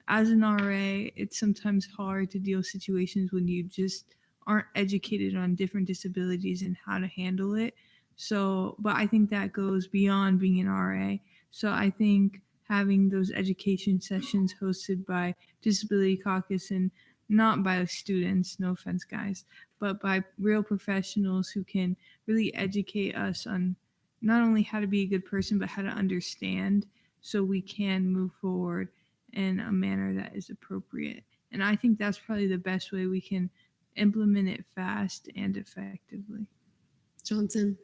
as an RA, it's sometimes hard to deal with situations when you just aren't educated on different disabilities and how to handle it. So, but I think that goes beyond being an RA. So I think having those education sessions hosted by Disability Caucus and not by students, no offense guys, but by real professionals who can really educate us on not only how to be a good person, but how to understand so we can move forward in a manner that is appropriate. And I think that's probably the best way we can implement it fast and effectively. Johnson.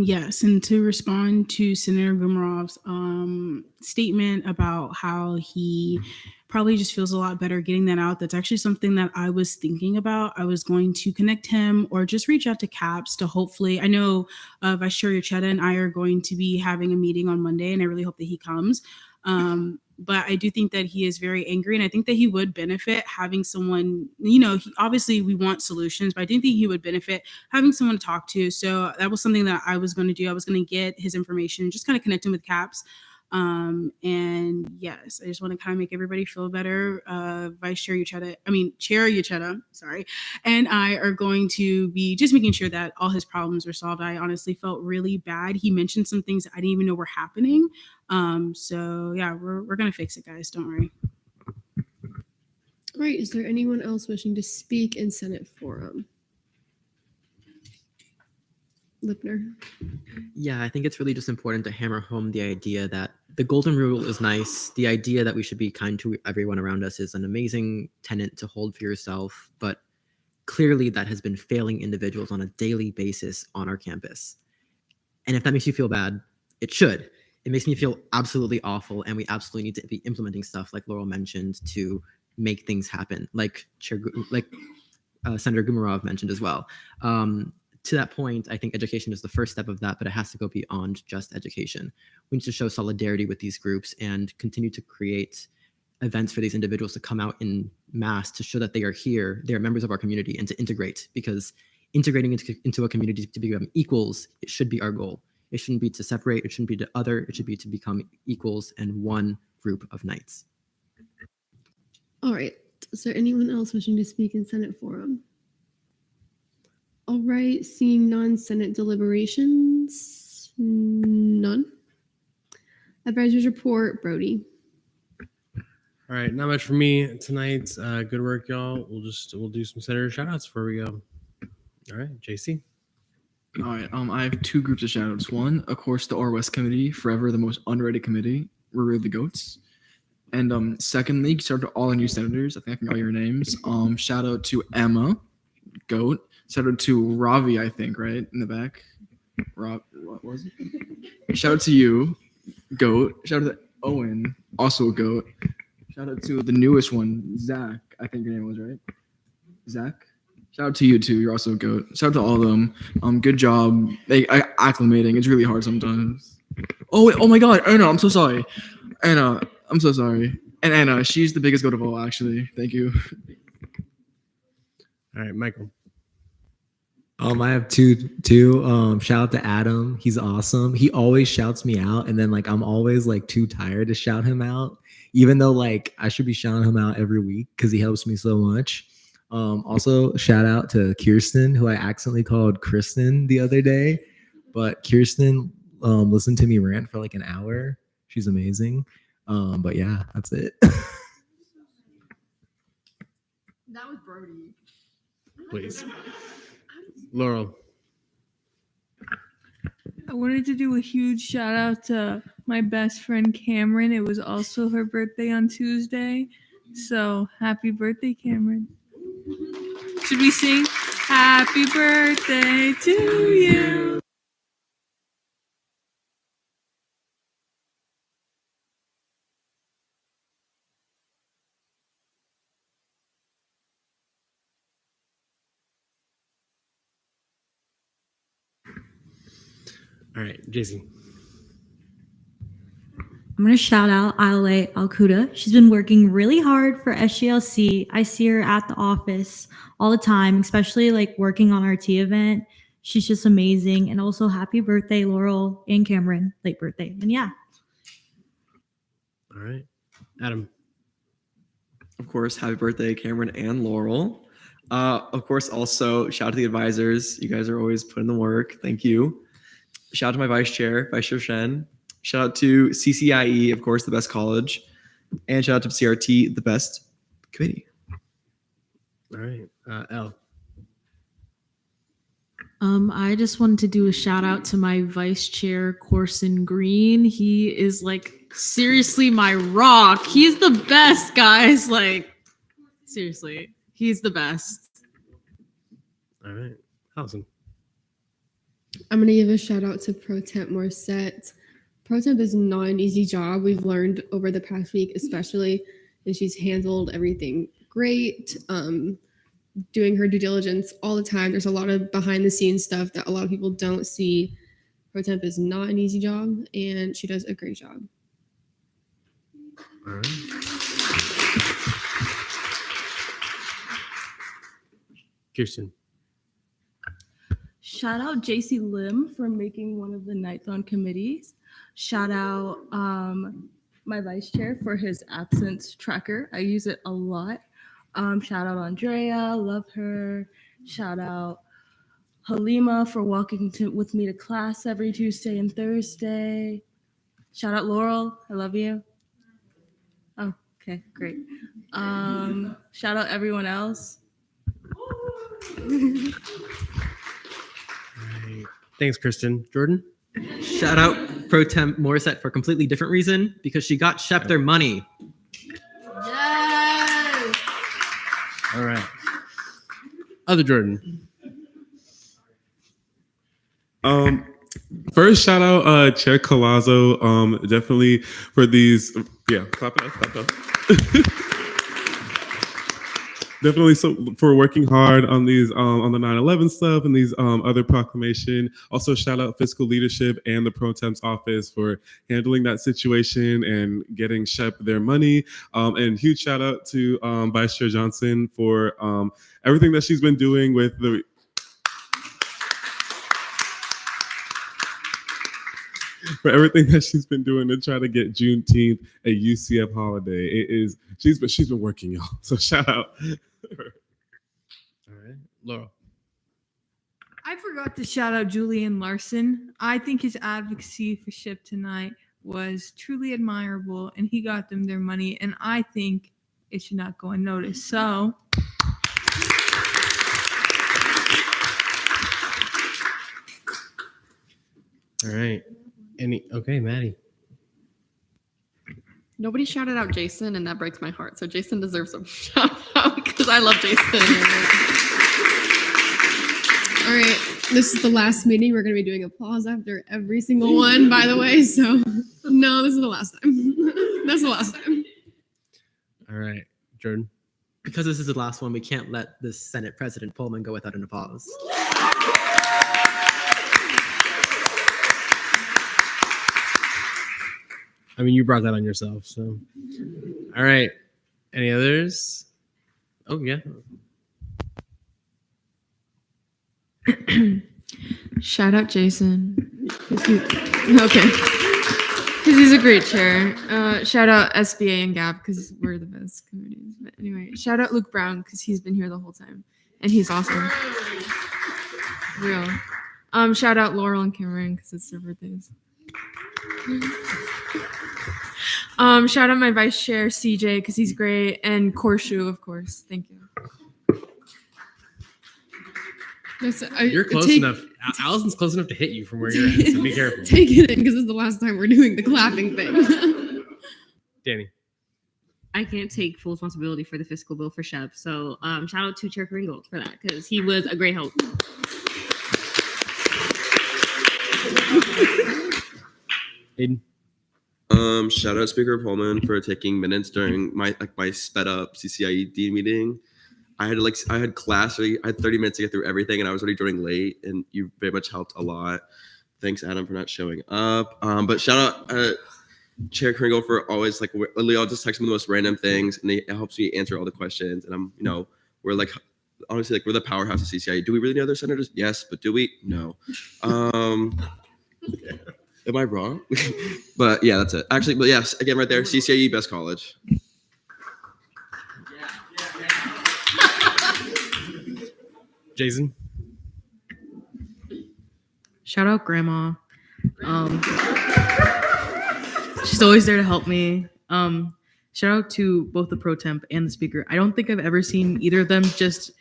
Yes, and to respond to Senator Gumarov's statement about how he probably just feels a lot better getting that out, that's actually something that I was thinking about. I was going to connect him or just reach out to CAPS to hopefully, I know Vice Chair Yochetta and I are going to be having a meeting on Monday, and I really hope that he comes. But I do think that he is very angry, and I think that he would benefit having someone, obviously we want solutions, but I do think he would benefit having someone to talk to. So that was something that I was going to do. I was going to get his information, just kind of connect him with CAPS. And yes, I just want to kind of make everybody feel better. Chair Yochetta, sorry, and I are going to be just making sure that all his problems are solved. I honestly felt really bad. He mentioned some things that I didn't even know were happening. So yeah, we're gonna fix it, guys. Don't worry. All right, is there anyone else wishing to speak in Senate forum? Lipner. Yeah, I think it's really just important to hammer home the idea that the golden rule is nice. The idea that we should be kind to everyone around us is an amazing tenet to hold for yourself, but clearly that has been failing individuals on a daily basis on our campus. And if that makes you feel bad, it should. It makes me feel absolutely awful, and we absolutely need to be implementing stuff like Laurel mentioned to make things happen, like Senator Gumarov mentioned as well. To that point, I think education is the first step of that, but it has to go beyond just education. We need to show solidarity with these groups and continue to create events for these individuals to come out in mass to show that they are here, they are members of our community, and to integrate, because integrating into a community to become equals, it should be our goal. It shouldn't be to separate, it shouldn't be to other, it should be to become equals and one group of knights. All right, is there anyone else wishing to speak in Senate forum? All right, seeing none, Senate deliberations, none. Advisors report, Brody. All right, not much for me tonight. Good work, y'all. We'll do some senator shout outs before we go. All right, JC. All right. I have two groups of shout outs. One, of course, the R West committee, forever the most underrated committee. We're really the goats. And secondly, shout out to all the new senators. I think I can call your names. Shout out to Emma, goat. Shout out to Ravi, I think, right in the back. Rob, what was it? Shout out to you, goat. Shout out to Owen, also a goat. Shout out to the newest one, Zach. I think your name was right. Zach. Shout out to you too. You're also a goat. Shout out to all of them. Good job. Acclimating. It's really hard sometimes. Oh wait, oh my God, Anna. I'm so sorry. Anna, I'm so sorry. And Anna, she's the biggest goat of all. Actually, thank you. All right, Michael. I have two. Shout out to Adam. He's awesome. He always shouts me out, and then like I'm always like too tired to shout him out, even though like I should be shouting him out every week because he helps me so much. Also, shout out to Kirsten, who I accidentally called Kristen the other day, but Kirsten listened to me rant for like an hour. She's amazing. But yeah, that's it. That was Brody. Please. Laurel. I wanted to do a huge shout out to my best friend Cameron. It was also her birthday on Tuesday. So happy birthday, Cameron. Should we sing happy birthday to you? All right, Jason. I'm going to shout out Ayale Alcuda. She's been working really hard for SGLC. I see her at the office all the time, especially like working on our tea event. She's just amazing. And also happy birthday, Laurel and Cameron. Late birthday. And yeah. All right, Adam. Of course, happy birthday, Cameron and Laurel. Of course, also shout out to the advisors. You guys are always putting the work. Thank you. Shout out to my Vice Chair Shen. Shout out to CCIE, of course, the best college. And shout out to CRT, the best committee. All right, Elle. I just wanted to do a shout out to my vice chair, Corson Green. He is like seriously my rock. He's the best, guys. Like, seriously, he's the best. All right, Allison. I'm going to give a shout out to Pro Temp Morissette. Pro Temp is not an easy job. We've learned over the past week, especially, and she's handled everything great, doing her due diligence all the time. There's a lot of behind the scenes stuff that a lot of people don't see. Pro Temp is not an easy job, and she does a great job. All right. Kirsten. Shout out JC Lim for making one of the Nighthon committees. Shout out my vice chair for his absence tracker. I use it a lot. Shout out Andrea, love her. Shout out Halima for walking with me to class every Tuesday and Thursday. Shout out Laurel, I love you. Oh, okay, great. Shout out everyone else. Thanks, Kristen. Jordan? Shout out Pro Temp Morissette for a completely different reason, because she got Shep their money. Yes! All right. Other Jordan. First shout out Chair Collazo, definitely for these, yeah, clap it up. Definitely so for working hard on these on the 9/11 stuff and these other proclamation. Also shout out fiscal leadership and the Pro Temp's office for handling that situation and getting Shep their money. And huge shout out to Vice Chair Johnson for everything that she's been doing with the for everything that she's been doing to try to get Juneteenth a UCF holiday. It is she's been working, y'all. So shout out. All right, Laurel. I forgot to shout out Julian Larson. I think his advocacy for Ship tonight was truly admirable, and he got them their money, and I think it should not go unnoticed. So All right. Okay, Maddie. Nobody shouted out Jason, and that breaks my heart. So Jason deserves a shout out because I love Jason. All right, this is the last meeting. We're going to be doing applause after every single one, by the way. So, no, this is the last time. That's the last time. All right, Jordan. Because this is the last one, we can't let the Senate President Pullman go without an applause. I mean, you brought that on yourself, so. All right. Any others? Oh, yeah. Shout out Jason. Okay. Because he's a great chair. Shout out SBA and Gab because we're the best committees. But anyway, shout out Luke Brown because he's been here the whole time. And he's awesome. Real. Shout out Laurel and Cameron because it's their birthdays. Shout out my vice chair CJ because he's great, and Korshu, of course. Thank you. You're close enough. Allison's close enough to hit you from where you're at, so be careful. Take it in because this is the last time we're doing the clapping thing. Danny. I can't take full responsibility for the fiscal bill for Shep. So shout out to Chair Kringle for that because he was a great help. Aiden. Shout out Speaker Pullman for taking minutes during my sped up CCIED meeting. I had class, I had 30 minutes to get through everything, and I was already joining late, and you very much helped a lot. Thanks, Adam, for not showing up. But shout out Chair Kringle for always literally I'll just text him the most random things, and it helps me answer all the questions. And we're honestly we're the powerhouse of CCIE. Do we really know other senators? Yes, but do we? No. Am I wrong? But yeah, that's it. Actually, but yes, again, right there, CCIE best college. Jason. Shout out Grandma. She's always there to help me. Shout out to both the pro temp and the speaker. I don't think I've ever seen either of them just.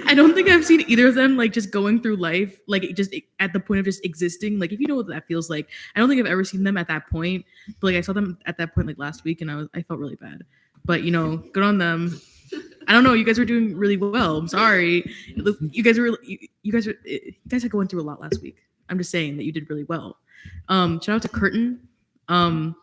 I don't think I've seen either of them just going through life just at the point of just existing. If you know what that feels like, I don't think I've ever seen them at that point. But I saw them at that point last week, and I felt really bad. But good on them. I don't know. You guys were doing really well. I'm sorry. You guys had going through a lot last week. I'm just saying that you did really well. Shout out to Curtin. Shout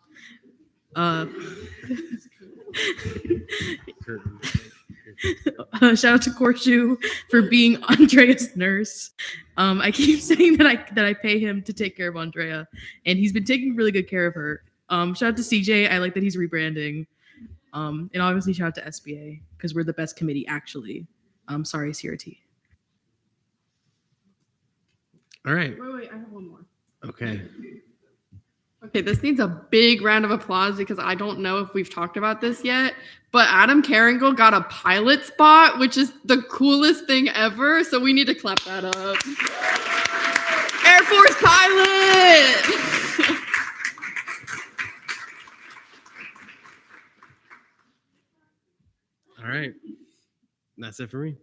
out to Korshu for being Andrea's nurse. I keep saying that I pay him to take care of Andrea, and he's been taking really good care of her. Shout out to CJ. I like that he's rebranding. And obviously shout out to SBA because we're the best committee actually. Sorry, CRT. All right. Wait, I have one more. Okay. Okay, this needs a big round of applause because I don't know if we've talked about this yet, but Adam Caringle got a pilot spot, which is the coolest thing ever. So we need to clap that up. Air Force pilot! All right. That's it for me.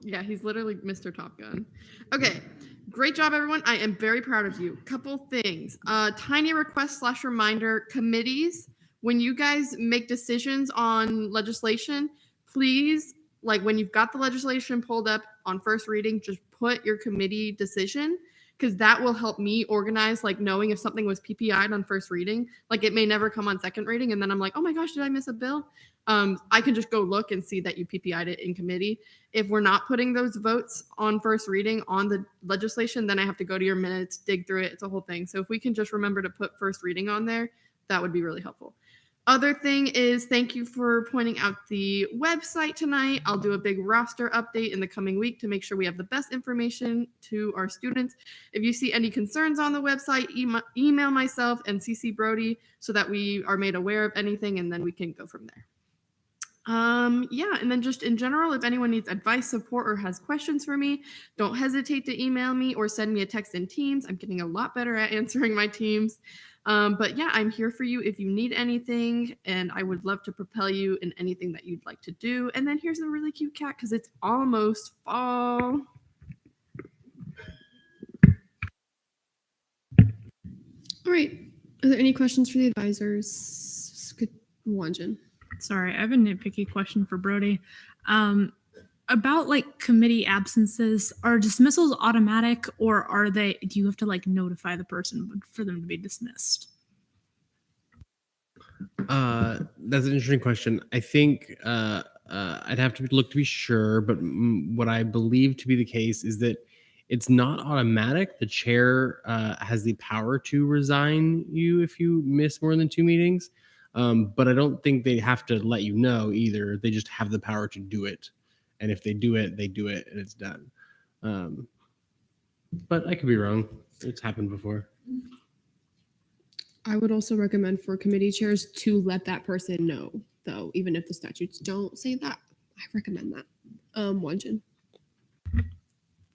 Yeah, he's literally Mr. Top Gun. Okay, great job, everyone. I am very proud of you. Couple things. Tiny request / reminder, committees. When you guys make decisions on legislation, please, when you've got the legislation pulled up on first reading, just put your committee decision because that will help me organize, knowing if something was PPI'd on first reading. It may never come on second reading, and then I'm like, oh my gosh, did I miss a bill? I can just go look and see that you PPI'd it in committee. If we're not putting those votes on first reading on the legislation, then I have to go to your minutes, dig through it. It's a whole thing. So if we can just remember to put first reading on there, that would be really helpful. Other thing is thank you for pointing out the website tonight. I'll do a big roster update in the coming week to make sure we have the best information to our students. If you see any concerns on the website, email myself and CC Brody so that we are made aware of anything, and then we can go from there. Yeah, and then just in general, if anyone needs advice, support, or has questions for me, don't hesitate to email me or send me a text in Teams. I'm getting a lot better at answering my Teams. But yeah, I'm here for you if you need anything, and I would love to propel you in anything that you'd like to do. And then here's a really cute cat because it's almost fall. right. Are there any questions for the advisors? Good, Wanjin. Sorry, I have a nitpicky question for Brody. About like committee absences, are dismissals automatic or are they, do you have to like notify the person for them to be dismissed? That's an interesting question. I think I'd have to look to be sure, but what I believe to be the case is that it's not automatic. The chair has the power to resign you if you miss more than 2 meetings, but I don't think they have to let you know either. They just have the power to do it, and if they do it, and it's done. But I could be wrong. It's happened before. I would also recommend for committee chairs to let that person know, though, even if the statutes don't say that. I recommend that. Wanjin.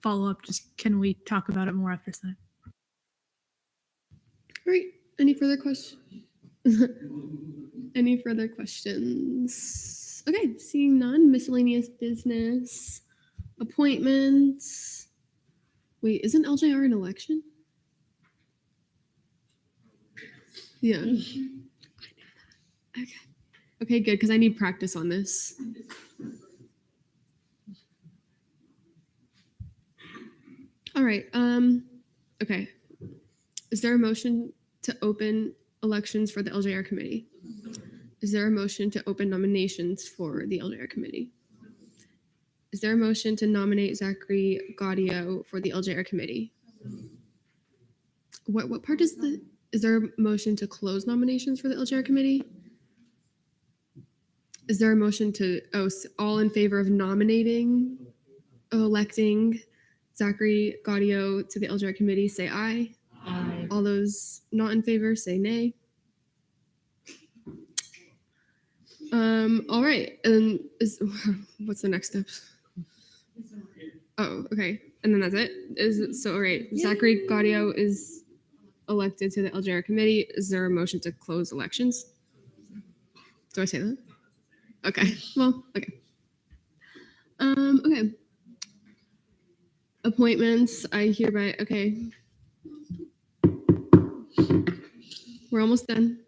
Follow up, just can we talk about it more after tonight? All right. Any further questions? Any further questions? Okay, seeing none. Miscellaneous business, appointments. Wait, isn't LJR an election? Yeah. Okay. Okay, good, because I need practice on this. All right. Okay. Is there a motion to open elections for the LJR committee? Is there a motion to open nominations for the LJR committee? Is there a motion to nominate Zachary Gaudio for the LJR committee? What part is the? Is there a motion to close nominations for the LJR committee? Is there a motion to all in favor of nominating, electing Zachary Gaudio to the LJR committee, say aye. Aye. All those not in favor, say nay. All right. And what's the next steps? Oh, okay. And then that's it. So all right. Zachary Gaudio is elected to the LJR committee. Is there a motion to close elections? Do I say that? Okay. Well, okay. Okay. Appointments, I hereby, okay. We're almost done.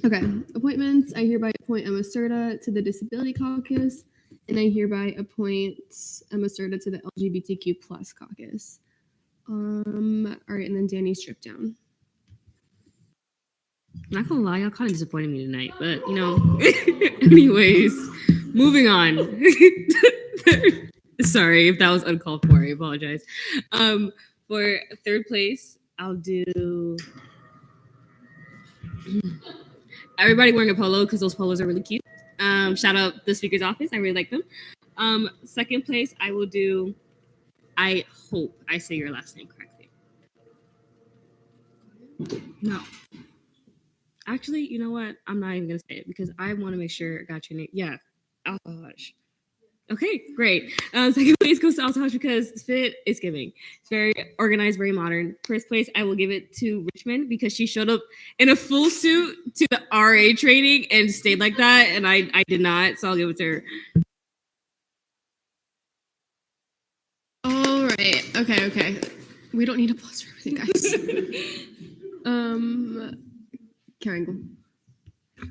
Okay, appointments, I hereby appoint Emma Serta to the Disability Caucus, and I hereby appoint Emma Serta to the LGBTQ+ caucus. All right, and then Danny stripped down. Not gonna lie, y'all kind of disappointed me tonight, but you know, anyways, moving on. Sorry if that was uncalled for. I apologize. For third place, I'll do everybody wearing a polo because those polos are really cute. Shout out the speaker's office. I really like them. Second place, I will do. I hope I say your last name correctly. No. Actually, you know what? I'm not even gonna say it because I want to make sure I got your name. Yeah, Altosh. Okay, great. Second place goes to Altosh because it's fit. It's giving. It's very organized, very modern. First place, I will give it to Richmond because she showed up in a full suit to the RA training and stayed like that, and I did not. So I'll give it to her. All right. Okay. We don't need applause for everything, guys. Karen.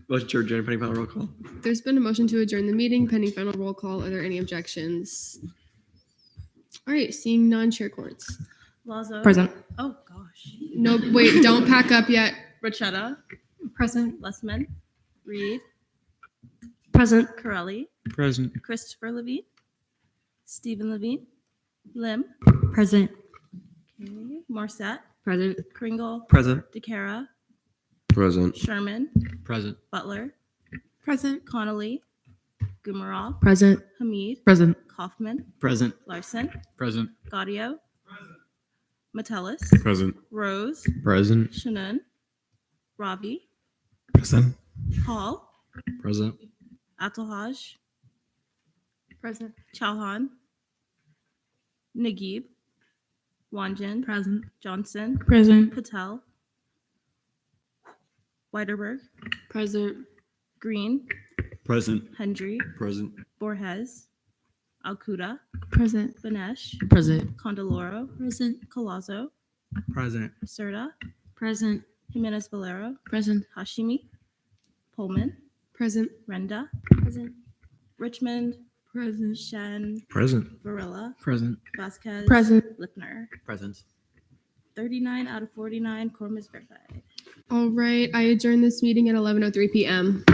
Motion to adjourn pending final roll call. There's been a motion to adjourn the meeting pending final roll call. Are there any objections? All right, seeing none, chair courts. Lazo. Present. Oh gosh. No, wait, don't pack up yet. Rachetta. Present. Lessman. Reed. Present. Corelli. Present. Christopher Levine. Stephen Levine. Lim. Present. Okay. Morset. Present. Kringle. Present. DeCara. Present. Sherman. Present. Butler. Present. Connolly. Gumarall. Present. Hamid. Present. Kaufman. Present. Larson. Present. Gaudio. Metellus. Present. Rose. Present. Shannon. Ravi. Present. Hall. Present. Atalhaj. Present. Chauhan. Naguib. Wanjin. Present. Johnson. Present. Patel. Weiderberg. Present. Green. Present. Hendry. Present. Borges. Alcuda. Present. Banesh. Present. Condoloro. Present. Colazo. Present. Serta. Present. Jimenez Valero, Present. Hashimi, Pullman, Present. Renda, Present. Richmond, Present. Shen, Present. Varela, Present. Vasquez, Present. Lipner. Present. 39 out of 49, quorum is verified. All right, I adjourn this meeting at 11:03 p.m.